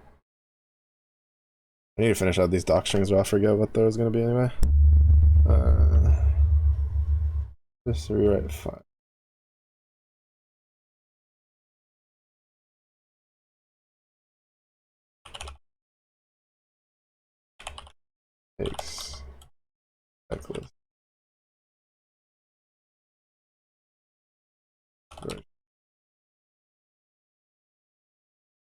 I need to finish out these doc strings or I'll forget what there was gonna be anyway. Just rewrite 5. Takes checklist. Right.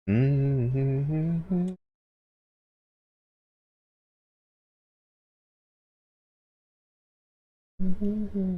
Mm-hmm. Mm-hmm.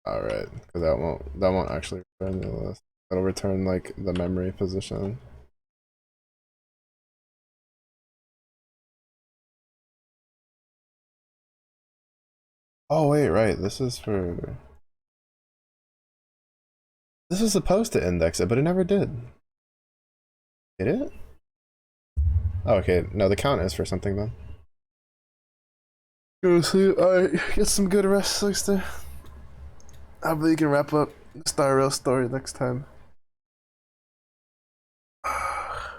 All right, because that won't actually return the list. That'll return like the memory position. Oh wait, right. This is for. This was supposed to index it, but it never did. Did it? Oh, okay. No, the count is for something then. Go to sleep. Alright, get some good rest, Slickster. Hopefully you can wrap up the Star Rail story next time. I'll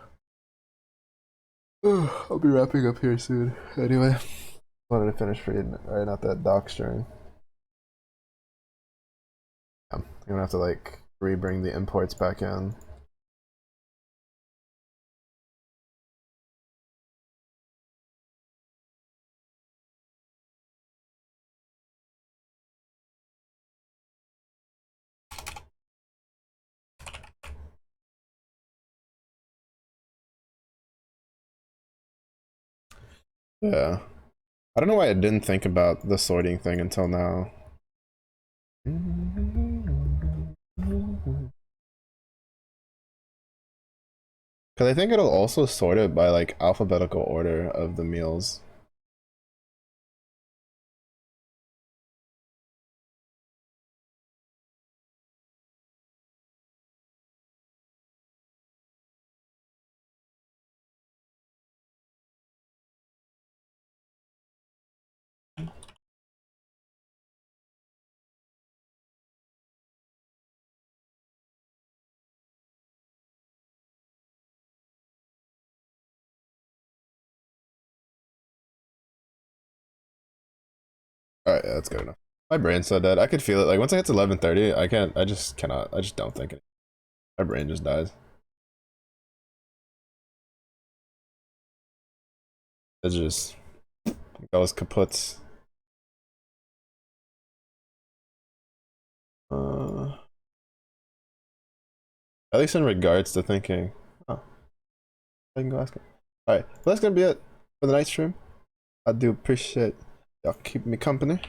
be wrapping up here soon. Anyway, wanted to finish reading writing out that doc string. I'm gonna have to like re-bring the imports back in. Yeah. I don't know why I didn't think about the sorting thing until now. Because I think it'll also sort it by like alphabetical order of the meals. Alright, yeah, that's good enough. My brain's so dead. I could feel it. Like once it hits 11:30, I can't. I just cannot. I just don't think it. My brain just dies. It's just goes kaputs. At least in regards to thinking. Oh, I can go ask him. Alright, well, that's gonna be it for the night stream. I do appreciate y'all keeping me company.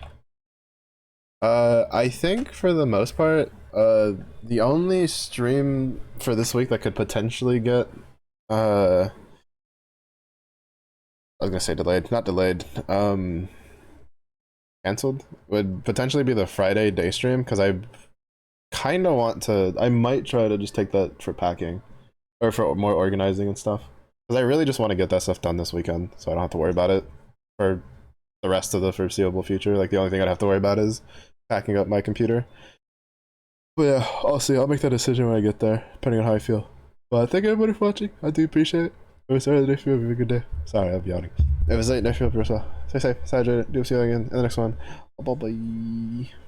I think for the most part, the only stream for this week that could potentially get, I was gonna say delayed, not delayed, canceled, would potentially be the Friday day stream, because I kind of want to, I might try to just take that for packing, or for more organizing and stuff, because I really just want to get that stuff done this weekend, so I don't have to worry about it for the rest of the foreseeable future. Like the only thing I'd have to worry about is packing up my computer. But yeah, I'll see. I'll make that decision when I get there, depending on how I feel. But thank you everybody for watching. I do appreciate it. It was early today for you. Have a good day. Sorry, I'm yawning. It was late. Nice for you. Stay safe. Stay hydrated. Do see you again in the next one. Bye bye.